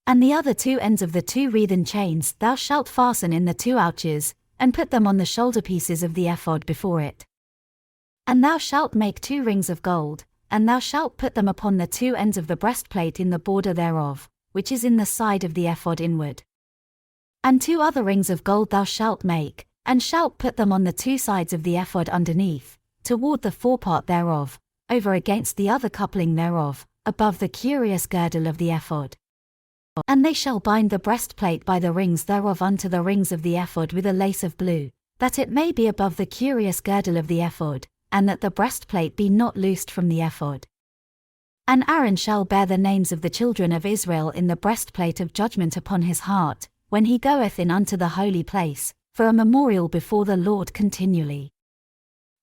And the other 2 ends of the 2 wreathen chains thou shalt fasten in the 2 ouches, and put them on the shoulder pieces of the ephod before it. And thou shalt make 2 rings of gold, and thou shalt put them upon the 2 ends of the breastplate in the border thereof, which is in the side of the ephod inward. And 2 other rings of gold thou shalt make, and shalt put them on the 2 sides of the ephod underneath, toward the forepart thereof, over against the other coupling thereof, above the curious girdle of the ephod. And they shall bind the breastplate by the rings thereof unto the rings of the ephod with a lace of blue, that it may be above the curious girdle of the ephod, and that the breastplate be not loosed from the ephod. And Aaron shall bear the names of the children of Israel in the breastplate of judgment upon his heart, when he goeth in unto the holy place, for a memorial before the Lord continually.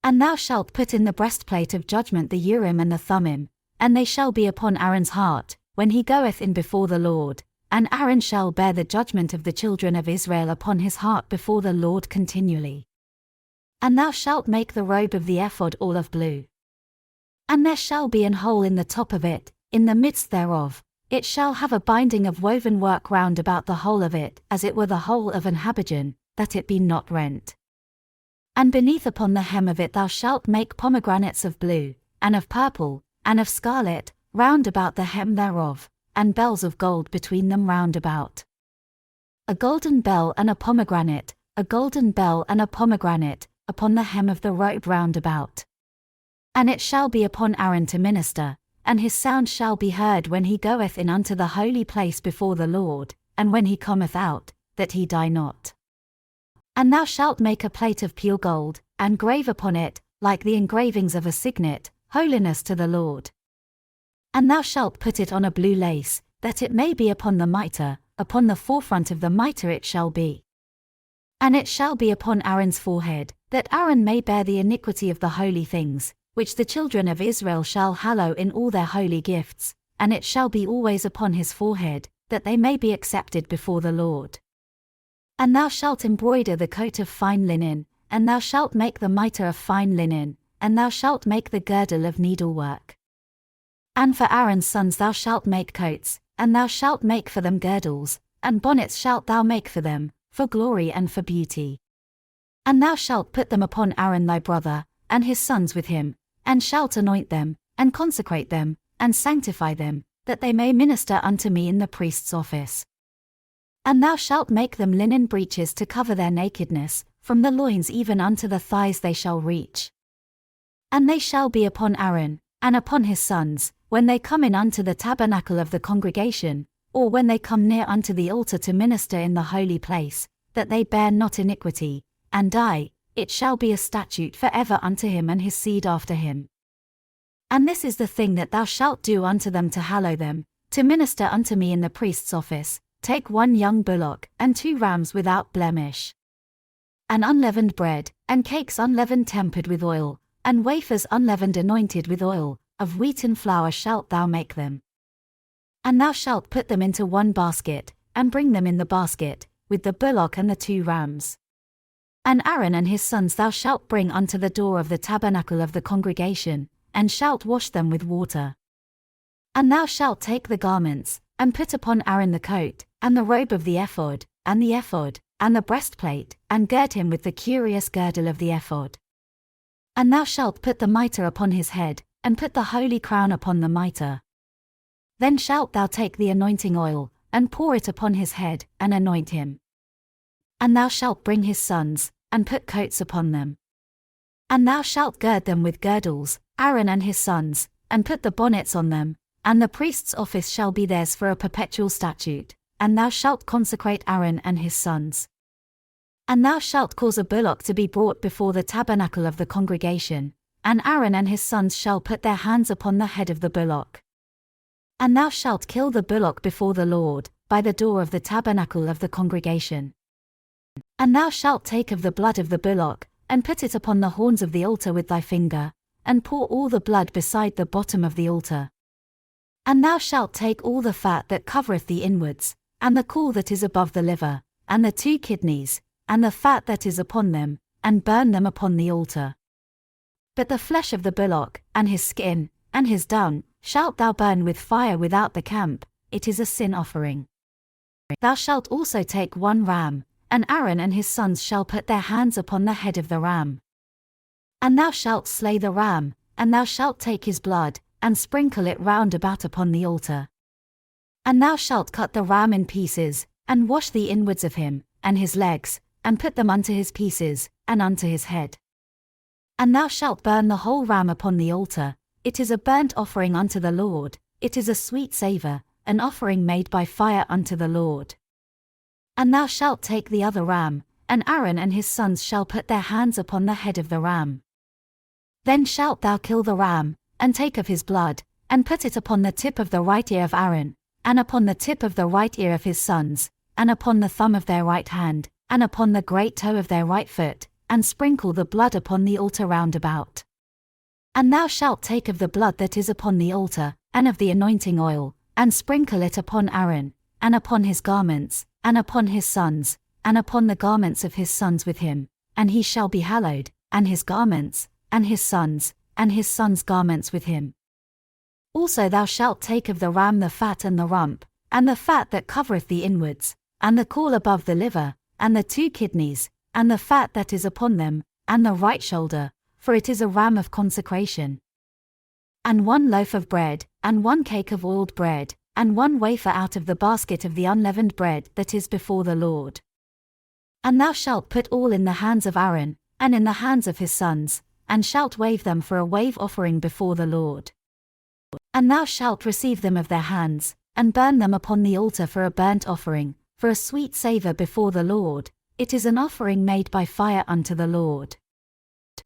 And thou shalt put in the breastplate of judgment the Urim and the Thummim, and they shall be upon Aaron's heart, when he goeth in before the Lord, and Aaron shall bear the judgment of the children of Israel upon his heart before the Lord continually. And thou shalt make the robe of the ephod all of blue. And there shall be an hole in the top of it, in the midst thereof, it shall have a binding of woven work round about the whole of it, as it were the hole of an habergeon, that it be not rent. And beneath upon the hem of it thou shalt make pomegranates of blue, and of purple, and of scarlet, round about the hem thereof, and bells of gold between them round about. A golden bell and a pomegranate, a golden bell and a pomegranate, upon the hem of the robe round about. And it shall be upon Aaron to minister, and his sound shall be heard when he goeth in unto the holy place before the Lord, and when he cometh out, that he die not. And thou shalt make a plate of pure gold, and grave upon it, like the engravings of a signet, holiness to the Lord. And thou shalt put it on a blue lace, that it may be upon the mitre, upon the forefront of the mitre it shall be. And it shall be upon Aaron's forehead, that Aaron may bear the iniquity of the holy things, which the children of Israel shall hallow in all their holy gifts, and it shall be always upon his forehead, that they may be accepted before the Lord. And thou shalt embroider the coat of fine linen, and thou shalt make the mitre of fine linen, and thou shalt make the girdle of needlework. And for Aaron's sons thou shalt make coats, and thou shalt make for them girdles, and bonnets shalt thou make for them, for glory and for beauty. And thou shalt put them upon Aaron thy brother, and his sons with him, and shalt anoint them, and consecrate them, and sanctify them, that they may minister unto me in the priest's office. And thou shalt make them linen breeches to cover their nakedness, from the loins even unto the thighs they shall reach. And they shall be upon Aaron, and upon his sons, when they come in unto the tabernacle of the congregation, or when they come near unto the altar to minister in the holy place, that they bear not iniquity, and die, it shall be a statute for ever unto him and his seed after him. And this is the thing that thou shalt do unto them to hallow them, to minister unto me in the priest's office. Take 1 young bullock, and 2 rams without blemish. And unleavened bread, and cakes unleavened tempered with oil, and wafers unleavened anointed with oil, of wheaten flour shalt thou make them. And thou shalt put them into 1 basket, and bring them in the basket, with the bullock and the 2 rams. And Aaron and his sons thou shalt bring unto the door of the tabernacle of the congregation, and shalt wash them with water. And thou shalt take the garments, and put upon Aaron the coat, and the robe of the ephod, and the breastplate, and gird him with the curious girdle of the ephod. And thou shalt put the mitre upon his head, and put the holy crown upon the mitre. Then shalt thou take the anointing oil, and pour it upon his head, and anoint him. And thou shalt bring his sons, and put coats upon them. And thou shalt gird them with girdles, Aaron and his sons, and put the bonnets on them, and the priest's office shall be theirs for a perpetual statute, and thou shalt consecrate Aaron and his sons. And thou shalt cause a bullock to be brought before the tabernacle of the congregation, and Aaron and his sons shall put their hands upon the head of the bullock. And thou shalt kill the bullock before the Lord, by the door of the tabernacle of the congregation. And thou shalt take of the blood of the bullock, and put it upon the horns of the altar with thy finger, and pour all the blood beside the bottom of the altar. And thou shalt take all the fat that covereth the inwards, and the caul that is above the liver, and the 2 kidneys, and the fat that is upon them, and burn them upon the altar. But the flesh of the bullock, and his skin, and his dung, shalt thou burn with fire without the camp, it is a sin offering. Thou shalt also take 1 ram, and Aaron and his sons shall put their hands upon the head of the ram. And thou shalt slay the ram, and thou shalt take his blood, and sprinkle it round about upon the altar. And thou shalt cut the ram in pieces, and wash the inwards of him, and his legs, and put them unto his pieces, and unto his head. And thou shalt burn the whole ram upon the altar. It is a burnt offering unto the Lord, it is a sweet savour, an offering made by fire unto the Lord. And thou shalt take the other ram, and Aaron and his sons shall put their hands upon the head of the ram. Then shalt thou kill the ram, and take of his blood, and put it upon the tip of the right ear of Aaron, and upon the tip of the right ear of his sons, and upon the thumb of their right hand, and upon the great toe of their right foot, and sprinkle the blood upon the altar round about. And thou shalt take of the blood that is upon the altar, and of the anointing oil, and sprinkle it upon Aaron, and upon his garments, and upon his sons, and upon the garments of his sons with him, and he shall be hallowed, and his garments, and his sons' garments with him. Also thou shalt take of the ram the fat and the rump, and the fat that covereth the inwards, and the caul above the liver, and the 2 kidneys, and the fat that is upon them, and the right shoulder, for it is a ram of consecration. And 1 loaf of bread, and 1 cake of oiled bread, and 1 wafer out of the basket of the unleavened bread that is before the Lord. And thou shalt put all in the hands of Aaron, and in the hands of his sons, and shalt wave them for a wave offering before the Lord. And thou shalt receive them of their hands, and burn them upon the altar for a burnt offering, for a sweet savour before the Lord, it is an offering made by fire unto the Lord.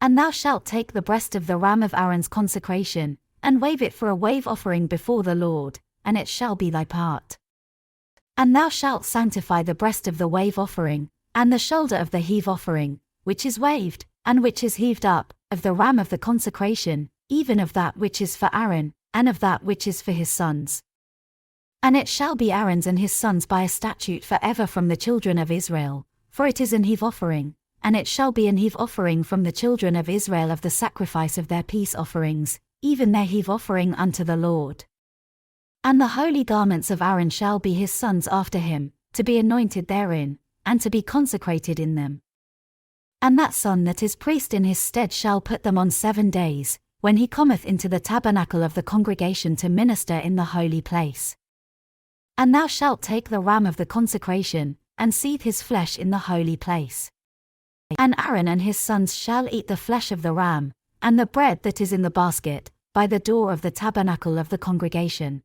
And thou shalt take the breast of the ram of Aaron's consecration, and wave it for a wave offering before the Lord, and it shall be thy part. And thou shalt sanctify the breast of the wave offering, and the shoulder of the heave offering, which is waved, and which is heaved up, of the ram of the consecration, even of that which is for Aaron, and of that which is for his sons. And it shall be Aaron's and his sons by a statute for ever from the children of Israel, for it is an heave offering, and it shall be an heave offering from the children of Israel of the sacrifice of their peace offerings, even their heave offering unto the Lord. And the holy garments of Aaron shall be his sons after him, to be anointed therein, and to be consecrated in them. And that son that is priest in his stead shall put them on 7 days, when he cometh into the tabernacle of the congregation to minister in the holy place. And thou shalt take the ram of the consecration, and seethe his flesh in the holy place. And Aaron and his sons shall eat the flesh of the ram, and the bread that is in the basket, by the door of the tabernacle of the congregation.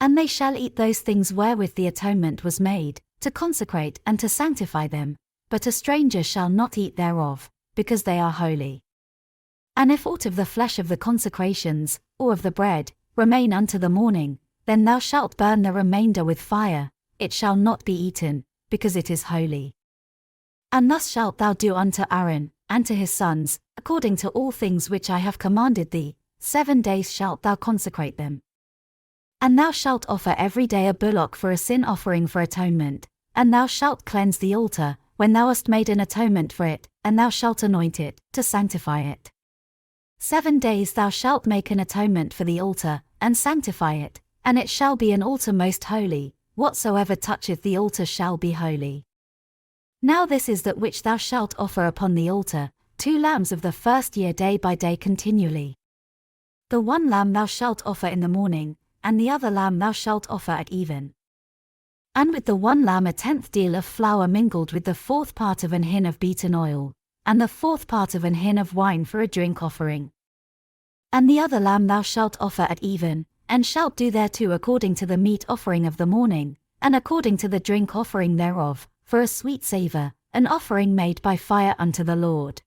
And they shall eat those things wherewith the atonement was made, to consecrate and to sanctify them, but a stranger shall not eat thereof, because they are holy. And if aught of the flesh of the consecrations, or of the bread, remain unto the morning, then thou shalt burn the remainder with fire, it shall not be eaten, because it is holy. And thus shalt thou do unto Aaron, and to his sons, according to all things which I have commanded thee, 7 days shalt thou consecrate them. And thou shalt offer every day a bullock for a sin offering for atonement, and thou shalt cleanse the altar, when thou hast made an atonement for it, and thou shalt anoint it, to sanctify it. 7 days thou shalt make an atonement for the altar, and sanctify it, and it shall be an altar most holy, whatsoever toucheth the altar shall be holy. Now this is that which thou shalt offer upon the altar, 2 lambs of the first year day by day continually. The 1 lamb thou shalt offer in the morning, and the other lamb thou shalt offer at even. And with the 1 lamb a 10th deal of flour mingled with the 4th part of an hin of beaten oil, and the 4th part of an hin of wine for a drink offering. And the other lamb thou shalt offer at even, and shalt do thereto according to the meat offering of the morning, and according to the drink offering thereof, for a sweet savour, an offering made by fire unto the Lord.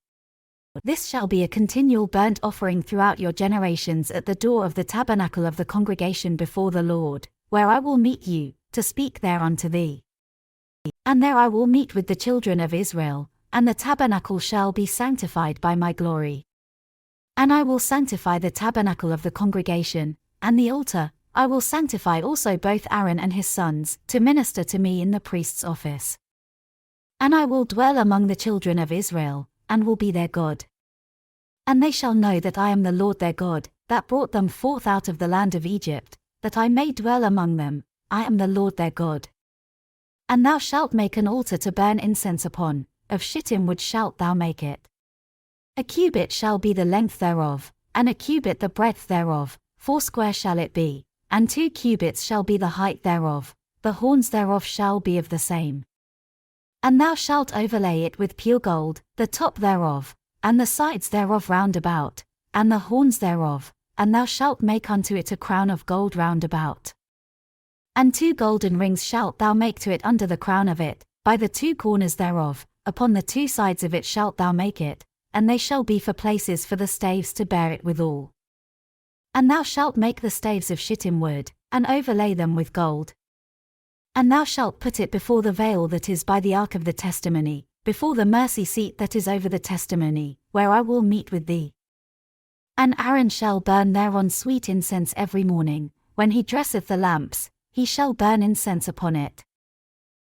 This shall be a continual burnt offering throughout your generations at the door of the tabernacle of the congregation before the Lord, where I will meet you, to speak there unto thee. And there I will meet with the children of Israel, and the tabernacle shall be sanctified by my glory. And I will sanctify the tabernacle of the congregation, and the altar, I will sanctify also both Aaron and his sons, to minister to me in the priest's office. And I will dwell among the children of Israel, and will be their God. And they shall know that I am the Lord their God, that brought them forth out of the land of Egypt, that I may dwell among them, I am the Lord their God. And thou shalt make an altar to burn incense upon, of shittim wood shalt thou make it. A cubit shall be the length thereof, and a cubit the breadth thereof, 4 square shall it be, and 2 cubits shall be the height thereof, the horns thereof shall be of the same. And thou shalt overlay it with pure gold, the top thereof, and the sides thereof round about, and the horns thereof, and thou shalt make unto it a crown of gold round about. And 2 golden rings shalt thou make to it under the crown of it, by the 2 corners thereof, upon the 2 sides of it shalt thou make it, and they shall be for places for the staves to bear it withal. And thou shalt make the staves of shittim wood, and overlay them with gold. And thou shalt put it before the veil that is by the ark of the testimony, before the mercy seat that is over the testimony, where I will meet with thee. And Aaron shall burn thereon sweet incense every morning, when he dresseth the lamps, he shall burn incense upon it.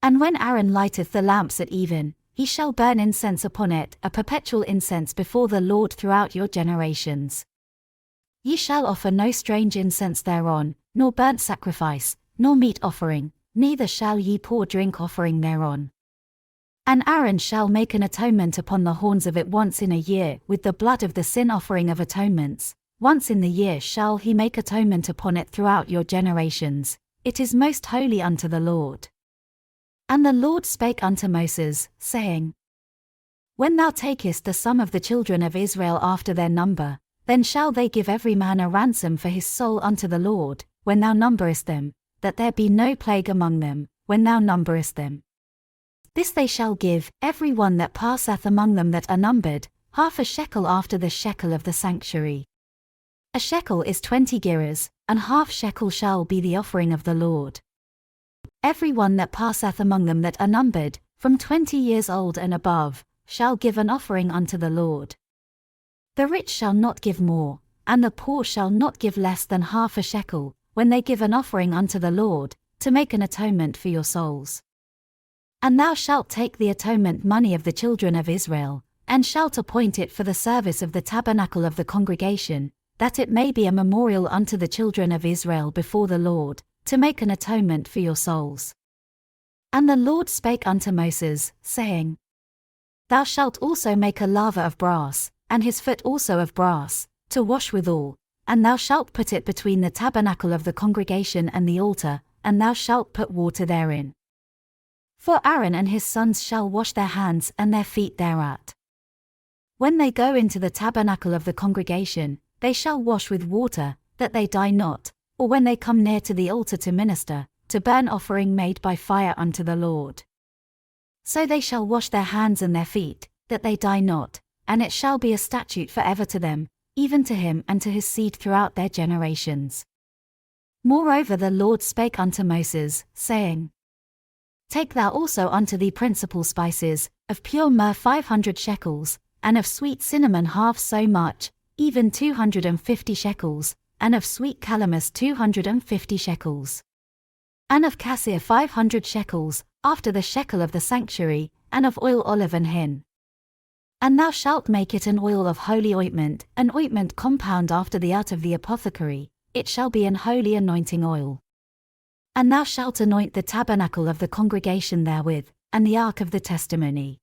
And when Aaron lighteth the lamps at even, he shall burn incense upon it, a perpetual incense before the Lord throughout your generations. Ye shall offer no strange incense thereon, nor burnt sacrifice, nor meat offering, neither shall ye pour drink offering thereon. And Aaron shall make an atonement upon the horns of it once in a year with the blood of the sin offering of atonements, once in the year shall he make atonement upon it throughout your generations, it is most holy unto the Lord. And the Lord spake unto Moses, saying, When thou takest the sum of the children of Israel after their number, then shall they give every man a ransom for his soul unto the Lord, when thou numberest them, that there be no plague among them, when thou numberest them. This they shall give, every one that passeth among them that are numbered, half a shekel after the shekel of the sanctuary. A shekel is 20 gerahs, and half shekel shall be the offering of the Lord. Every one that passeth among them that are numbered, from 20 years old and above, shall give an offering unto the Lord. The rich shall not give more, and the poor shall not give less than half a shekel, when they give an offering unto the Lord, to make an atonement for your souls. And thou shalt take the atonement money of the children of Israel, and shalt appoint it for the service of the tabernacle of the congregation, that it may be a memorial unto the children of Israel before the Lord, to make an atonement for your souls. And the Lord spake unto Moses, saying, Thou shalt also make a laver of brass, and his foot also of brass, to wash withal, and thou shalt put it between the tabernacle of the congregation and the altar, and thou shalt put water therein. For Aaron and his sons shall wash their hands and their feet thereat. When they go into the tabernacle of the congregation, they shall wash with water, that they die not, or when they come near to the altar to minister, to burn offering made by fire unto the Lord. So they shall wash their hands and their feet, that they die not, and it shall be a statute forever to them, even to him and to his seed throughout their generations. Moreover the Lord spake unto Moses, saying, Take thou also unto thee principal spices, of pure myrrh 500 shekels, and of sweet cinnamon half so much, even 250 shekels, and of sweet calamus 250 shekels. And of cassia 500 shekels, after the shekel of the sanctuary, and of oil olive and hin. And thou shalt make it an oil of holy ointment, an ointment compound after the art of the apothecary, it shall be an holy anointing oil. And thou shalt anoint the tabernacle of the congregation therewith, and the ark of the testimony.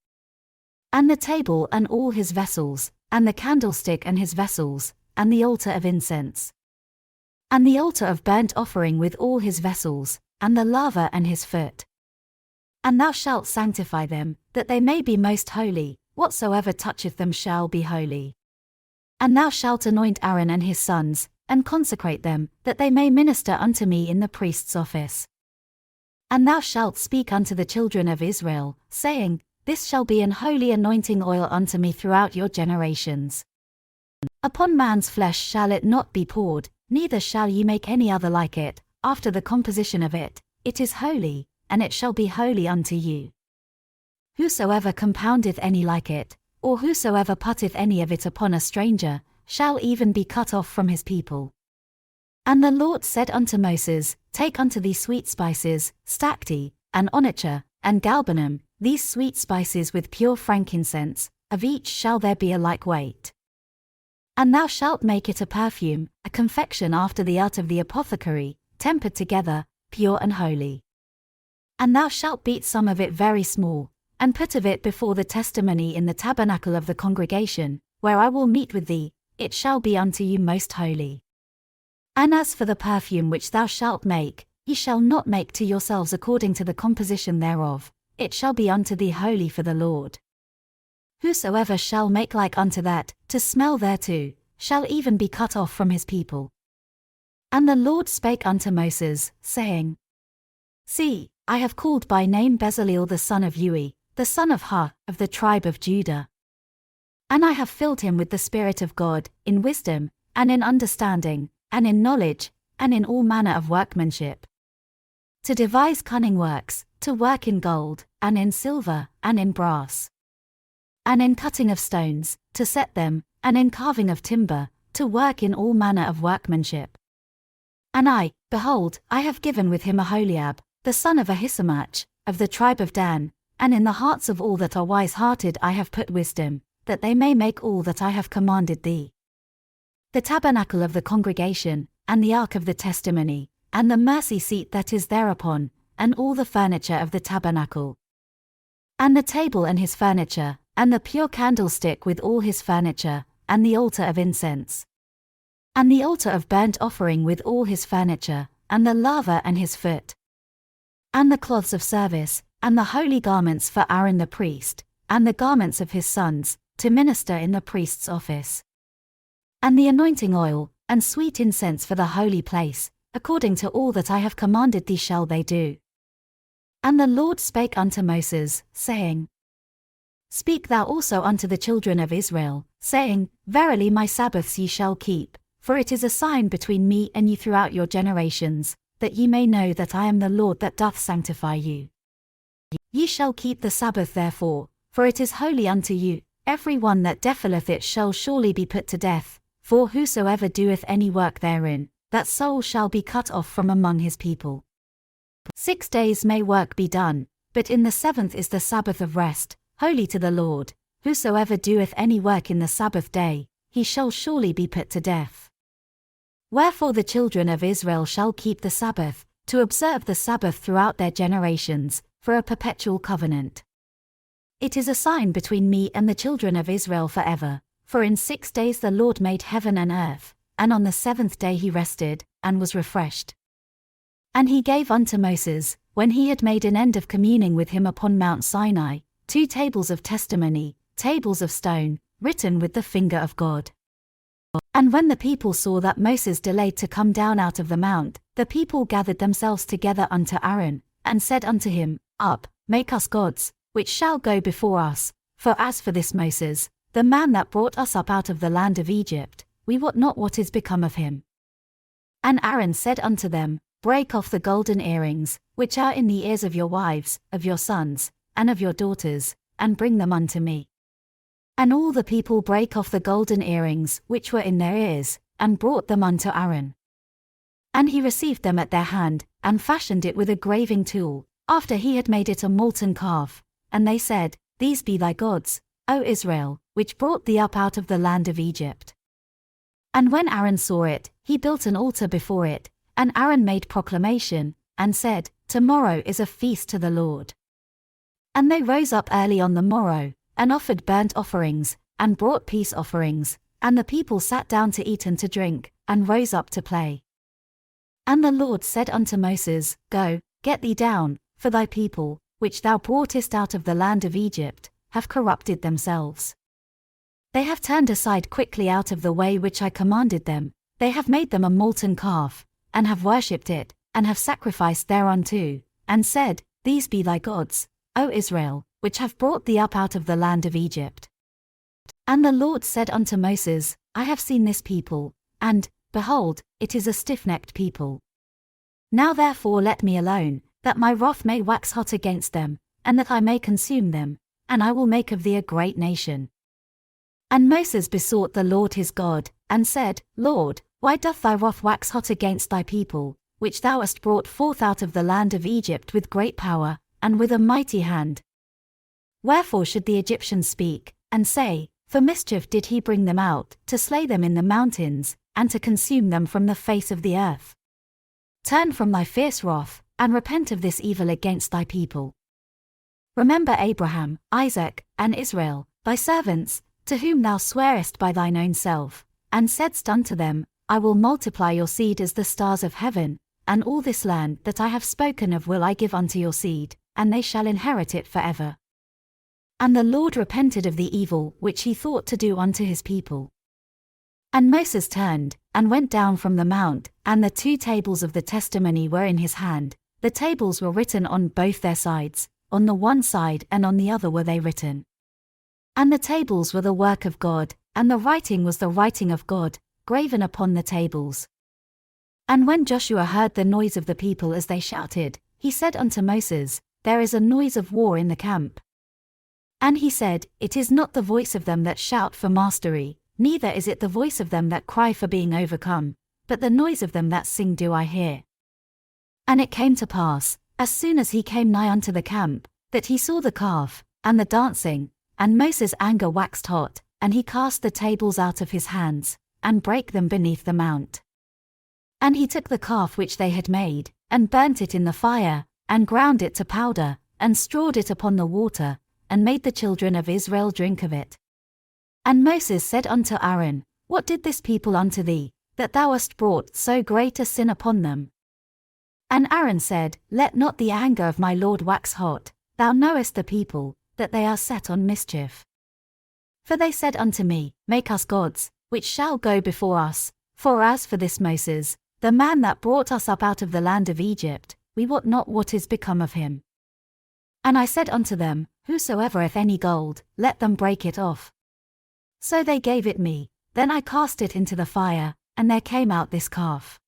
And the table and all his vessels, and the candlestick and his vessels, and the altar of incense. And the altar of burnt offering with all his vessels, and the laver and his foot. And thou shalt sanctify them, that they may be most holy, whatsoever toucheth them shall be holy. And thou shalt anoint Aaron and his sons, and consecrate them, that they may minister unto me in the priest's office. And thou shalt speak unto the children of Israel, saying, This shall be an holy anointing oil unto me throughout your generations. Upon man's flesh shall it not be poured, neither shall ye make any other like it, after the composition of it, it is holy, and it shall be holy unto you. Whosoever compoundeth any like it, or whosoever putteth any of it upon a stranger, shall even be cut off from his people. And the Lord said unto Moses, Take unto thee sweet spices, stacte, and onycha, and galbanum, these sweet spices with pure frankincense, of each shall there be a like weight. And thou shalt make it a perfume, a confection after the art of the apothecary, tempered together, pure and holy. And thou shalt beat some of it very small, and put of it before the testimony in the tabernacle of the congregation, where I will meet with thee, it shall be unto you most holy. And as for the perfume which thou shalt make, ye shall not make to yourselves according to the composition thereof, it shall be unto thee holy for the Lord. Whosoever shall make like unto that, to smell thereto, shall even be cut off from his people. And the Lord spake unto Moses, saying, See, I have called by name Bezaleel the son of Uri, the son of Hur, of the tribe of Judah. And I have filled him with the Spirit of God, in wisdom, and in understanding, and in knowledge, and in all manner of workmanship, to devise cunning works, to work in gold, and in silver, and in brass, and in cutting of stones, to set them, and in carving of timber, to work in all manner of workmanship. And I, behold, I have given with him Aholiab, the son of Ahisamach, of the tribe of Dan, and in the hearts of all that are wise-hearted I have put wisdom, that they may make all that I have commanded thee. The tabernacle of the congregation, and the ark of the testimony, and the mercy seat that is thereupon, and all the furniture of the tabernacle, and the table and his furniture, and the pure candlestick with all his furniture, and the altar of incense, and the altar of burnt offering with all his furniture, and the laver and his foot, and the cloths of service, and the holy garments for Aaron the priest, and the garments of his sons, to minister in the priest's office, and the anointing oil, and sweet incense for the holy place, according to all that I have commanded thee shall they do. And the Lord spake unto Moses, saying, Speak thou also unto the children of Israel, saying, Verily my Sabbaths ye shall keep, for it is a sign between me and you throughout your generations, that ye may know that I am the Lord that doth sanctify you. Ye shall keep the Sabbath therefore, for it is holy unto you, every one that defileth it shall surely be put to death, for whosoever doeth any work therein, that soul shall be cut off from among his people. 6 days may work be done, but in the 7th is the Sabbath of rest, holy to the Lord. Whosoever doeth any work in the Sabbath day, he shall surely be put to death. Wherefore the children of Israel shall keep the Sabbath, to observe the Sabbath throughout their generations, for a perpetual covenant. It is a sign between me and the children of Israel forever, for in 6 days the Lord made heaven and earth, and on the 7th day he rested, and was refreshed. And he gave unto Moses, when he had made an end of communing with him upon Mount Sinai, 2 tables of testimony, tables of stone, written with the finger of God. And when the people saw that Moses delayed to come down out of the mount, the people gathered themselves together unto Aaron, and said unto him, Up, make us gods, which shall go before us, for as for this Moses, the man that brought us up out of the land of Egypt, we wot not what is become of him. And Aaron said unto them, Break off the golden earrings, which are in the ears of your wives, of your sons, and of your daughters, and bring them unto me. And all the people brake off the golden earrings which were in their ears, and brought them unto Aaron. And he received them at their hand, and fashioned it with a graving tool, after he had made it a molten calf. And they said, These be thy gods, O Israel, which brought thee up out of the land of Egypt. And when Aaron saw it, he built an altar before it, and Aaron made proclamation, and said, Tomorrow is a feast to the Lord. And they rose up early on the morrow, and offered burnt offerings, and brought peace offerings, and the people sat down to eat and to drink, and rose up to play. And the Lord said unto Moses, Go, get thee down, for thy people, which thou broughtest out of the land of Egypt, have corrupted themselves. They have turned aside quickly out of the way which I commanded them, they have made them a molten calf, and have worshipped it, and have sacrificed thereunto, and said, These be thy gods, O Israel, which have brought thee up out of the land of Egypt. And the Lord said unto Moses, I have seen this people, and, behold, it is a stiff-necked people. Now therefore let me alone, that my wrath may wax hot against them, and that I may consume them, and I will make of thee a great nation. And Moses besought the Lord his God, and said, Lord, why doth thy wrath wax hot against thy people, which thou hast brought forth out of the land of Egypt with great power, and with a mighty hand? Wherefore should the Egyptians speak, and say, For mischief did he bring them out, to slay them in the mountains, and to consume them from the face of the earth? Turn from thy fierce wrath, and repent of this evil against thy people. Remember Abraham, Isaac, and Israel, thy servants, to whom thou swarest by thine own self, and saidst unto them, I will multiply your seed as the stars of heaven, and all this land that I have spoken of will I give unto your seed, and they shall inherit it forever. And the Lord repented of the evil which he thought to do unto his people. And Moses turned, and went down from the mount, and the 2 tables of the testimony were in his hand. The tables were written on both their sides, on the one side and on the other were they written. And the tables were the work of God, and the writing was the writing of God, graven upon the tables. And when Joshua heard the noise of the people as they shouted, he said unto Moses, There is a noise of war in the camp. And he said, It is not the voice of them that shout for mastery, neither is it the voice of them that cry for being overcome, but the noise of them that sing do I hear. And it came to pass, as soon as he came nigh unto the camp, that he saw the calf, and the dancing, and Moses' anger waxed hot, and he cast the tables out of his hands, and brake them beneath the mount. And he took the calf which they had made, and burnt it in the fire, and ground it to powder, and strawed it upon the water, and made the children of Israel drink of it. And Moses said unto Aaron, What did this people unto thee, that thou hast brought so great a sin upon them? And Aaron said, Let not the anger of my Lord wax hot, thou knowest the people, that they are set on mischief. For they said unto me, Make us gods, which shall go before us, for as for this Moses, the man that brought us up out of the land of Egypt, we wot not what is become of him. And I said unto them, Whosoever hath any gold, let them break it off. So they gave it me, then I cast it into the fire, and there came out this calf.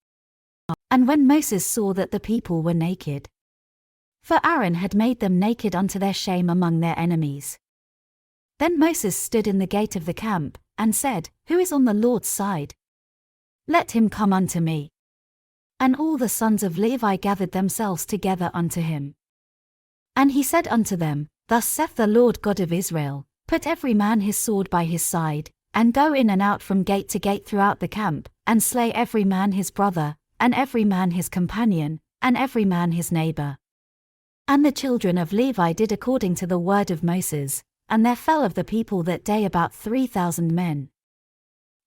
And when Moses saw that the people were naked, for Aaron had made them naked unto their shame among their enemies. Then Moses stood in the gate of the camp, and said, Who is on the Lord's side? Let him come unto me. And all the sons of Levi gathered themselves together unto him. And he said unto them, Thus saith the Lord God of Israel, Put every man his sword by his side, and go in and out from gate to gate throughout the camp, and slay every man his brother, and every man his companion, and every man his neighbor. And the children of Levi did according to the word of Moses, and there fell of the people that day about 3,000 men.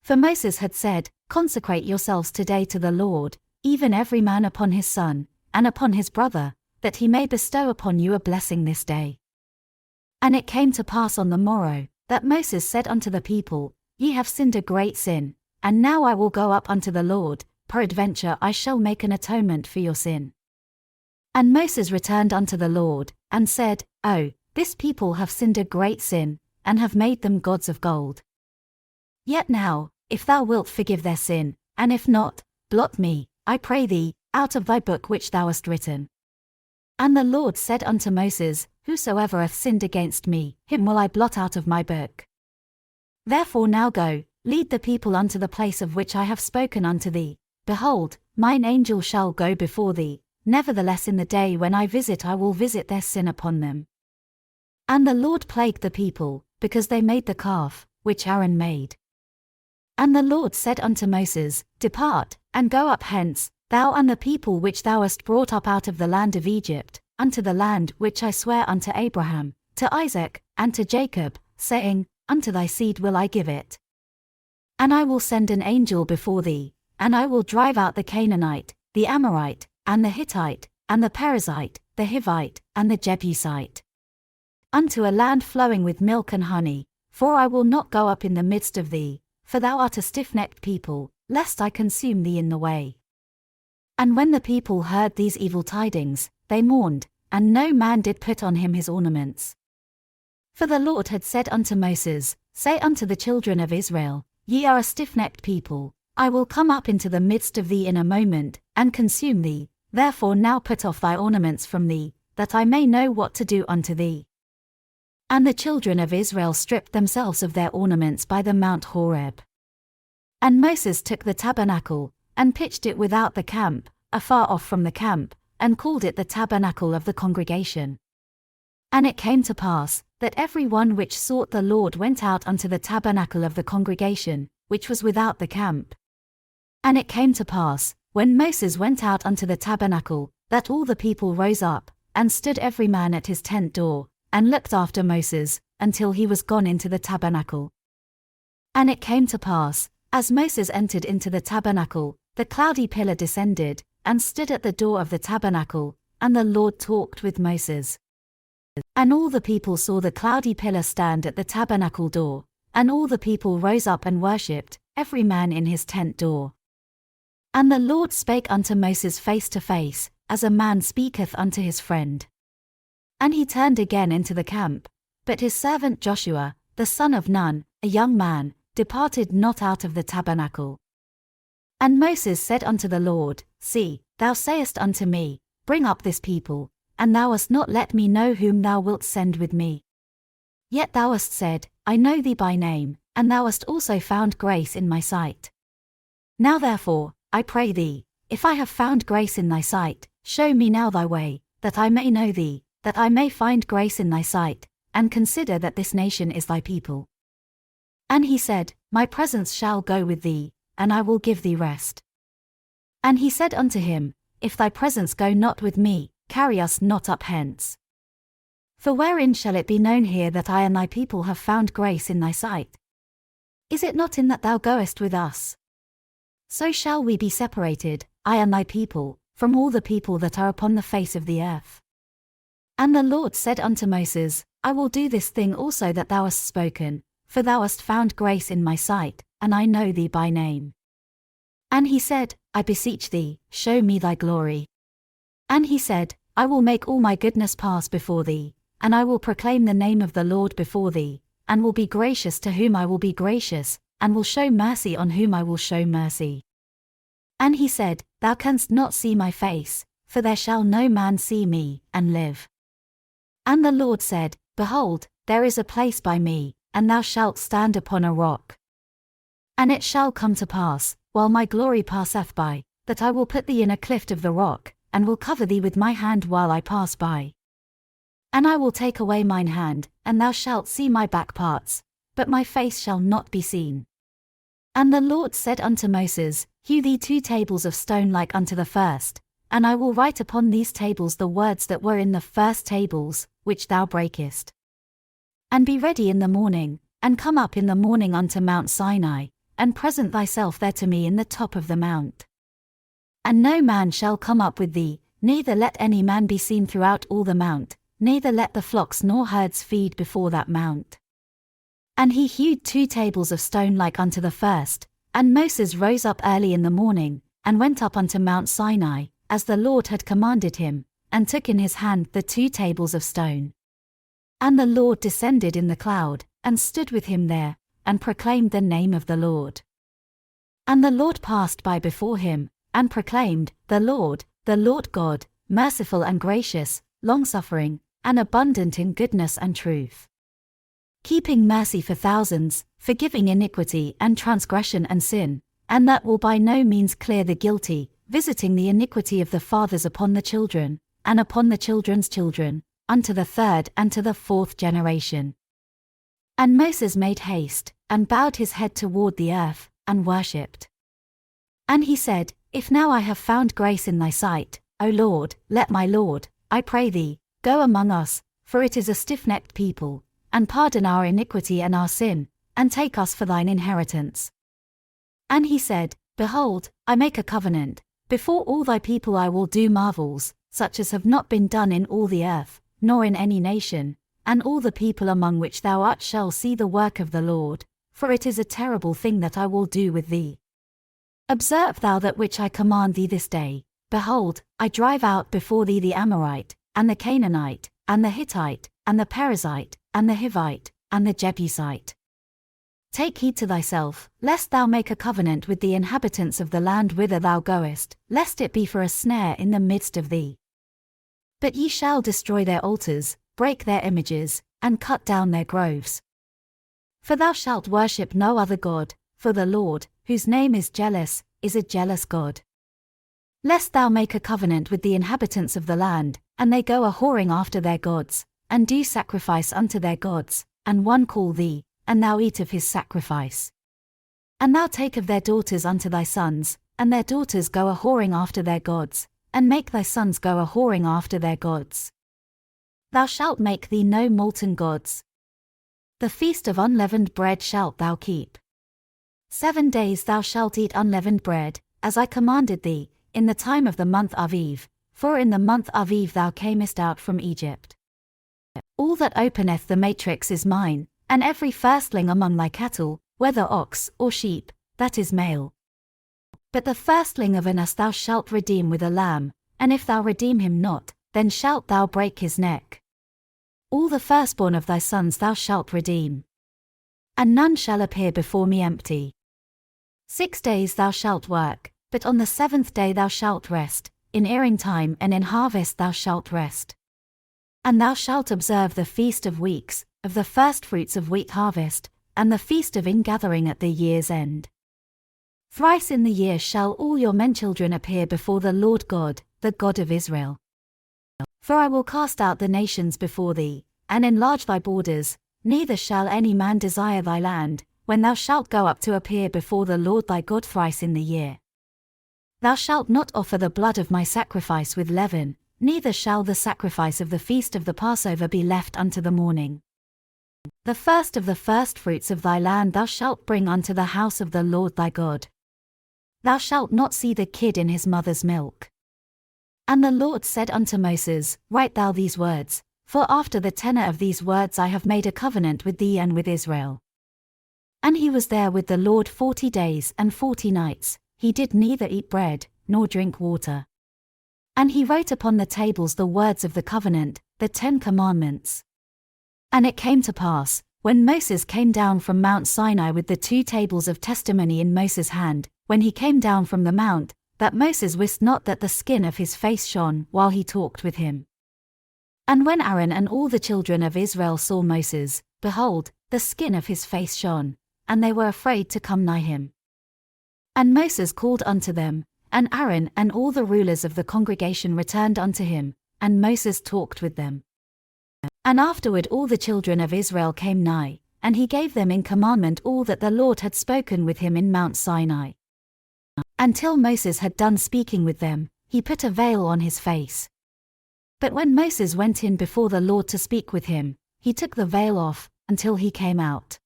For Moses had said, Consecrate yourselves today to the Lord, even every man upon his son, and upon his brother, that he may bestow upon you a blessing this day. And it came to pass on the morrow, that Moses said unto the people, Ye have sinned a great sin, and now I will go up unto the Lord, peradventure I shall make an atonement for your sin. And Moses returned unto the Lord, and said, Oh, this people have sinned a great sin, and have made them gods of gold. Yet now, if thou wilt forgive their sin, and if not, blot me, I pray thee, out of thy book which thou hast written. And the Lord said unto Moses, Whosoever hath sinned against me, him will I blot out of my book. Therefore now go, lead the people unto the place of which I have spoken unto thee. Behold, mine angel shall go before thee, nevertheless in the day when I will visit their sin upon them. And the Lord plagued the people, because they made the calf, which Aaron made. And the Lord said unto Moses, Depart, and go up hence, thou and the people which thou hast brought up out of the land of Egypt, unto the land which I swear unto Abraham, to Isaac, and to Jacob, saying, Unto thy seed will I give it. And I will send an angel before thee, and I will drive out the Canaanite, the Amorite, and the Hittite, and the Perizzite, the Hivite, and the Jebusite, unto a land flowing with milk and honey, for I will not go up in the midst of thee, for thou art a stiff-necked people, lest I consume thee in the way. And when the people heard these evil tidings, they mourned, and no man did put on him his ornaments. For the Lord had said unto Moses, Say unto the children of Israel, Ye are a stiff-necked people, I will come up into the midst of thee in a moment, and consume thee, therefore now put off thy ornaments from thee, that I may know what to do unto thee. And the children of Israel stripped themselves of their ornaments by the Mount Horeb. And Moses took the tabernacle, and pitched it without the camp, afar off from the camp, and called it the tabernacle of the congregation. And it came to pass, that every one which sought the Lord went out unto the tabernacle of the congregation, which was without the camp. And it came to pass, when Moses went out unto the tabernacle, that all the people rose up, and stood every man at his tent door, and looked after Moses, until he was gone into the tabernacle. And it came to pass, As Moses entered into the tabernacle, the cloudy pillar descended, and stood at the door of the tabernacle, and the Lord talked with Moses. And all the people saw the cloudy pillar stand at the tabernacle door, and all the people rose up and worshipped, every man in his tent door. And the Lord spake unto Moses face to face, as a man speaketh unto his friend. And he turned again into the camp, but his servant Joshua, the son of Nun, a young man, departed not out of the tabernacle. And Moses said unto the Lord, See, thou sayest unto me, Bring up this people, and thou hast not let me know whom thou wilt send with me. Yet thou hast said, I know thee by name, and thou hast also found grace in my sight. Now therefore, I pray thee, if I have found grace in thy sight, show me now thy way, that I may know thee, that I may find grace in thy sight, and consider that this nation is thy people. And he said, My presence shall go with thee, and I will give thee rest. And he said unto him, If thy presence go not with me, carry us not up hence. For wherein shall it be known here that I and thy people have found grace in thy sight? Is it not in that thou goest with us? So shall we be separated, I and thy people, from all the people that are upon the face of the earth. And the Lord said unto Moses, I will do this thing also that thou hast spoken, for thou hast found grace in my sight, and I know thee by name. And he said, I beseech thee, show me thy glory. And he said, I will make all my goodness pass before thee, and I will proclaim the name of the Lord before thee, and will be gracious to whom I will be gracious, and will show mercy on whom I will show mercy. And he said, Thou canst not see my face, for there shall no man see me, and live. And the Lord said, Behold, there is a place by me, and thou shalt stand upon a rock. And it shall come to pass, while my glory passeth by, that I will put thee in a cleft of the rock, and will cover thee with my hand while I pass by. And I will take away mine hand, and thou shalt see my back parts, but my face shall not be seen. And the Lord said unto Moses, Hew thee 2 tables of stone like unto the first, and I will write upon these tables the words that were in the first tables, which thou breakest. And be ready in the morning, and come up in the morning unto Mount Sinai, and present thyself there to me in the top of the mount. And no man shall come up with thee, neither let any man be seen throughout all the mount, neither let the flocks nor herds feed before that mount. And he hewed 2 tables of stone like unto the first, and Moses rose up early in the morning, and went up unto Mount Sinai, as the Lord had commanded him, and took in his hand the 2 tables of stone. And the Lord descended in the cloud, and stood with him there, and proclaimed the name of the Lord. And the Lord passed by before him, and proclaimed, the Lord God, merciful and gracious, long-suffering, and abundant in goodness and truth, keeping mercy for thousands, forgiving iniquity and transgression and sin, and that will by no means clear the guilty, visiting the iniquity of the fathers upon the children, and upon the children's children, unto the 3rd and to the 4th generation. And Moses made haste, and bowed his head toward the earth, and worshipped. And he said, If now I have found grace in thy sight, O Lord, let my Lord, I pray thee, go among us, for it is a stiff-necked people, and pardon our iniquity and our sin, and take us for thine inheritance. And he said, Behold, I make a covenant, before all thy people I will do marvels, such as have not been done in all the earth, nor in any nation, and all the people among which thou art shall see the work of the Lord, for it is a terrible thing that I will do with thee. Observe thou that which I command thee this day. Behold, I drive out before thee the Amorite, and the Canaanite, and the Hittite, and the Perizzite, and the Hivite, and the Jebusite. Take heed to thyself, lest thou make a covenant with the inhabitants of the land whither thou goest, lest it be for a snare in the midst of thee. But ye shall destroy their altars, break their images, and cut down their groves. For thou shalt worship no other God, for the Lord, whose name is jealous, is a jealous God. Lest thou make a covenant with the inhabitants of the land, and they go a-whoring after their gods, and do sacrifice unto their gods, and one call thee, and thou eat of his sacrifice. And thou take of their daughters unto thy sons, and their daughters go a-whoring after their gods, and make thy sons go a-whoring after their gods. Thou shalt make thee no molten gods. The feast of unleavened bread shalt thou keep. 7 days thou shalt eat unleavened bread, as I commanded thee, in the time of the month Aviv, for in the month Aviv thou camest out from Egypt. All that openeth the matrix is mine, and every firstling among thy cattle, whether ox or sheep, that is male. But the firstling of an ass thou shalt redeem with a lamb, and if thou redeem him not, then shalt thou break his neck. All the firstborn of thy sons thou shalt redeem. And none shall appear before me empty. 6 days thou shalt work, but on the 7th day thou shalt rest, in earing time and in harvest thou shalt rest. And thou shalt observe the feast of weeks, of the firstfruits of wheat harvest, and the feast of ingathering at the year's end. Thrice in the year shall all your men-children appear before the Lord God, the God of Israel. For I will cast out the nations before thee, and enlarge thy borders, neither shall any man desire thy land, when thou shalt go up to appear before the Lord thy God thrice in the year. Thou shalt not offer the blood of my sacrifice with leaven, neither shall the sacrifice of the feast of the Passover be left unto the morning. The first of the firstfruits of thy land thou shalt bring unto the house of the Lord thy God. Thou shalt not see the kid in his mother's milk. And the Lord said unto Moses, Write thou these words, for after the tenor of these words I have made a covenant with thee and with Israel. And he was there with the Lord 40 days and 40 nights, he did neither eat bread, nor drink water. And he wrote upon the tables the words of the covenant, the 10 commandments. And it came to pass, when Moses came down from Mount Sinai with the 2 tables of testimony in Moses' hand, when he came down from the mount, that Moses wist not that the skin of his face shone while he talked with him. And when Aaron and all the children of Israel saw Moses, behold, the skin of his face shone, and they were afraid to come nigh him. And Moses called unto them, and Aaron and all the rulers of the congregation returned unto him, and Moses talked with them. And afterward all the children of Israel came nigh, and he gave them in commandment all that the Lord had spoken with him in Mount Sinai. Until Moses had done speaking with them, he put a veil on his face. But when Moses went in before the Lord to speak with him, he took the veil off, until he came out.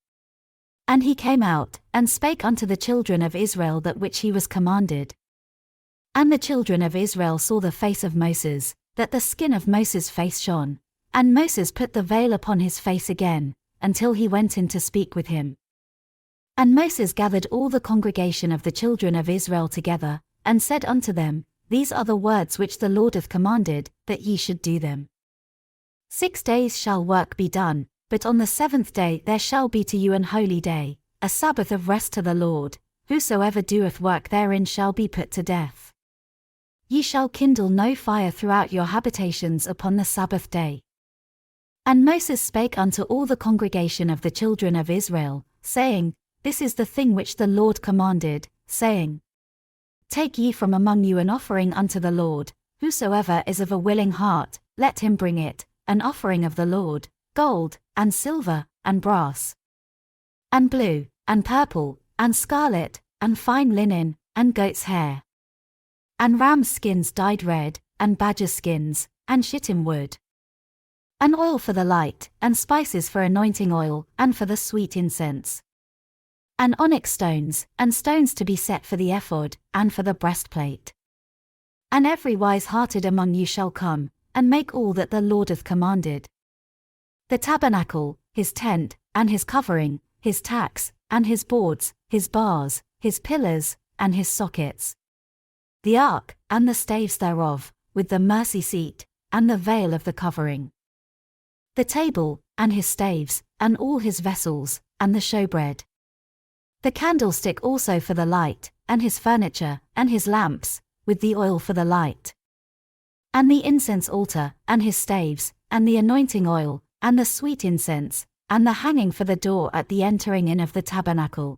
And he came out, and spake unto the children of Israel that which he was commanded. And the children of Israel saw the face of Moses, that the skin of Moses' face shone, and Moses put the veil upon his face again, until he went in to speak with him. And Moses gathered all the congregation of the children of Israel together, and said unto them, These are the words which the Lord hath commanded, that ye should do them. 6 days shall work be done, but on the 7th day there shall be to you an holy day, a Sabbath of rest to the Lord, whosoever doeth work therein shall be put to death. Ye shall kindle no fire throughout your habitations upon the Sabbath day. And Moses spake unto all the congregation of the children of Israel, saying, This is the thing which the Lord commanded, saying, Take ye from among you an offering unto the Lord, whosoever is of a willing heart, let him bring it, an offering of the Lord, gold, and silver, and brass, and blue, and purple, and scarlet, and fine linen, and goat's hair, and ram's skins dyed red, and badger skins, and shittim wood, and oil for the light, and spices for anointing oil, and for the sweet incense, and onyx stones, and stones to be set for the ephod, and for the breastplate. And every wise-hearted among you shall come, and make all that the Lord hath commanded. The tabernacle, his tent, and his covering, his tacks, and his boards, his bars, his pillars, and his sockets. The ark, and the staves thereof, with the mercy seat, and the veil of the covering. The table, and his staves, and all his vessels, and the showbread. The candlestick also for the light, and his furniture, and his lamps, with the oil for the light. And the incense altar, and his staves, and the anointing oil, and the sweet incense, and the hanging for the door at the entering in of the tabernacle.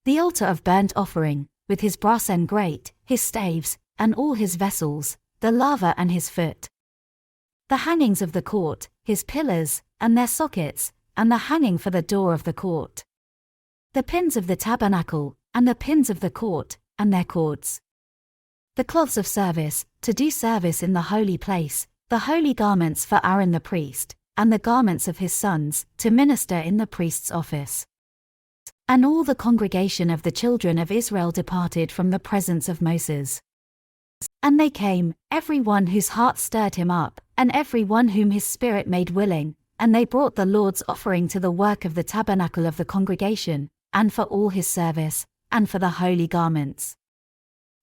The altar of burnt offering, with his brasen grate, his staves, and all his vessels, the laver and his foot. The hangings of the court, his pillars, and their sockets, and the hanging for the door of the court. The pins of the tabernacle, and the pins of the court, and their cords. The cloths of service, to do service in the holy place, the holy garments for Aaron the priest, and the garments of his sons, to minister in the priest's office. And all the congregation of the children of Israel departed from the presence of Moses. And they came, every one whose heart stirred him up, and every one whom his spirit made willing, and they brought the Lord's offering to the work of the tabernacle of the congregation, and for all his service, and for the holy garments.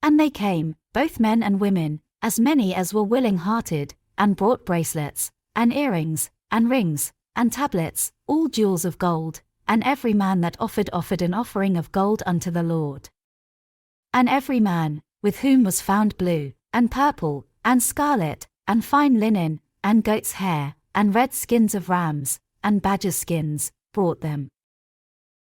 And they came, both men and women, as many as were willing-hearted, and brought bracelets, and earrings, and rings, and tablets, all jewels of gold, and every man that offered an offering of gold unto the Lord. And every man, with whom was found blue, and purple, and scarlet, and fine linen, and goat's hair, and red skins of rams, and badgers' skins, brought them.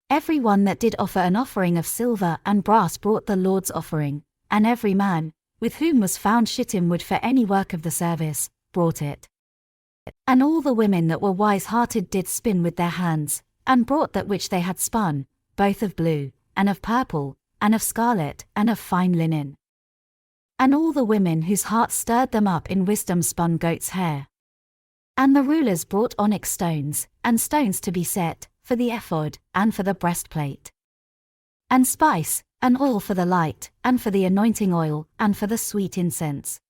Every one that did offer an offering of silver and brass brought the Lord's offering, and every man, with whom was found shittim wood for any work of the service, brought it. And all the women that were wise-hearted did spin with their hands, and brought that which they had spun, both of blue, and of purple, and of scarlet, and of fine linen. And all the women whose hearts stirred them up in wisdom spun goat's hair. And the rulers brought onyx stones, and stones to be set, for the ephod, and for the breastplate. And spice, and oil for the light, and for the anointing oil, and for the sweet incense.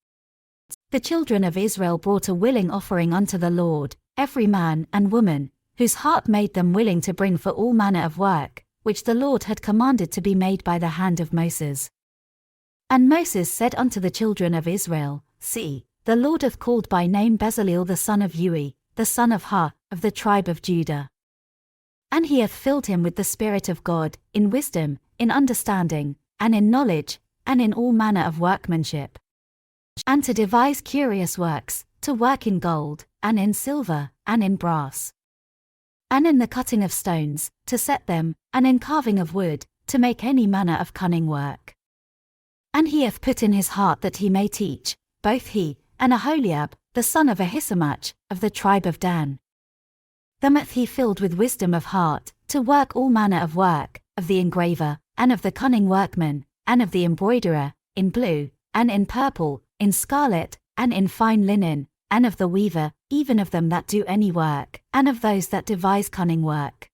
The children of Israel brought a willing offering unto the Lord, every man and woman, whose heart made them willing to bring for all manner of work, which the Lord had commanded to be made by the hand of Moses. And Moses said unto the children of Israel, See, the Lord hath called by name Bezaleel the son of Uri, the son of Hur, of the tribe of Judah. And he hath filled him with the Spirit of God, in wisdom, in understanding, and in knowledge, and in all manner of workmanship. And to devise curious works, to work in gold, and in silver, and in brass. And in the cutting of stones, to set them, and in carving of wood, to make any manner of cunning work. And he hath put in his heart that he may teach, both he, and Aholiab, the son of Ahisamach, of the tribe of Dan. Them hath he filled with wisdom of heart, to work all manner of work, of the engraver, and of the cunning workman, and of the embroiderer, in blue, and in purple, in scarlet, and in fine linen, and of the weaver, even of them that do any work, and of those that devise cunning work.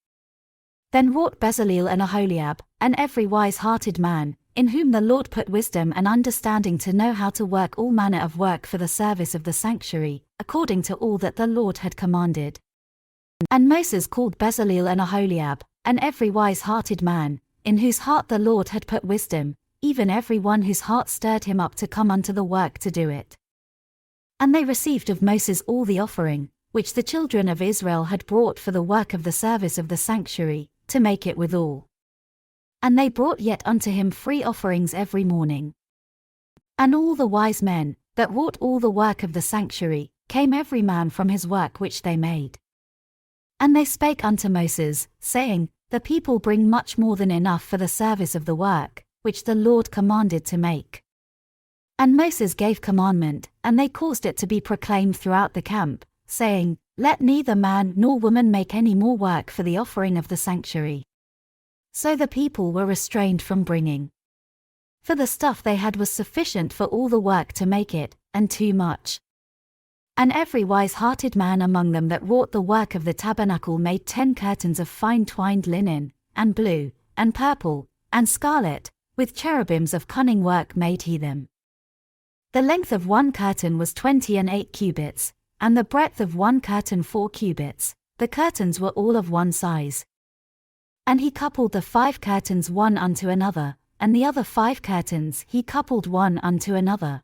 Then wrought Bezaleel and Aholiab, and every wise-hearted man, in whom the Lord put wisdom and understanding to know how to work all manner of work for the service of the sanctuary, according to all that the Lord had commanded. And Moses called Bezaleel and Aholiab, and every wise-hearted man, in whose heart the Lord had put wisdom, even every one whose heart stirred him up to come unto the work to do it. And they received of Moses all the offering, which the children of Israel had brought for the work of the service of the sanctuary, to make it withal. And they brought yet unto him free offerings every morning. And all the wise men, that wrought all the work of the sanctuary, came every man from his work which they made. And they spake unto Moses, saying, The people bring much more than enough for the service of the work, which the Lord commanded to make. And Moses gave commandment, and they caused it to be proclaimed throughout the camp, saying, Let neither man nor woman make any more work for the offering of the sanctuary. So the people were restrained from bringing. For the stuff they had was sufficient for all the work to make it, and too much. And every wise-hearted man among them that wrought the work of the tabernacle made 10 curtains of fine twined linen, and blue, and purple, and scarlet, with cherubims of cunning work made he them. The length of one curtain was 28 cubits, and the breadth of one curtain 4 cubits, the curtains were all of one size. And he coupled the 5 curtains one unto another, and the other 5 curtains he coupled one unto another.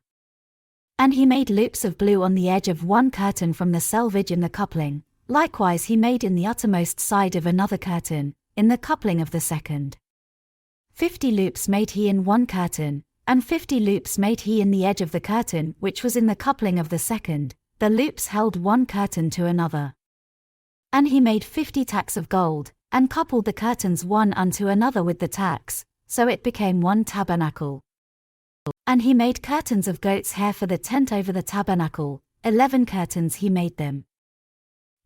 And he made loops of blue on the edge of one curtain from the selvage in the coupling, likewise he made in the uttermost side of another curtain, in the coupling of the second. 50 loops made he in one curtain, and 50 loops made he in the edge of the curtain which was in the coupling of the second, the loops held one curtain to another. And he made 50 tacks of gold, and coupled the curtains one unto another with the tacks, so it became one tabernacle. And he made curtains of goat's hair for the tent over the tabernacle, 11 curtains he made them.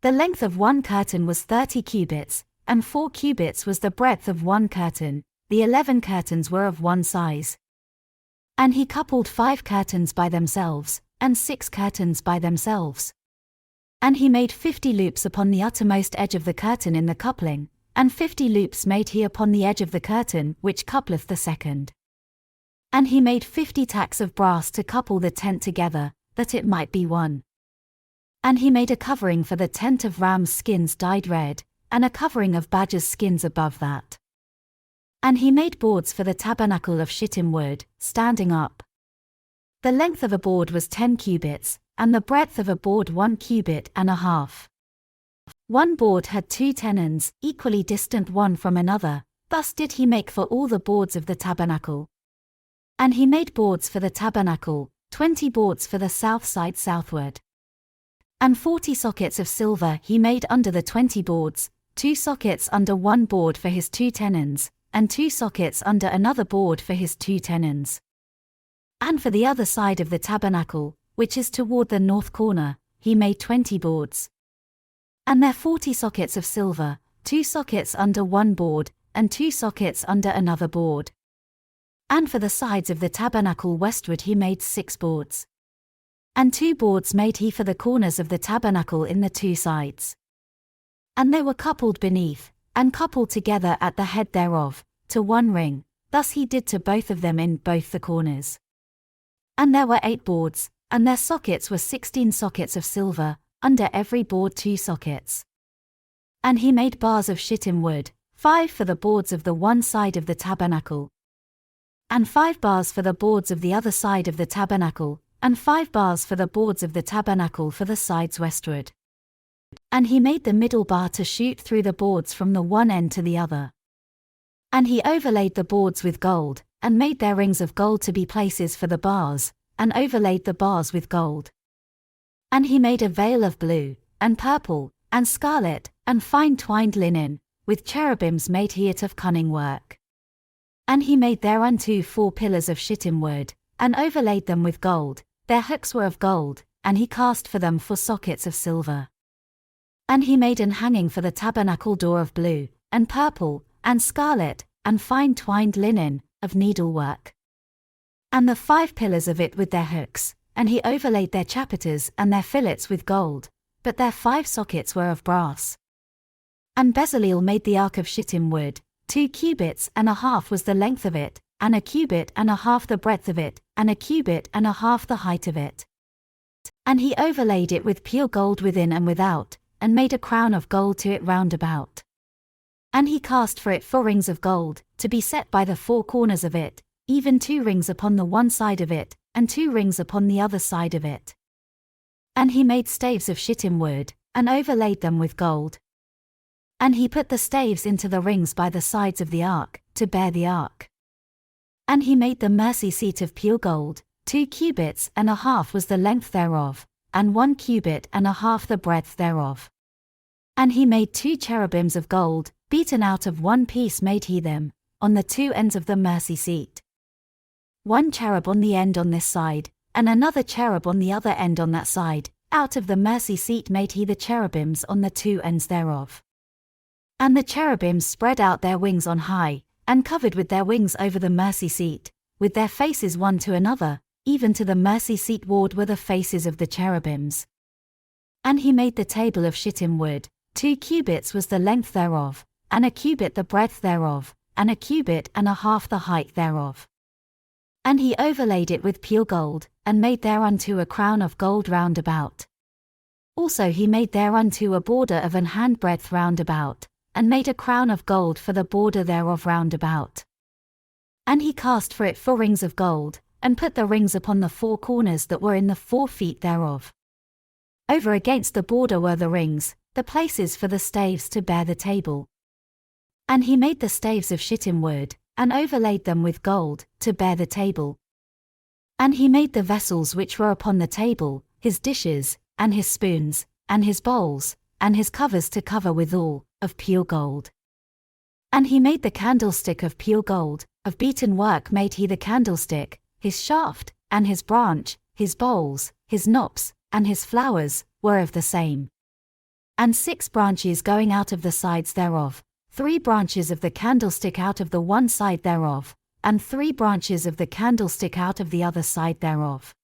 The length of one curtain was 30 cubits, and 4 cubits was the breadth of one curtain, the 11 curtains were of one size. And he coupled 5 curtains by themselves, and 6 curtains by themselves. And he made 50 loops upon the uttermost edge of the curtain in the coupling, And 50 loops made he upon the edge of the curtain which coupleth the second. And he made 50 tacks of brass to couple the tent together, that it might be one. And he made a covering for the tent of rams' skins dyed red, and a covering of badgers' skins above that. And he made boards for the tabernacle of shittim wood, standing up. The length of a board was 10 cubits, and the breadth of a board 1 cubit and a half. One board had 2 tenons, equally distant one from another, thus did he make for all the boards of the tabernacle. And he made boards for the tabernacle, 20 boards for the south side southward. And 40 sockets of silver he made under the 20 boards, 2 sockets under one board for his 2 tenons, and 2 sockets under another board for his 2 tenons. And for the other side of the tabernacle, which is toward the north corner, he made 20 boards. And there 40 sockets of silver, 2 sockets under one board, and 2 sockets under another board. And for the sides of the tabernacle westward he made 6 boards. And 2 boards made he for the corners of the tabernacle in the 2 sides. And they were coupled beneath, and coupled together at the head thereof, to one ring, thus he did to both of them in both the corners. And there were 8 boards, and their sockets were 16 sockets of silver, under every board 2 sockets. And he made bars of shittim wood, 5 for the boards of the one side of the tabernacle, and 5 bars for the boards of the other side of the tabernacle, and 5 bars for the boards of the tabernacle for the sides westward. And he made the middle bar to shoot through the boards from the one end to the other. And he overlaid the boards with gold, and made their rings of gold to be places for the bars, and overlaid the bars with gold. And he made a veil of blue, and purple, and scarlet, and fine twined linen, with cherubims made he it of cunning work. And he made thereunto 4 pillars of shittim wood, and overlaid them with gold, their hooks were of gold, and he cast for them 4 sockets of silver. And he made an hanging for the tabernacle door of blue, and purple, and scarlet, and fine twined linen, of needlework. And the 5 pillars of it with their hooks, and he overlaid their chapiters and their fillets with gold, but their 5 sockets were of brass. And Bezaleel made the ark of shittim wood, 2 cubits and a half was the length of it, and a cubit and a half the breadth of it, and a cubit and a half the height of it. And he overlaid it with pure gold within and without, and made a crown of gold to it round about. And he cast for it 4 rings of gold, to be set by the 4 corners of it, even 2 rings upon the one side of it, and 2 rings upon the other side of it. And he made staves of shittim wood, and overlaid them with gold. And he put the staves into the rings by the sides of the ark, to bear the ark. And he made the mercy seat of pure gold, 2 cubits and a half was the length thereof, and 1 cubit and a half the breadth thereof. And he made 2 cherubims of gold, beaten out of one piece made he them, on the 2 ends of the mercy seat. 1 cherub on the end on this side, and another cherub on the other end on that side, out of the mercy seat made he the cherubims on the 2 ends thereof. And the cherubims spread out their wings on high, and covered with their wings over the mercy seat, with their faces one to another, even to the mercy seat ward were the faces of the cherubims. And he made the table of shittim wood, 2 cubits was the length thereof, and a cubit the breadth thereof, and a cubit and a half the height thereof. And he overlaid it with pure gold, and made thereunto a crown of gold round about. Also he made thereunto a border of an handbreadth round about, and made a crown of gold for the border thereof round about. And he cast for it 4 rings of gold, and put the rings upon the 4 corners that were in the 4 feet thereof. Over against the border were the rings, the places for the staves to bear the table. And he made the staves of shittim wood, and overlaid them with gold, to bear the table. And he made the vessels which were upon the table, his dishes, and his spoons, and his bowls, and his covers to cover withal, of pure gold. And he made the candlestick of pure gold, of beaten work made he the candlestick, his shaft, and his branch, his bowls, his knops, and his flowers, were of the same. And 6 branches going out of the sides thereof, 3 branches of the candlestick out of the one side thereof, and 3 branches of the candlestick out of the other side thereof.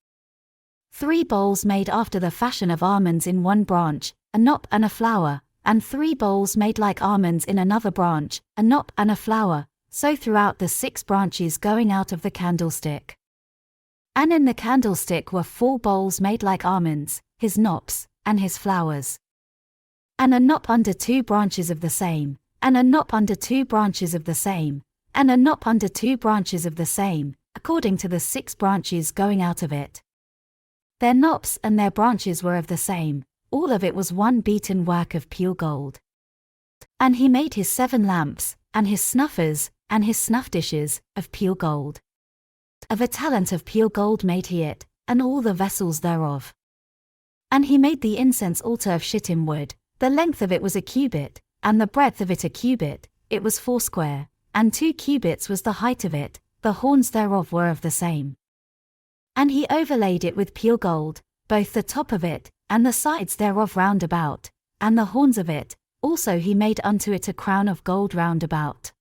3 bowls made after the fashion of almonds in one branch, a knop and a flower, and 3 bowls made like almonds in another branch, a knop and a flower, so throughout the 6 branches going out of the candlestick. And in the candlestick were 4 bowls made like almonds, his knops, and his flowers. And a knop under 2 branches of the same, and a knop under 2 branches of the same, and a knop under 2 branches of the same, according to the 6 branches going out of it. Their knops and their branches were of the same, all of it was one beaten work of pure gold. And he made his 7 lamps, and his snuffers, and his snuff dishes, of pure gold. Of a talent of pure gold made he it, and all the vessels thereof. And he made the incense altar of shittim wood, the length of it was a cubit, and the breadth of it a cubit, it was foursquare, and 2 cubits was the height of it, the horns thereof were of the same. And he overlaid it with pure gold, both the top of it, and the sides thereof round about, and the horns of it, also he made unto it a crown of gold round about.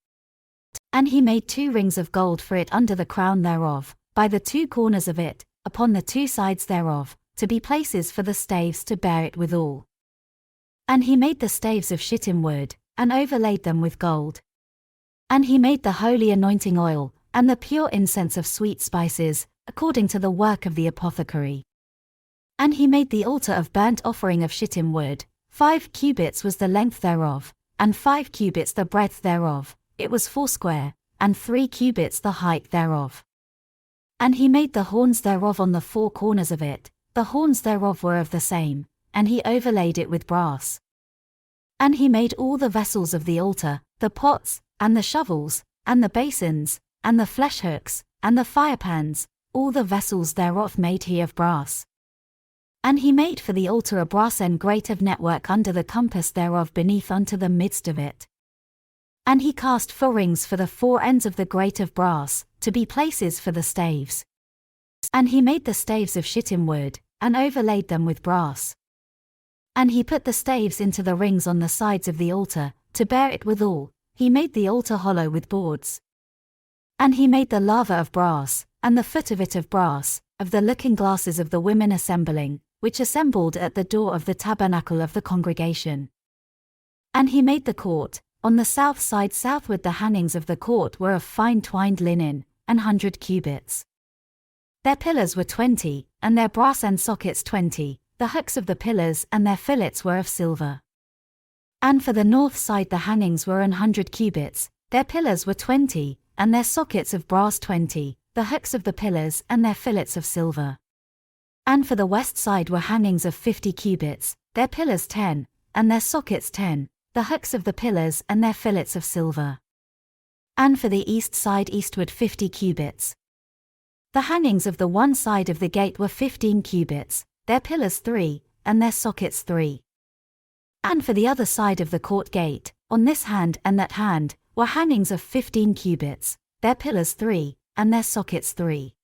And he made 2 rings of gold for it under the crown thereof, by the 2 corners of it, upon the 2 sides thereof, to be places for the staves to bear it withal. And he made the staves of shittim wood, and overlaid them with gold. And he made the holy anointing oil, and the pure incense of sweet spices, according to the work of the apothecary. And he made the altar of burnt offering of shittim wood, 5 cubits was the length thereof, and 5 cubits the breadth thereof, it was foursquare, and 3 cubits the height thereof. And he made the horns thereof on the 4 corners of it, the horns thereof were of the same, and he overlaid it with brass. And he made all the vessels of the altar, the pots, and the shovels, and the basins, and the flesh hooks, and the firepans, all the vessels thereof made he of brass. And he made for the altar a brass end grate of network under the compass thereof beneath unto the midst of it. And he cast 4 rings for the 4 ends of the grate of brass, to be places for the staves. And he made the staves of shittim wood, and overlaid them with brass. And he put the staves into the rings on the sides of the altar, to bear it withal, he made the altar hollow with boards. And he made the lava of brass, and the foot of it of brass, of the looking glasses of the women assembling, which assembled at the door of the tabernacle of the congregation. And he made the court, on the south side southward the hangings of the court were of fine twined linen, 100 cubits. Their pillars were 20, and their brass end sockets 20, the hooks of the pillars and their fillets were of silver. And for the north side the hangings were 100 cubits, their pillars were 20, and their sockets of brass 20, the hooks of the pillars and their fillets of silver. And for the west side were hangings of 50 cubits, their pillars 10, and their sockets 10, the hooks of the pillars and their fillets of silver. And for the east side eastward 50 cubits. The hangings of the one side of the gate were 15 cubits, their pillars 3, and their sockets 3. And for the other side of the court gate, on this hand and that hand, were hangings of 15 cubits, their pillars 3, and their sockets 3.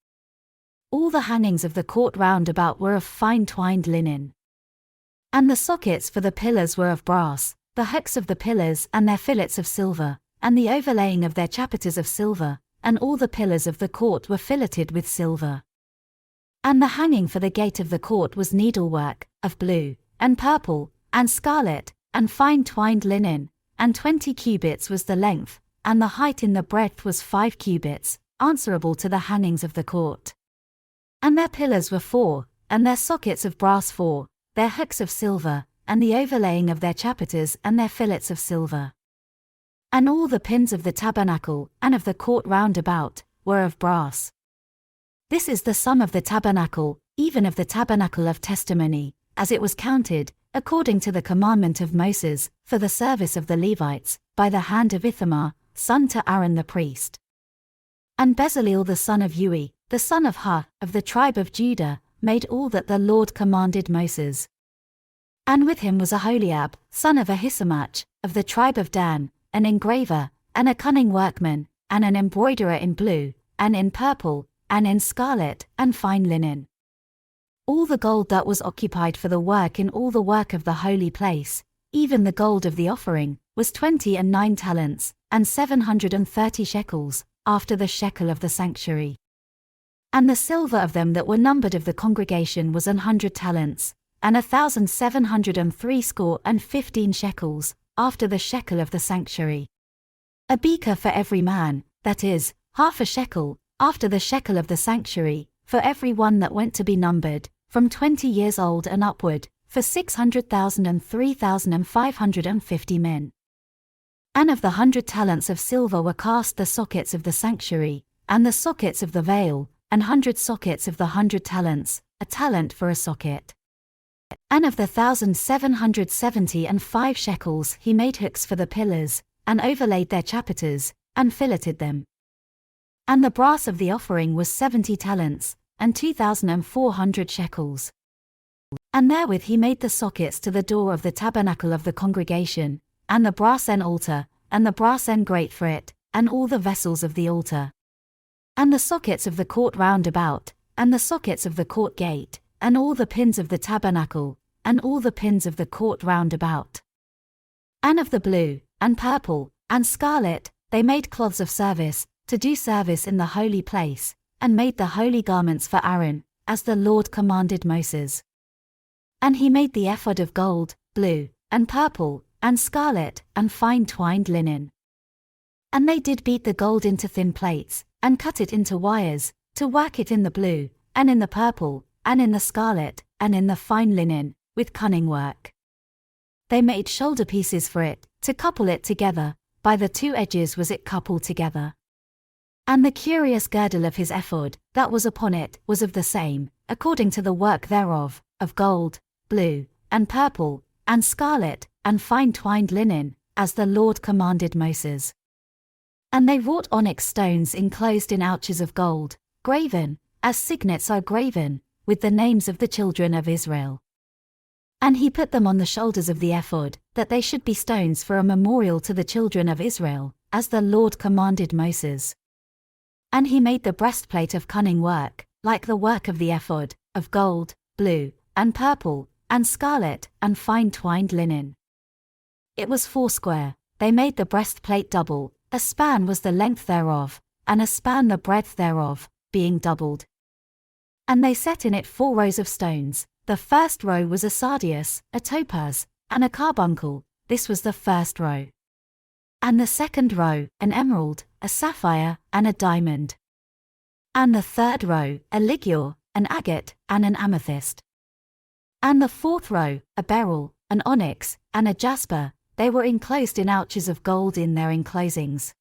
All the hangings of the court round about were of fine twined linen. And the sockets for the pillars were of brass, the hooks of the pillars and their fillets of silver, and the overlaying of their chapiters of silver, and all the pillars of the court were filleted with silver. And the hanging for the gate of the court was needlework, of blue, and purple, and scarlet, and fine twined linen, and 20 cubits was the length, and the height in the breadth was 5 cubits, answerable to the hangings of the court. And their pillars were 4, and their sockets of brass 4, their hooks of silver, and the overlaying of their chapiters and their fillets of silver. And all the pins of the tabernacle and of the court round about were of brass. This is the sum of the tabernacle, even of the tabernacle of testimony, as it was counted, according to the commandment of Moses, for the service of the Levites, by the hand of Ithamar, son to Aaron the priest. And Bezaleel the son of Ui, the son of Hur, of the tribe of Judah, made all that the Lord commanded Moses. And with him was Aholiab, son of Ahisamach, of the tribe of Dan, an engraver, and a cunning workman, and an embroiderer in blue, and in purple, and in scarlet, and fine linen. All the gold that was occupied for the work in all the work of the holy place, even the gold of the offering, was 29 talents, and 730 shekels, after the shekel of the sanctuary. And the silver of them that were numbered of the congregation was 100 talents, and 1,763 shekels, after the shekel of the sanctuary. A beaker for every man, that is, half a shekel, after the shekel of the sanctuary, for every one that went to be numbered, from 20 years old and upward, for 600,000 and 3,550 men. And of the 100 talents of silver were cast the sockets of the sanctuary, and the sockets of the veil, and 100 sockets of the 100 talents, a talent for a socket. And of the 1,775 shekels he made hooks for the pillars, and overlaid their chapiters, and filleted them. And the brass of the offering was 70 talents, and 2,400 shekels. And therewith he made the sockets to the door of the tabernacle of the congregation, and the brass end altar, and the brass end grate for it, and all the vessels of the altar. And the sockets of the court round about, and the sockets of the court gate, and all the pins of the tabernacle, and all the pins of the court round about. And of the blue, and purple, and scarlet, they made cloths of service, to do service in the holy place, and made the holy garments for Aaron, as the Lord commanded Moses. And he made the ephod of gold, blue, and purple, and scarlet, and fine twined linen. And they did beat the gold into thin plates, and cut it into wires, to work it in the blue, and in the purple, and in the scarlet, and in the fine linen, with cunning work. They made shoulder pieces for it, to couple it together, by the two edges was it coupled together. And the curious girdle of his ephod, that was upon it, was of the same, according to the work thereof, of gold, blue, and purple, and scarlet, and fine twined linen, as the Lord commanded Moses. And they wrought onyx stones enclosed in ouches of gold, graven, as signets are graven, with the names of the children of Israel. And he put them on the shoulders of the ephod, that they should be stones for a memorial to the children of Israel, as the Lord commanded Moses. And he made the breastplate of cunning work, like the work of the ephod, of gold, blue, and purple, and scarlet, and fine twined linen. It was foursquare. They made the breastplate double, a span was the length thereof, and a span the breadth thereof, being doubled. And they set in it 4 rows of stones. The first row was a sardius, a topaz, and a carbuncle, this was the first row. And the second row, an emerald, a sapphire, and a diamond. And the third row, a ligure, an agate, and an amethyst. And the fourth row, a beryl, an onyx, and a jasper, they were enclosed in ouches of gold in their enclosings.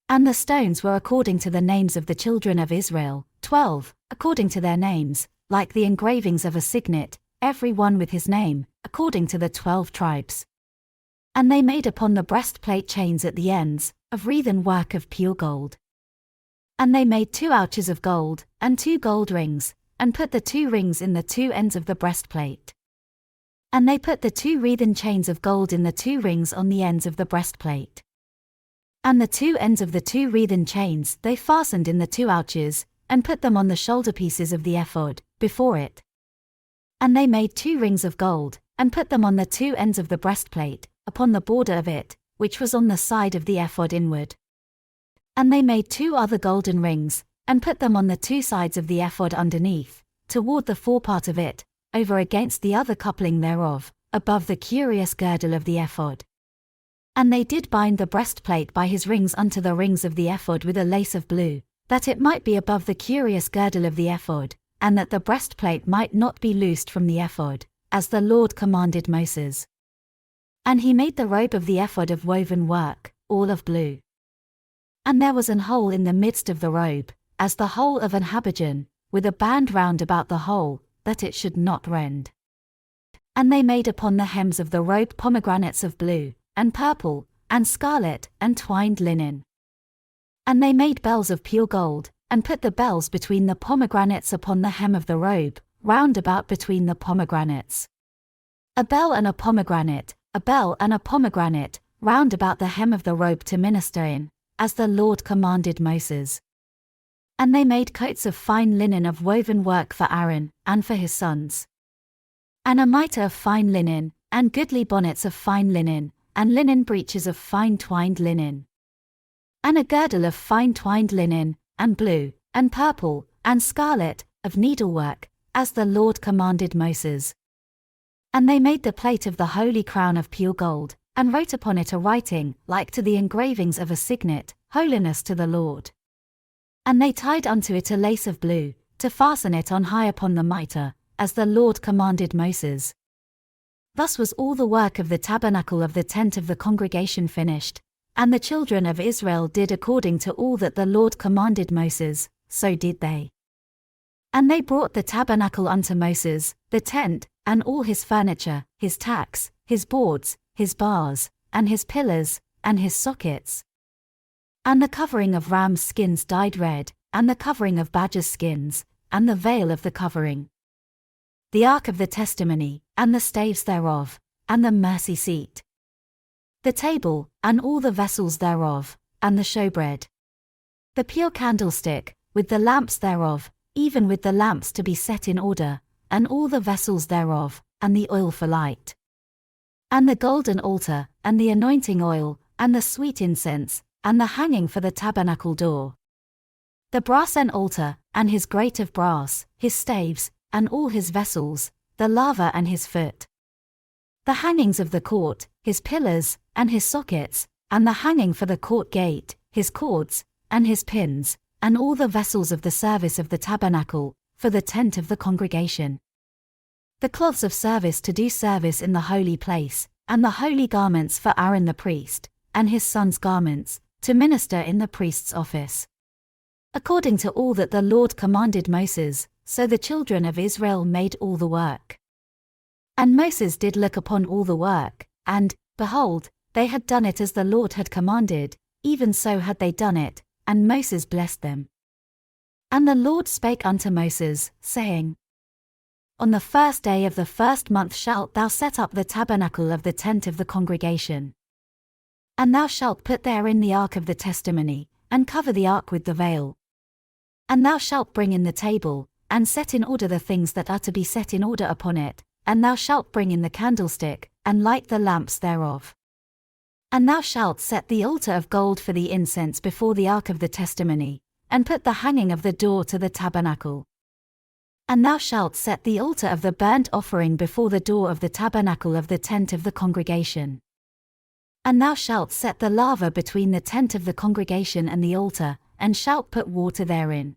And the stones were according to the names of the children of Israel, 12, according to their names, like the engravings of a signet, every one with his name, according to the 12 tribes. And they made upon the breastplate chains at the ends, of wreathen work of pure gold. And they made 2 ouches of gold, and 2 gold rings, and put the 2 rings in the 2 ends of the breastplate. And they put the 2 wreathen chains of gold in the 2 rings on the ends of the breastplate. And the 2 ends of the 2 wreathen chains they fastened in the 2 ouches, and put them on the shoulder pieces of the ephod, before it. And they made 2 rings of gold, and put them on the 2 ends of the breastplate, upon the border of it, which was on the side of the ephod inward. And they made 2 other golden rings, and put them on the 2 sides of the ephod underneath, toward the forepart of it, over against the other coupling thereof, above the curious girdle of the ephod. And they did bind the breastplate by his rings unto the rings of the ephod with a lace of blue, that it might be above the curious girdle of the ephod, and that the breastplate might not be loosed from the ephod, as the Lord commanded Moses. And he made the robe of the ephod of woven work, all of blue. And there was an hole in the midst of the robe, as the hole of an habergeon, with a band round about the hole, that it should not rend. And they made upon the hems of the robe pomegranates of blue, and purple, and scarlet, and twined linen. And they made bells of pure gold, and put the bells between the pomegranates upon the hem of the robe, round about between the pomegranates. A bell and a pomegranate, a bell and a pomegranate, round about the hem of the robe to minister in, as the Lord commanded Moses. And they made coats of fine linen of woven work for Aaron, and for his sons. And a mitre of fine linen, and goodly bonnets of fine linen, and linen breeches of fine twined linen. And a girdle of fine twined linen, and blue, and purple, and scarlet, of needlework, as the Lord commanded Moses. And they made the plate of the holy crown of pure gold, and wrote upon it a writing, like to the engravings of a signet, Holiness to the Lord. And they tied unto it a lace of blue, to fasten it on high upon the mitre, as the Lord commanded Moses. Thus was all the work of the tabernacle of the tent of the congregation finished, and the children of Israel did according to all that the Lord commanded Moses, so did they. And they brought the tabernacle unto Moses, the tent, and all his furniture, his tacks, his boards, his bars, and his pillars, and his sockets. And the covering of rams' skins dyed red, and the covering of badgers' skins, and the veil of the covering. The ark of the testimony, and the staves thereof, and the mercy seat. The table, and all the vessels thereof, and the showbread. The pure candlestick, with the lamps thereof, even with the lamps to be set in order, and all the vessels thereof, and the oil for light. And the golden altar, and the anointing oil, and the sweet incense, and the hanging for the tabernacle door. The brassen altar, and his grate of brass, his staves, and all his vessels, the laver and his foot. The hangings of the court, his pillars, and his sockets, and the hanging for the court gate, his cords, and his pins, and all the vessels of the service of the tabernacle, for the tent of the congregation. The cloths of service to do service in the holy place, and the holy garments for Aaron the priest, and his sons' garments, to minister in the priest's office. According to all that the Lord commanded Moses, so the children of Israel made all the work. And Moses did look upon all the work, and, behold, they had done it as the Lord had commanded, even so had they done it, and Moses blessed them. And the Lord spake unto Moses, saying, On the first day of the first month shalt thou set up the tabernacle of the tent of the congregation. And thou shalt put therein the ark of the testimony, and cover the ark with the veil. And thou shalt bring in the table, and set in order the things that are to be set in order upon it, and thou shalt bring in the candlestick, and light the lamps thereof. And thou shalt set the altar of gold for the incense before the ark of the testimony, and put the hanging of the door to the tabernacle. And thou shalt set the altar of the burnt offering before the door of the tabernacle of the tent of the congregation. And thou shalt set the laver between the tent of the congregation and the altar, and shalt put water therein.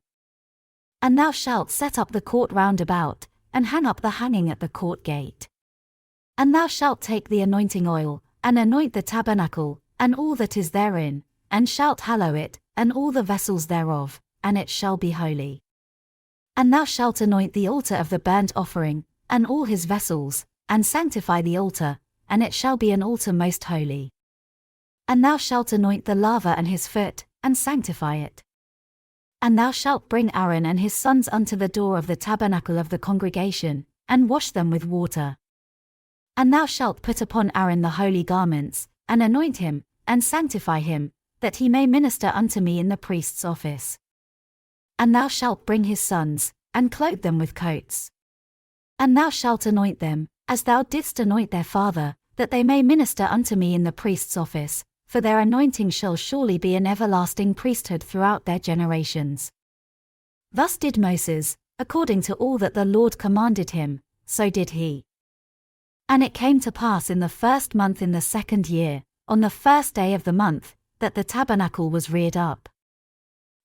And thou shalt set up the court round about, and hang up the hanging at the court gate. And thou shalt take the anointing oil, and anoint the tabernacle, and all that is therein, and shalt hallow it, and all the vessels thereof, and it shall be holy. And thou shalt anoint the altar of the burnt offering, and all his vessels, and sanctify the altar, and it shall be an altar most holy. And thou shalt anoint the laver and his foot, and sanctify it. And thou shalt bring Aaron and his sons unto the door of the tabernacle of the congregation, and wash them with water. And thou shalt put upon Aaron the holy garments, and anoint him, and sanctify him, that he may minister unto me in the priest's office. And thou shalt bring his sons, and clothe them with coats. And thou shalt anoint them, as thou didst anoint their father, that they may minister unto me in the priest's office, for their anointing shall surely be an everlasting priesthood throughout their generations. Thus did Moses, according to all that the Lord commanded him, so did he. And it came to pass in the first month in the second year, on the first day of the month, that the tabernacle was reared up.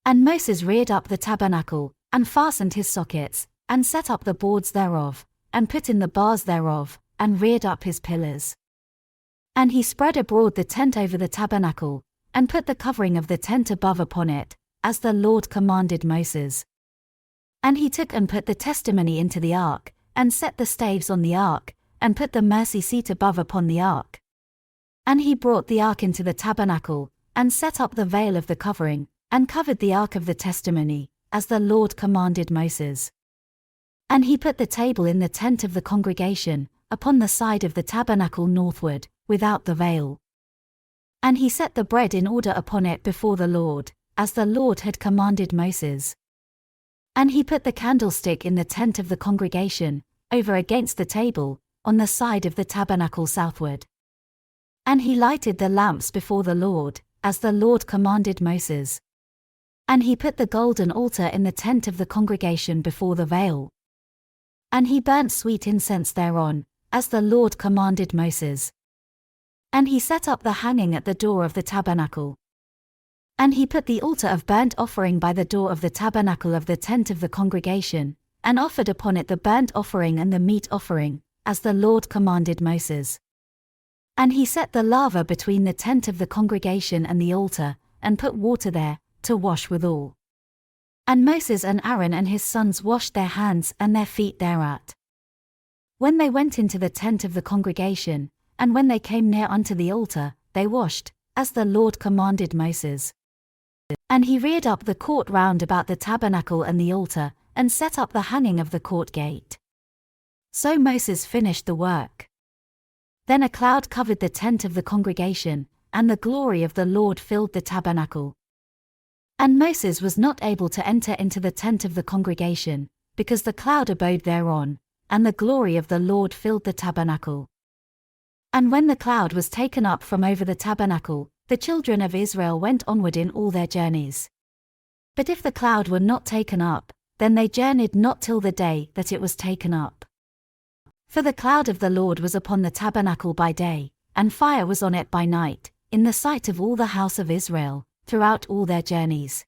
And Moses reared up the tabernacle, and fastened his sockets, and set up the boards thereof, and put in the bars thereof, and reared up his pillars. And he spread abroad the tent over the tabernacle, and put the covering of the tent above upon it, as the Lord commanded Moses. And he took and put the testimony into the ark, and set the staves on the ark, and put the mercy seat above upon the ark. And he brought the ark into the tabernacle, and set up the veil of the covering, and covered the ark of the testimony, as the Lord commanded Moses. And he put the table in the tent of the congregation, upon the side of the tabernacle northward, without the veil. And he set the bread in order upon it before the Lord, as the Lord had commanded Moses. And he put the candlestick in the tent of the congregation, over against the table, on the side of the tabernacle southward. And he lighted the lamps before the Lord, as the Lord commanded Moses. And he put the golden altar in the tent of the congregation before the veil. And he burnt sweet incense thereon, as the Lord commanded Moses. And he set up the hanging at the door of the tabernacle. And he put the altar of burnt offering by the door of the tabernacle of the tent of the congregation, and offered upon it the burnt offering and the meat offering, as the Lord commanded Moses. And he set the laver between the tent of the congregation and the altar, and put water there, to wash withal. And Moses and Aaron and his sons washed their hands and their feet thereat. When they went into the tent of the congregation, and when they came near unto the altar, they washed, as the Lord commanded Moses. And he reared up the court round about the tabernacle and the altar, and set up the hanging of the court gate. So Moses finished the work. Then a cloud covered the tent of the congregation, and the glory of the Lord filled the tabernacle. And Moses was not able to enter into the tent of the congregation, because the cloud abode thereon, and the glory of the Lord filled the tabernacle. And when the cloud was taken up from over the tabernacle, the children of Israel went onward in all their journeys. But if the cloud were not taken up, then they journeyed not till the day that it was taken up. For the cloud of the Lord was upon the tabernacle by day, and fire was on it by night, in the sight of all the house of Israel, throughout all their journeys.